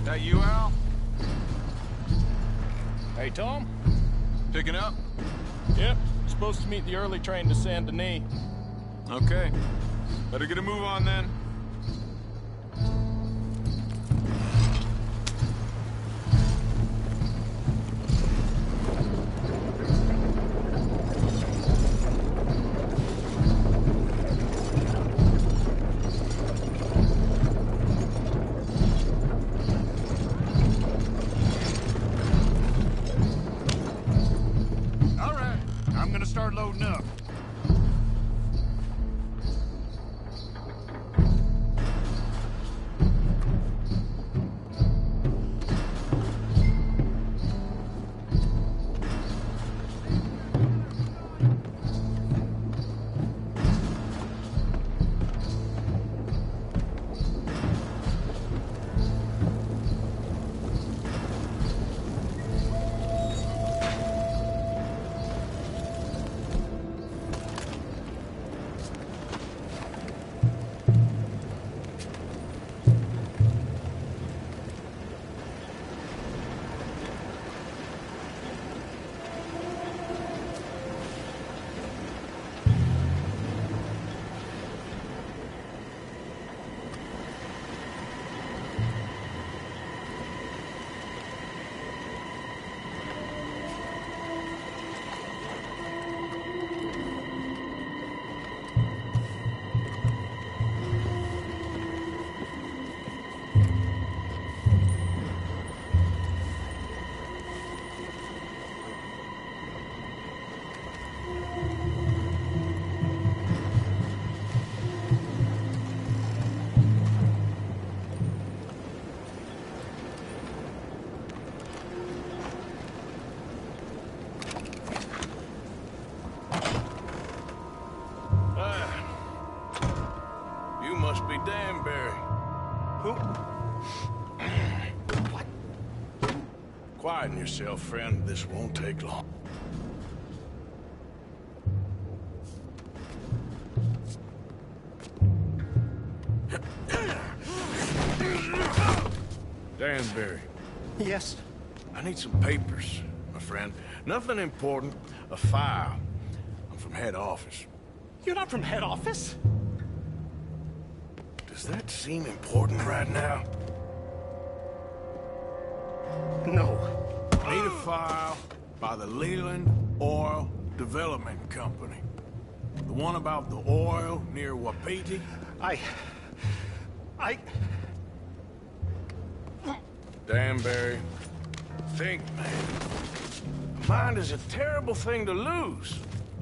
That you, Al? Hey, Tom? Picking up? Yep. Supposed to meet the early train to Saint Denis. Okay. Better get a move on then. Start loading up. Must be Danbury. Who? What? Quieten yourself, friend. This won't take long. Danbury. Yes? I need some papers, my friend. Nothing important. A file. I'm from head office. You're not from head office? Does that seem important right now? No. I need a file by the Leyland Oil Development Company. The one about the oil near Wapiti? Danbury, think, man. A mind is a terrible thing to lose,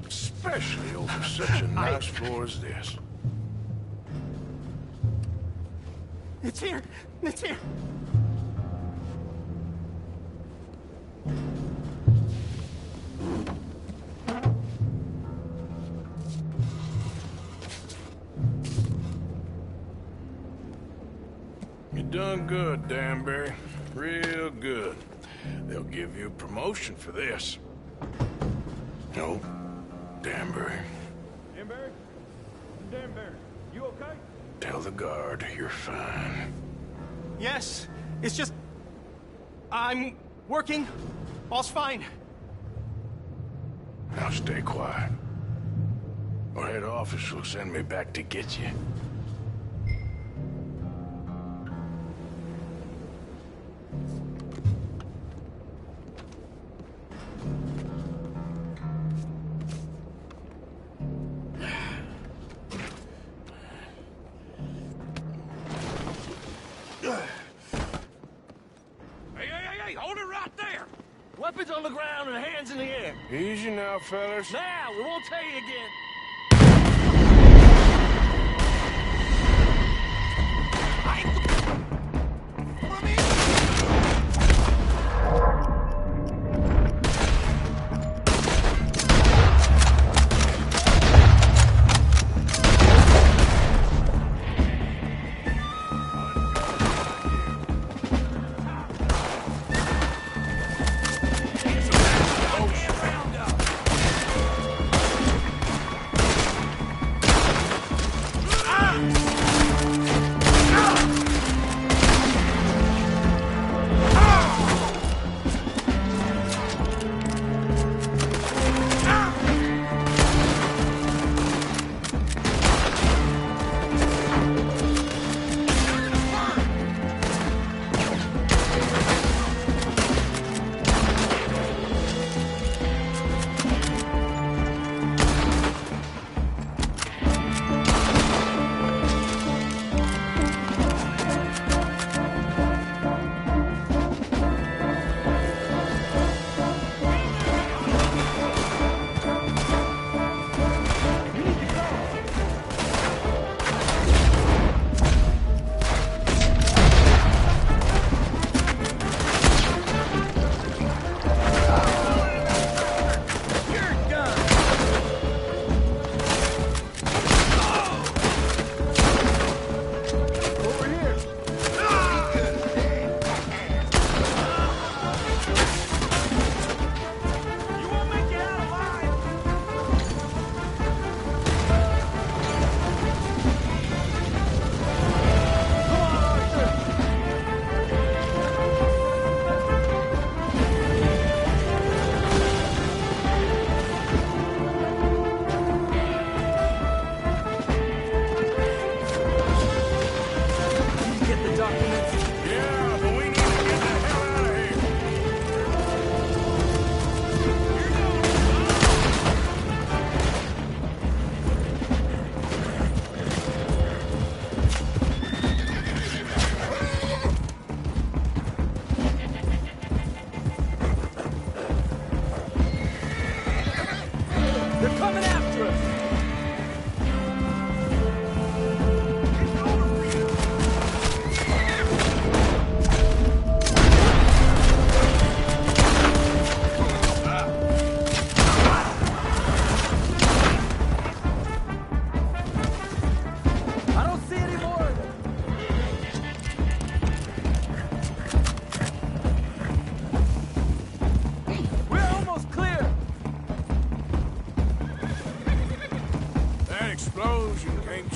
especially over such a nice floor as this. It's here! It's here! You done good, Danbury. Real good. They'll give you a promotion for this. No, Danbury. Danbury? Danbury, you okay? Tell the guard you're fine. Yes, it's just... I'm working. All's fine. Now stay quiet. Or head office will send me back to get you. Hey, hold it right there! Weapons on the ground and hands in the air. Easy now, fellas. Now, we won't tell you again.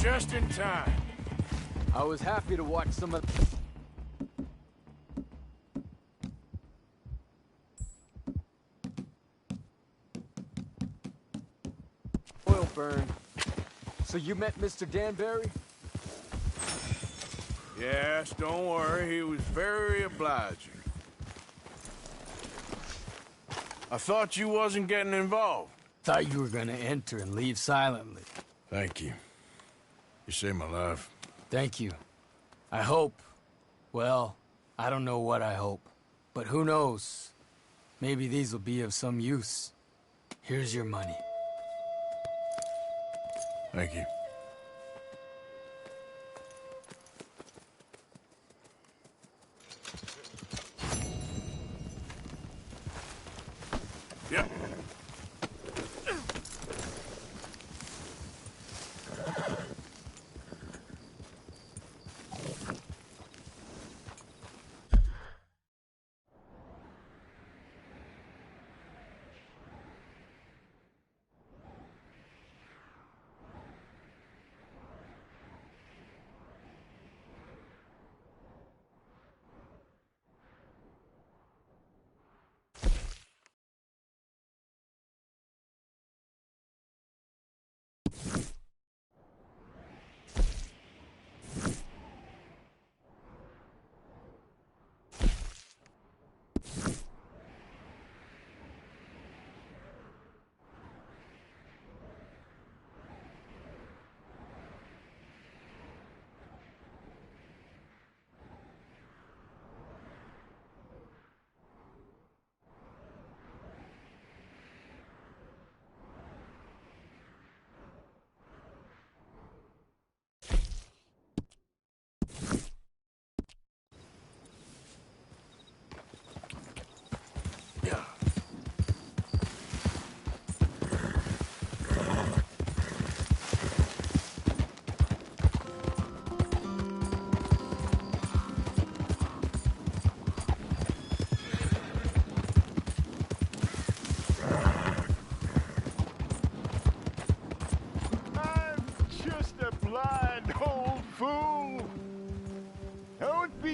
Just in time. I was happy to watch some of... oil burn. So you met Mr. Danbury? Yes, don't worry. He was very obliging. I thought you wasn't getting involved. Thought you were gonna enter and leave silently. Thank you. You saved my life. Thank you. I hope... well, I don't know what I hope. But who knows? Maybe these will be of some use. Here's your money. Thank you.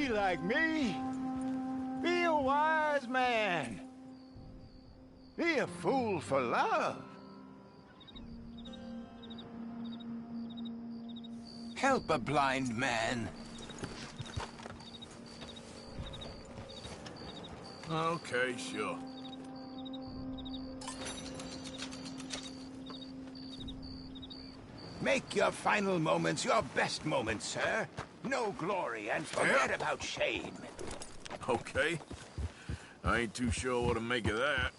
Be like me. Be a wise man. Be a fool for love. Help a blind man. Okay, sure. Make your final moments your best moments, sir. No glory and forget about shame. Okay. I ain't too sure what to make of that.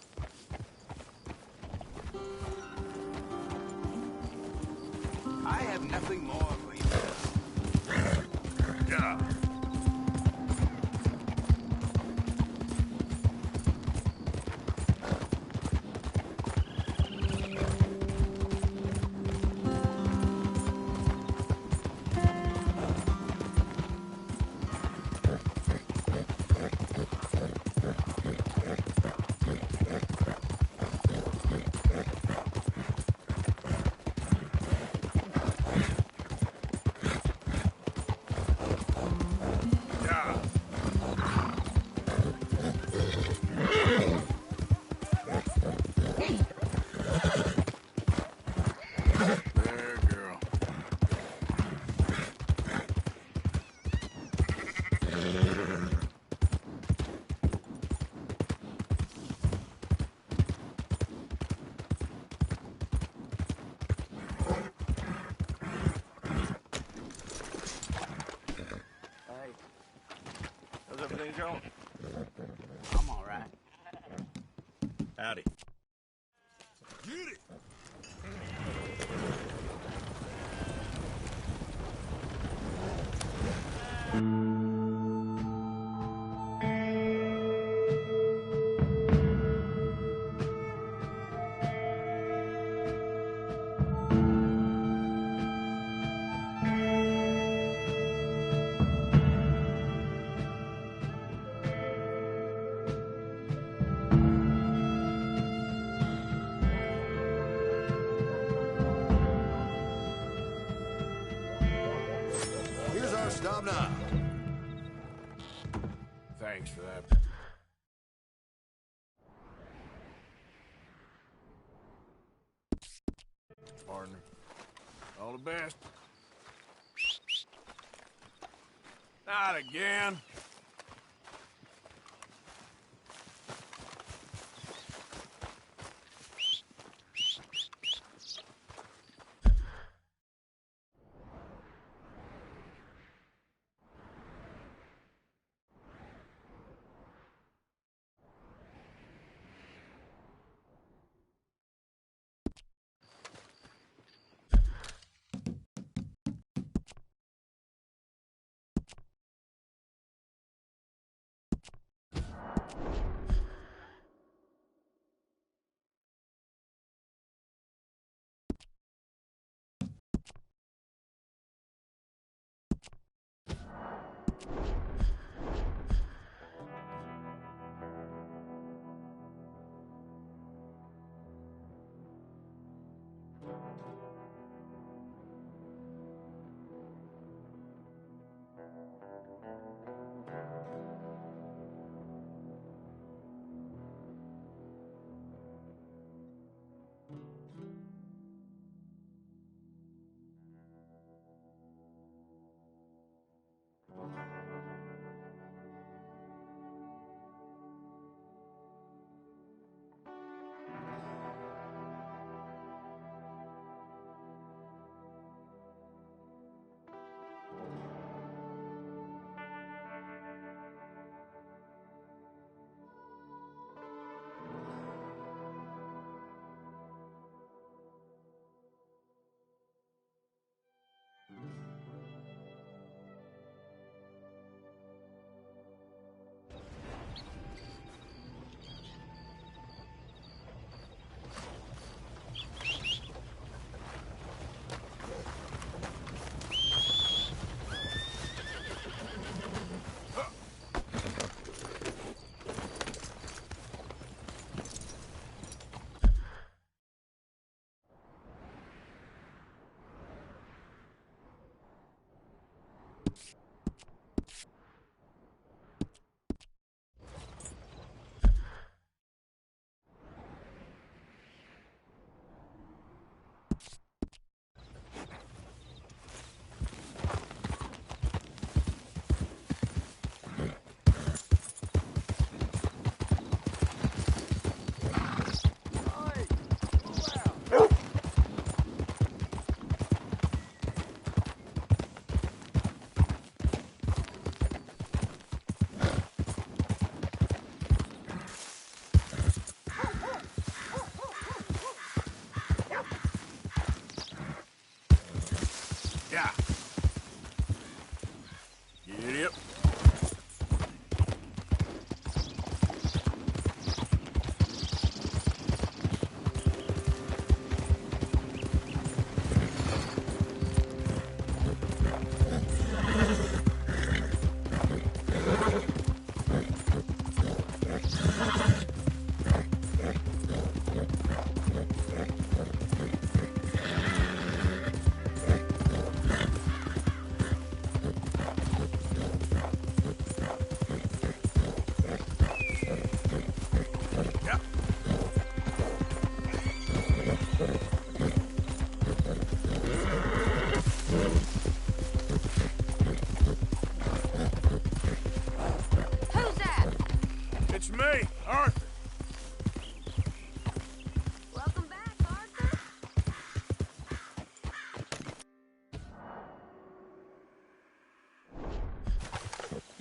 I have nothing more for you. Yeah. There, girl. Hey, how's everything going? I'm all right. Howdy. Get it! Here's our stop now. Thanks for that. Partner. All the best. Not again.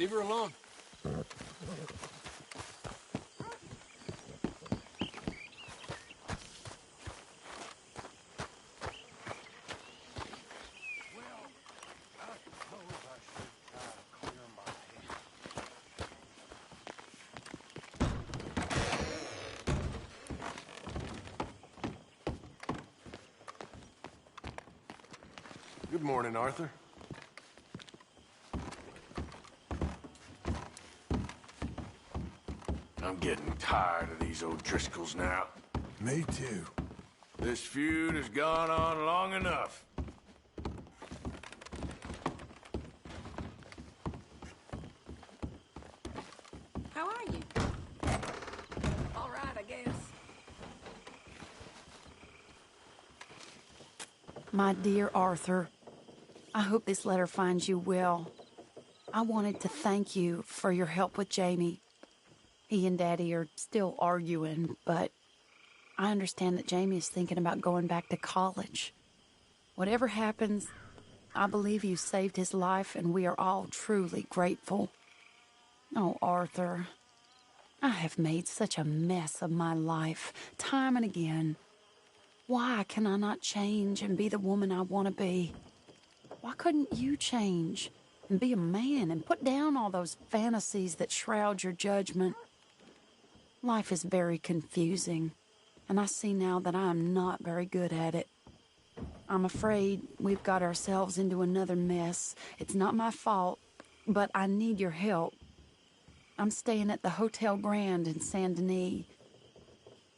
Leave her alone. Good morning, Arthur. I'm getting tired of these O'Driscolls now. Me too. This feud has gone on long enough. How are you? All right, I guess. My dear Arthur, I hope this letter finds you well. I wanted to thank you for your help with Jamie. He and Daddy are still arguing, but I understand that Jamie is thinking about going back to college. Whatever happens, I believe you saved his life, and we are all truly grateful. Oh, Arthur, I have made such a mess of my life, time and again. Why can I not change and be the woman I want to be? Why couldn't you change and be a man and put down all those fantasies that shroud your judgment? Life is very confusing, and I see now that I am not very good at it. I'm afraid we've got ourselves into another mess. It's not my fault, but I need your help. I'm staying at the Hotel Grand in Saint Denis.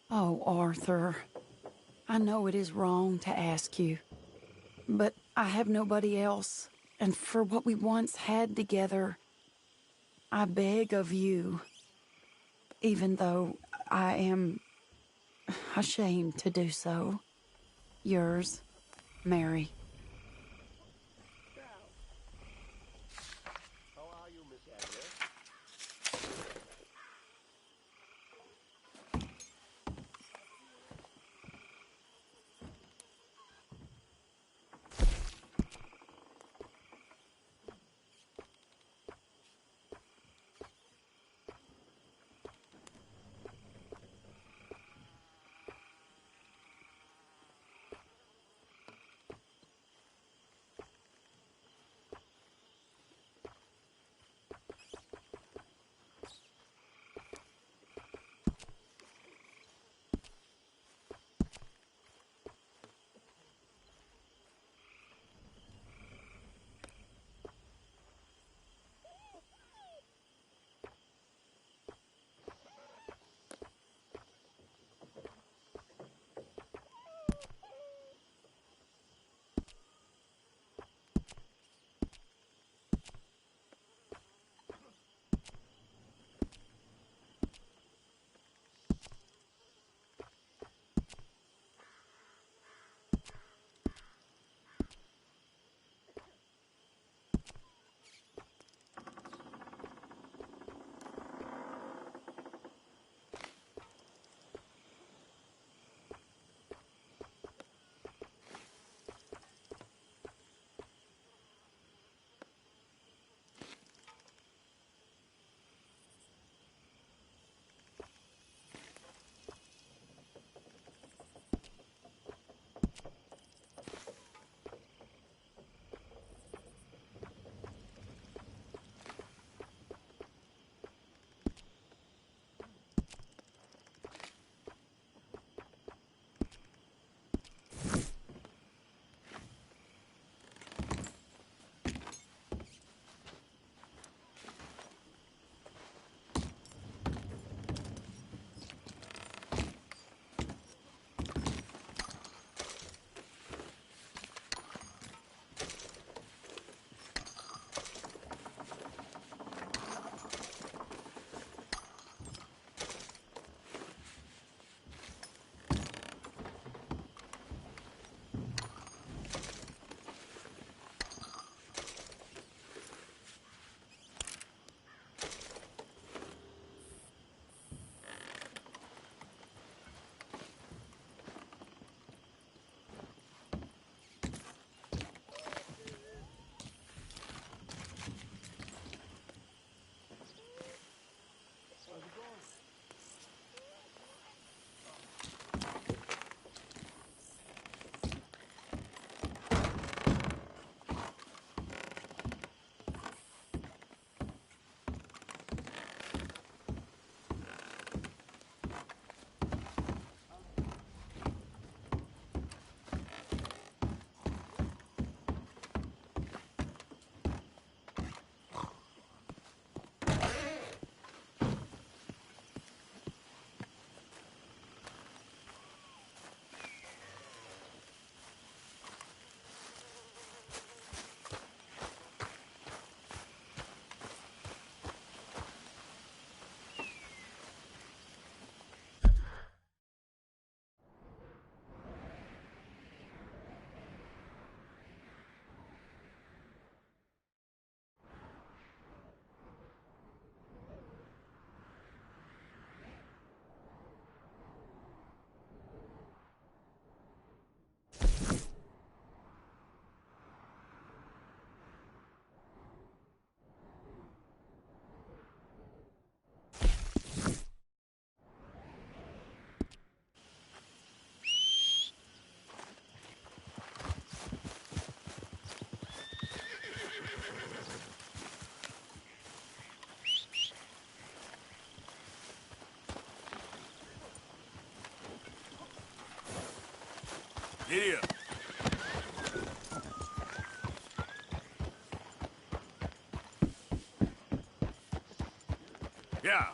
Oh, Arthur, I know it is wrong to ask you, but I have nobody else, and for what we once had together, I beg of you, even though I am ashamed to do so. Yours, Mary. How are you, Miss Agnes? Giddy up. Yeah.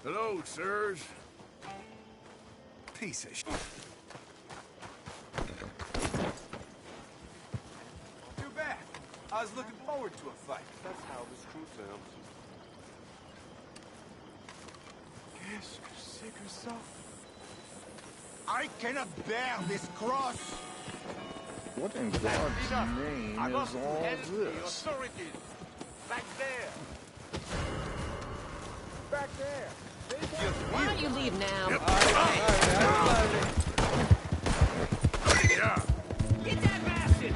Hello, sirs. Piece of shit. Too bad. I was looking forward to a fight. That's how this crew sounds. Qu'est-ce que c'est que ça? I cannot bear this cross. What in God's name I is must all help the this? authorities. Back there. Back there. Why don't you leave now? Yeah. Get that bastard!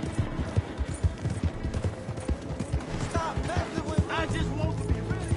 Stop messing with me! I just want to be ready.